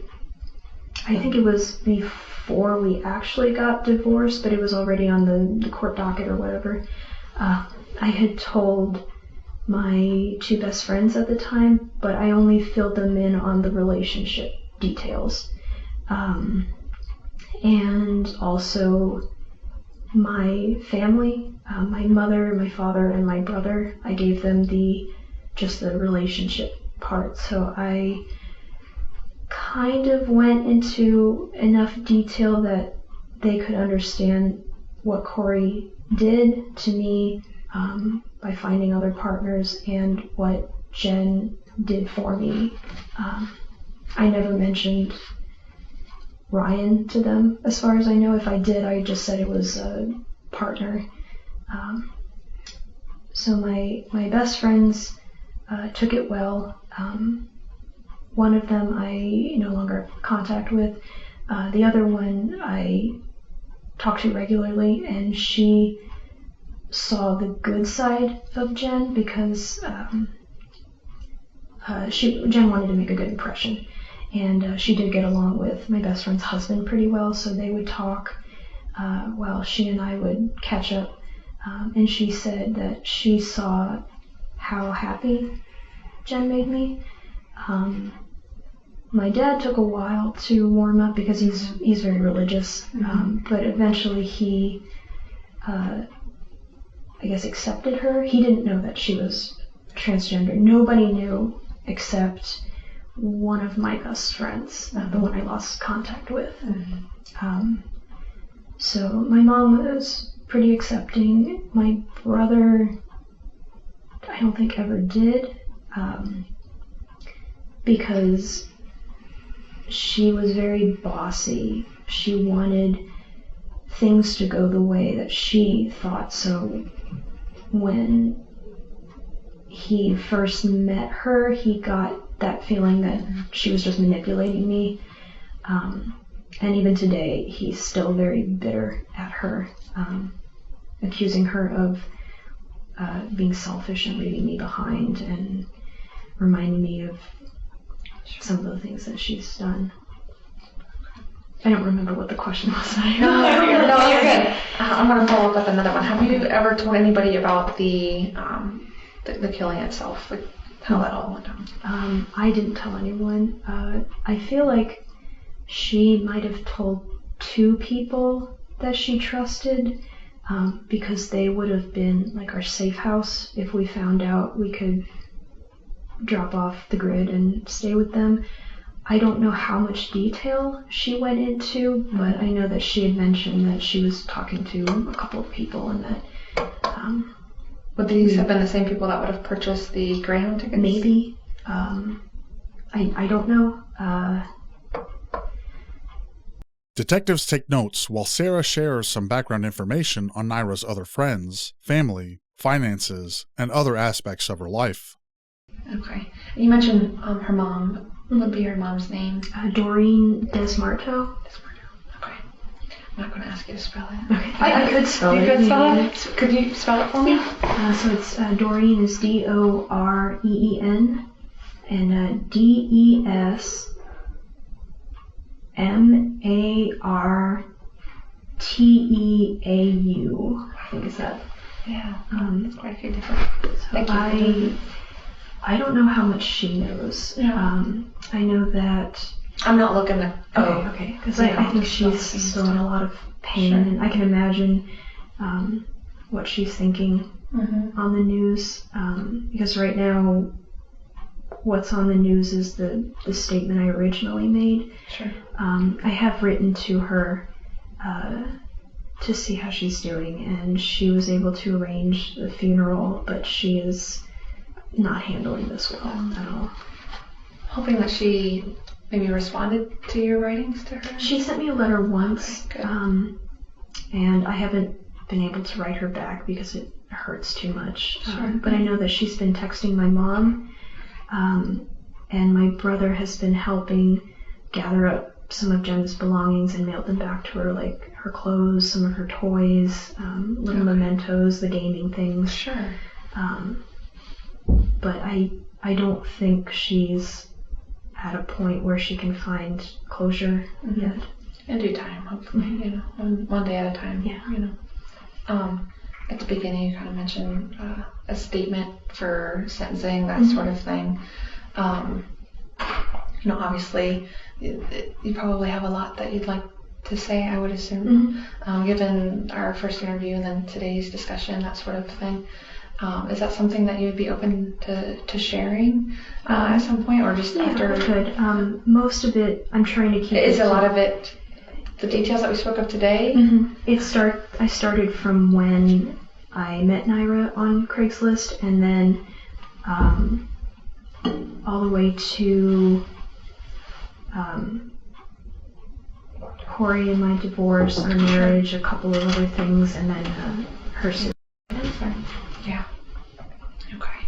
think it was before we actually got divorced, but it was already on the court docket or whatever. I had told my two best friends at the time, but I only filled them in on the relationship details. And also my family, my mother, my father, and my brother, I gave them just the relationship part. So I kind of went into enough detail that they could understand what Corey did to me by finding other partners and what Jen did for me. I never mentioned Ryan to them, as far as I know. If I did, I just said it was a partner. So my best friends took it well. One of them I no longer have contact with. The other one I talk to regularly, and she saw the good side of Jen because Jen wanted to make a good impression. And she did get along with my best friend's husband pretty well, so they would talk while she and I would catch up. And she said that she saw how happy Jen made me. My dad took a while to warm up because he's very religious, but eventually he, I guess, accepted her. He didn't know that she was transgender. Nobody knew except one of my best friends, the one I lost contact with. So my mom was pretty accepting. My brother, I don't think ever did, because she was very bossy. She wanted things to go the way that she thought. So when he first met her, he got that feeling that she was just manipulating me. And even today, he's still very bitter at her, accusing her of being selfish and leaving me behind, and reminding me of some of the things that she's done. I don't remember what the question was. No, you're good. I'm going to follow up with another one. Have you ever told anybody about the killing itself, like how that all went down? I didn't tell anyone. I feel like she might have told 2 people that she trusted, because they would have been like our safe house. If we found out, we could drop off the grid and stay with them. I don't know how much detail she went into, but I know that she had mentioned that she was talking to a couple of people, and that would these have been the same people that would have purchased the Greyhound tickets? Maybe. I don't know. Detectives take notes while Sarah shares some background information on Naira's other friends, family, finances, and other aspects of her life. Okay. You mentioned her mom. What would be her mom's name? Doreen Desmarto. Okay. I'm not going to ask you to spell it. Okay. I could spell it. You could spell it? Could you spell it for me? So it's Doreen is Doreen, and DESMARTAU. I think is that. Yeah. That's quite a few different. Thank you. I don't know how much she knows. Yeah. I know that. I'm not looking to. Okay. Because I think she's still in a lot of pain, and I can imagine what she's thinking on the news. Because right now, what's on the news is the statement I originally made. Sure. I have written to her to see how she's doing, and she was able to arrange the funeral, but she is not handling this well at all. Hoping that she maybe responded to your writings to her? She sent me a letter once, Okay, and I haven't been able to write her back because it hurts too much. Sure. But I know that she's been texting my mom, and my brother has been helping gather up some of Jen's belongings and mailed them back to her, like her clothes, some of her toys, little mementos, the gaming things. Sure. But I don't think she's at a point where she can find closure yet. In due time, hopefully, one day at a time. Yeah. At the beginning, you kind of mentioned a statement for sentencing, that sort of thing. Obviously, you probably have a lot that you'd like to say, I would assume, given our first interview and then today's discussion, that sort of thing. Is that something that you would be open to sharing at some point, or just after? I could. Most of it, I'm trying to keep. Is a lot of it the details that we spoke of today? I started from when I met Naira on Craigslist, and then all the way to Corey and my divorce, our marriage, a couple of other things, and then her suicide. Yeah. Okay.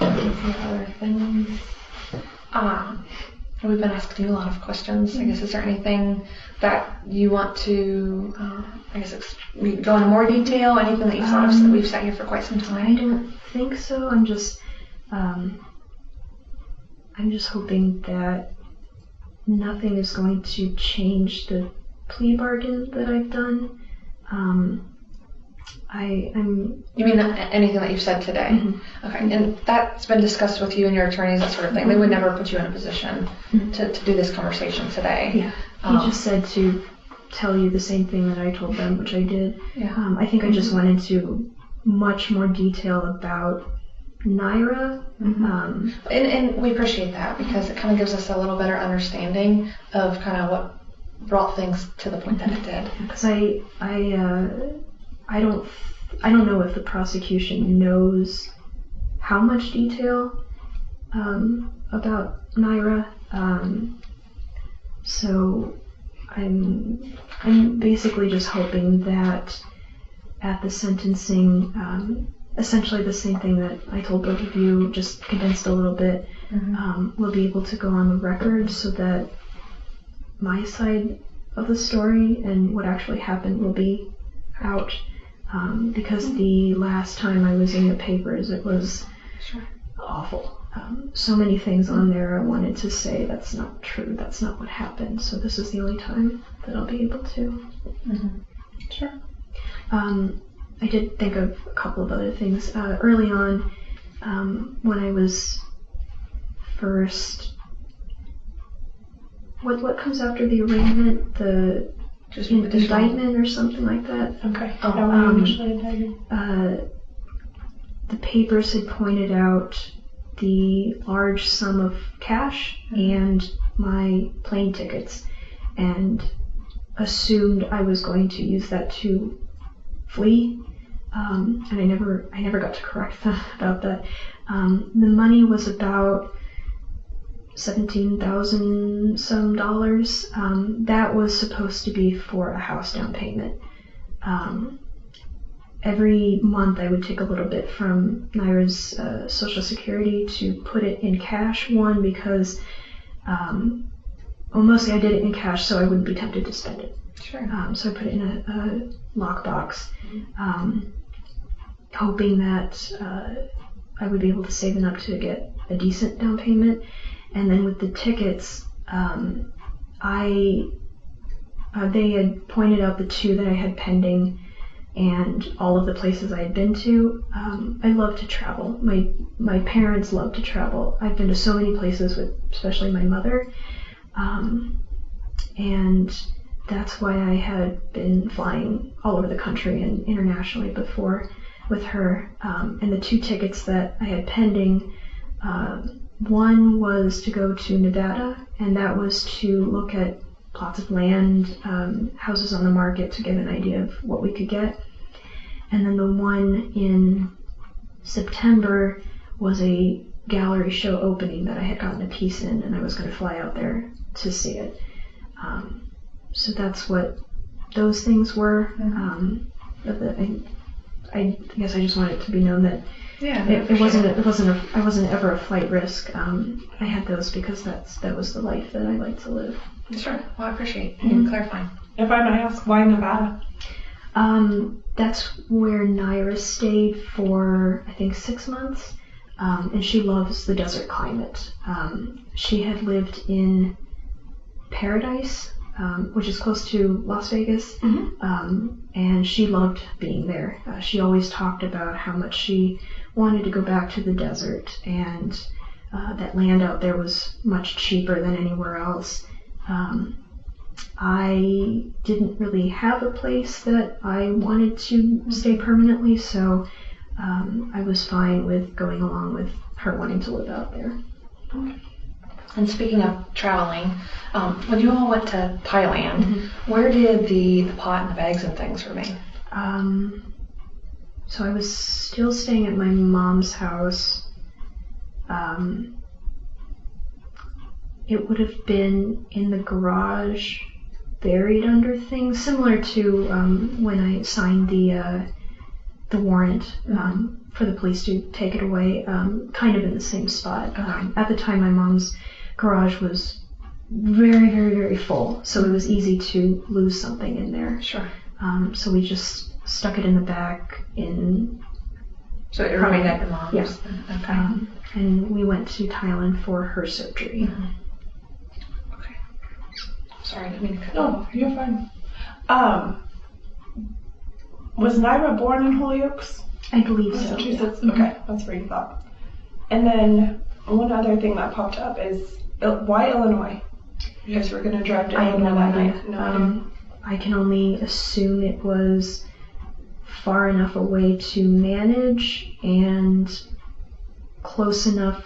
Other things. We've been asking you a lot of questions. I guess, is there anything that you want to, go into more detail? Anything that you've thought of? We've sat here for quite some time. I don't think so. I'm just hoping that nothing is going to change the plea bargain that I've done. I'm. You mean anything that you've said today? Mm-hmm. Okay, and that's been discussed with you and your attorneys, that sort of thing. They would never put you in a position to do this conversation today. Yeah. He just said to tell you the same thing that I told them, which I did. Yeah. I think I just went into much more detail about Naira. And we appreciate that because it kind of gives us a little better understanding of kind of what brought things to the point that it did. Because I don't know if the prosecution knows how much detail about Naira. So I'm basically just hoping that at the sentencing, essentially the same thing that I told both of you, just condensed a little bit, we'll be able to go on the record so that my side of the story and what actually happened will be out. Because the last time I was in the papers, it was awful. So many things on there I wanted to say that's not true, that's not what happened. So this is the only time that I'll be able to. Sure. I did think of a couple of other things. Early on, when I was first... What comes after the arraignment? The indictment or something like that? Okay. The papers had pointed out the large sum of cash and my plane tickets, and assumed I was going to use that to flee. And I never got to correct them about that. The money was about $17,000 some dollars. That was supposed to be for a house down payment. Every month I would take a little bit from Naira's Social Security to put it in cash. One, because mostly I did it in cash so I wouldn't be tempted to spend it. Sure. So I put it in a lockbox, hoping that I would be able to save enough to get a decent down payment. And then with the tickets, they had pointed out the two that I had pending and all of the places I had been to. I love to travel. My parents love to travel. I've been to so many places with especially my mother. And that's why I had been flying all over the country and internationally before with her. And the two tickets that I had pending, one was to go to Nevada, and that was to look at plots of land, houses on the market to get an idea of what we could get. And then the one in September was a gallery show opening that I had gotten a piece in, and I was going to fly out there to see it. So that's what those things were. I guess I just want it to be known that I wasn't ever a flight risk. I had those because that was the life that I like to live. Sure. Well, I appreciate you clarifying. If I might ask, why Nevada? That's where Naira stayed for, I think, 6 months. And she loves the desert climate. She had lived in Paradise, which is close to Las Vegas, and she loved being there. She always talked about how much she wanted to go back to the desert, and that land out there was much cheaper than anywhere else. I didn't really have a place that I wanted to stay permanently, so I was fine with going along with her wanting to live out there. And speaking of traveling, when you all went to Thailand, where did the pot and the bags and things remain? So I was still staying at my mom's house. It would have been in the garage, buried under things, similar to when I signed the warrant for the police to take it away, kind of in the same spot. At the time, my mom's garage was very, very, very full, so it was easy to lose something in there. Sure. So we just stuck it in the back in... So it remained at your mom's? Yes. Okay. And we went to Thailand for her surgery. Okay. Sorry, I didn't mean to cut you No, off. you're fine. Was Naira born in Holyoke, I believe so. Massachusetts? Yeah. Okay, that's where you thought. And then one other thing that popped up is why Illinois? You guys were going to drive to I have Illinois no that idea. night. No idea. I can only assume it was far enough away to manage and close enough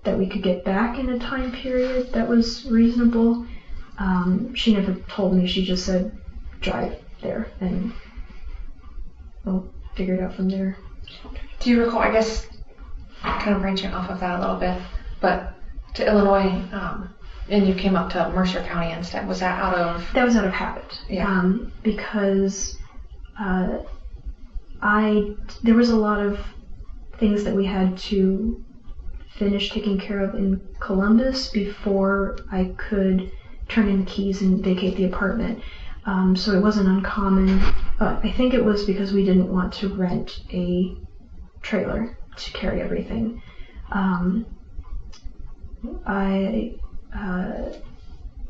that we could get back in a time period that was reasonable. She never told me. She just said, drive there, and we'll figure it out from there. Do you recall, I guess, kind of branching off of that a little bit, but to Illinois, and you came up to Mercer County instead. Was that out of? That was out of habit. Yeah. Because there was a lot of things that we had to finish taking care of in Columbus before I could turn in the keys and vacate the apartment. So it wasn't uncommon. I think it was because we didn't want to rent a trailer to carry everything. I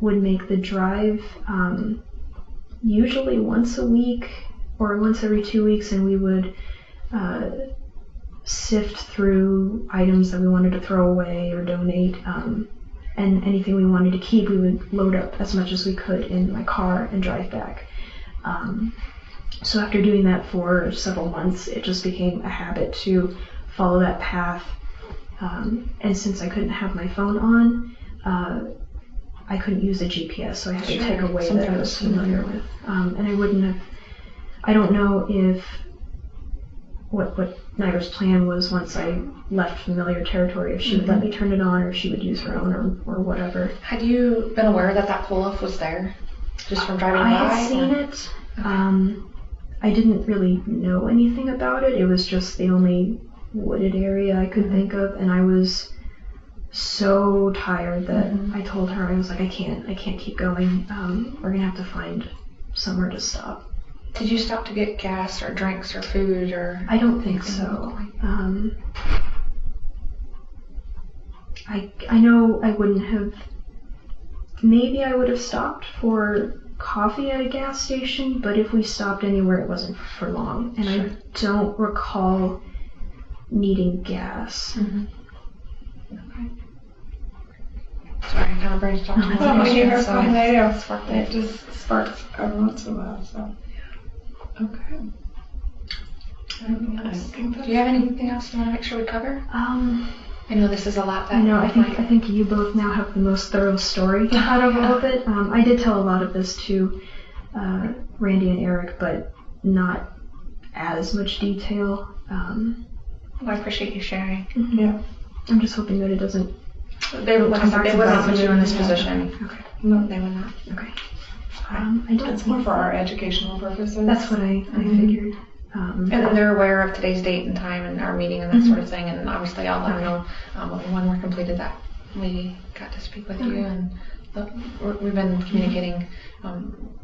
would make the drive usually once a week or once every 2 weeks, and we would sift through items that we wanted to throw away or donate, and anything we wanted to keep, we would load up as much as we could in my car and drive back. So after doing that for several months, it just became a habit to follow that path. And since I couldn't have my phone on, I couldn't use a GPS, so I had to take a way that I was familiar with. And I wouldn't have, I don't know if what Naira's plan was once I left familiar territory, if she would let me turn it on or if she would use her own or whatever. Had you been aware that that pull-off was there just from driving by? I had seen it. I didn't really know anything about it. It was just the only wooded area I could think of, and I was so tired that I told her, I was like, I can't keep going. We're gonna have to find somewhere to stop. Did you stop to get gas or drinks or food or? I don't think so. I know I wouldn't have. Maybe I would have stopped for coffee at a gas station, but if we stopped anywhere, it wasn't for long. And I don't recall needing gas. Okay. Sorry, I kind of branched off. When you heard from it just sparks every once in a while. So. Okay. Do you have anything else you want to make sure we cover? I know this is a lot. I know. I think you both now have the most thorough story out of all of it. I did tell a lot of this to Randy and Eric, but not as much detail. I appreciate you sharing. Yeah. I'm just hoping that it doesn't. They would not put you in this position. Okay. No, they would not. Okay. I don't. It's more for our educational purposes. That's what I figured. And then they're aware of today's date and time and our meeting and that sort of thing. And obviously, I'll let them know when we're completed that we got to speak with you. And we've been communicating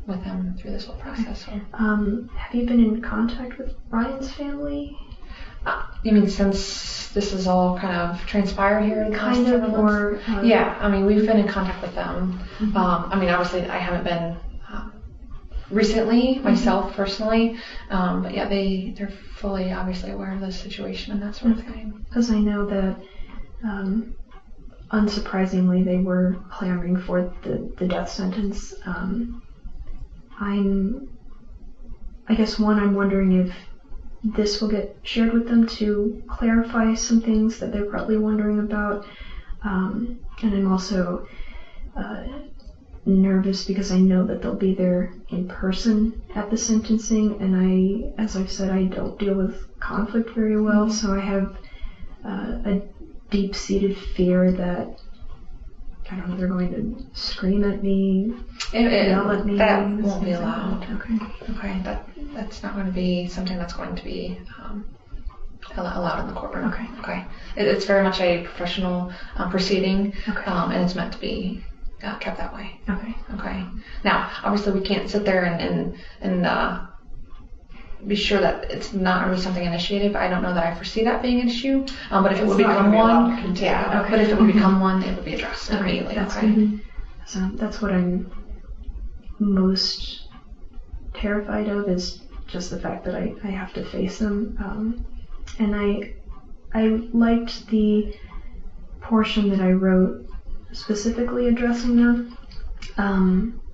with them through this whole process. So. Have you been in contact with Ryan's family? You mean since this is all kind of transpired here in the last several months? Or yeah, I mean, we've been in contact with them. I mean, obviously, I haven't been recently myself personally, but yeah, they're fully obviously aware of the situation and that sort of thing. Because I know that, unsurprisingly, they were clamoring for the death sentence. I guess I'm wondering if this will get shared with them to clarify some things that they're probably wondering about. And I'm also nervous because I know that they'll be there in person at the sentencing, and as I've said, I don't deal with conflict very well, so I have a deep-seated fear that, I don't know, they're going to scream at me, yell at me. That won't be allowed. Okay. That's not going to be something that's going to be allowed in the courtroom. Okay. It's very much a professional proceeding, and it's meant to be kept that way. Okay. Now, obviously, we can't sit there and be sure that it's not going to be something initiated. But I don't know that I foresee that being an issue. But if it would become one, But if it would become one, it would be addressed immediately. That's good. So that's what I'm most terrified of, is just the fact that I have to face them. And I liked the portion that I wrote specifically addressing them,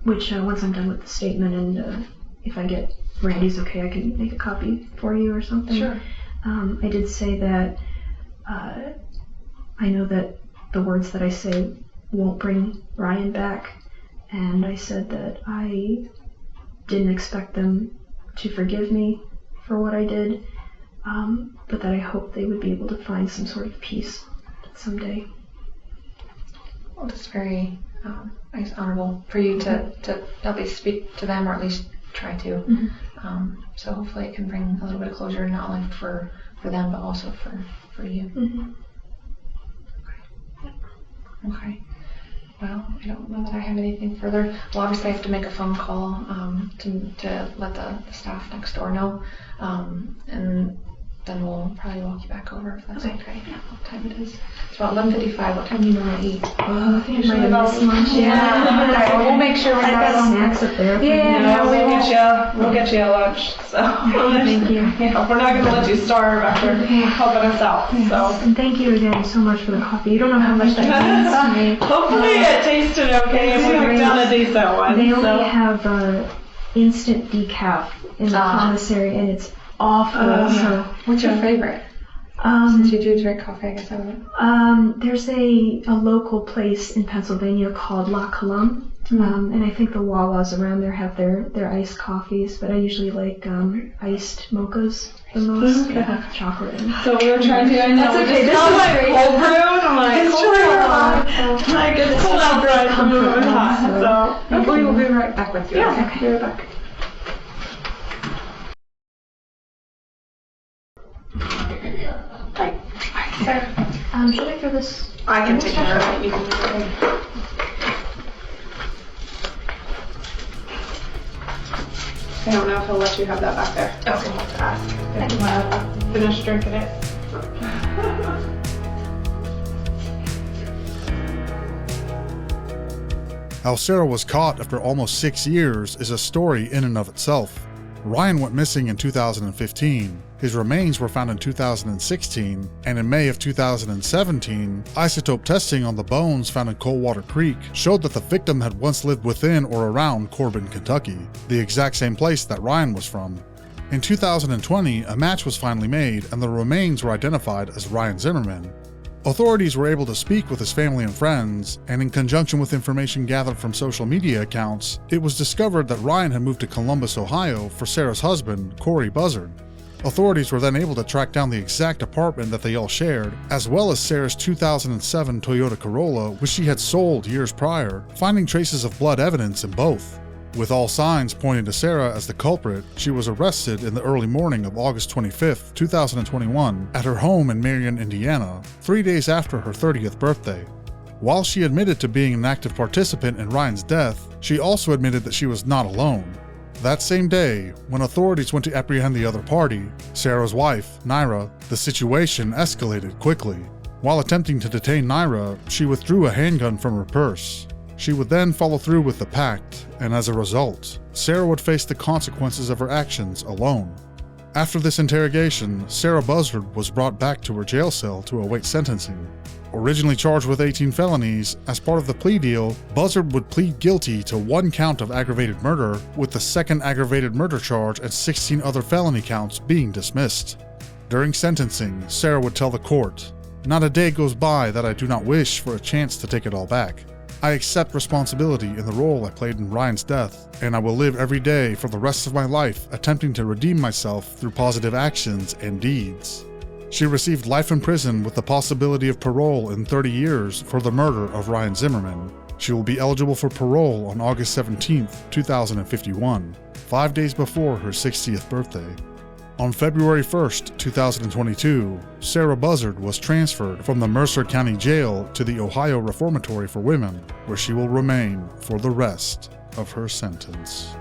which once I'm done with the statement and if I get Randy's okay, I can make a copy for you or something. Sure. I did say that I know that the words that I say won't bring Ryan back, and I said that I didn't expect them to forgive me for what I did, but that I hope they would be able to find some sort of peace someday. Well, it's very nice, honorable for you to at least speak to them, or at least try to. Mm-hmm. So hopefully it can bring a little bit of closure, not only for them, but also for you. Mm-hmm. Okay. Well, I don't know that I have anything further. Well, obviously I have to make a phone call to let the staff next door know, and then we'll probably walk you back over if that's okay. Yeah. What time it is? It's about 11:55. What time do you normally eat? I think I might have missed lunch. Yeah. Okay, well, we'll make sure we I've got snacks up there. No, we'll get you a lunch. So Thank you. Yeah, we're not going to let you starve after helping us out. So And thank you again so much for the coffee. You don't know how much that means to me. hopefully it tasted okay and we picked out a decent one. They so. only have instant decaf in the commissary, and it's awful. So What's your favorite? Since you do drink coffee, I guess I would. there's a local place in Pennsylvania called La Colombe, and I think the Wawas around there have their iced coffees, but I usually like iced mochas the most. They have chocolate in it. So we were trying to, I know, That's okay, we this just is like great. cold brew, and I'm like, It's cold brew really hot. hot. Like, it's cold outside, so we were hot, so. Hopefully we'll be right back with you. Yeah, Okay. be right back. Should I throw this? I can take care of it, you can do it. I don't know if he'll let you have that back there. Okay. Ask if you want to finish drinking it. How Sarah was caught after almost 6 years is a story in and of itself. Ryan went missing in 2015, his remains were found in 2016, and in May of 2017, isotope testing on the bones found in Coldwater Creek showed that the victim had once lived within or around Corbin, Kentucky, the exact same place that Ryan was from. In 2020, a match was finally made and the remains were identified as Ryan Zimmerman. Authorities were able to speak with his family and friends, and in conjunction with information gathered from social media accounts, it was discovered that Ryan had moved to Columbus, Ohio for Sarah's husband, Corey Buzzard. Authorities were then able to track down the exact apartment that they all shared, as well as Sarah's 2007 Toyota Corolla, which she had sold years prior, finding traces of blood evidence in both. With all signs pointing to Sarah as the culprit, she was arrested in the early morning of August 25, 2021, at her home in Marion, Indiana, 3 days after her 30th birthday. While she admitted to being an active participant in Ryan's death, she also admitted that she was not alone. That same day, when authorities went to apprehend the other party, Sarah's wife, Naira, the situation escalated quickly. While attempting to detain Naira, she withdrew a handgun from her purse. She would then follow through with the pact, and as a result, Sarah would face the consequences of her actions alone. After this interrogation, Sarah Buzzard was brought back to her jail cell to await sentencing. Originally charged with 18 felonies, as part of the plea deal, Buzzard would plead guilty to 1 count of aggravated murder, with the second aggravated murder charge and 16 other felony counts being dismissed. During sentencing, Sarah would tell the court, "Not a day goes by that I do not wish for a chance to take it all back. I accept responsibility in the role I played in Ryan's death, and I will live every day for the rest of my life attempting to redeem myself through positive actions and deeds." She received life in prison with the possibility of parole in 30 years for the murder of Ryan Zimmerman. She will be eligible for parole on August 17, 2051, 5 days before her 60th birthday. On February 1, 2022, Sarah Buzzard was transferred from the Mercer County Jail to the Ohio Reformatory for Women, where she will remain for the rest of her sentence.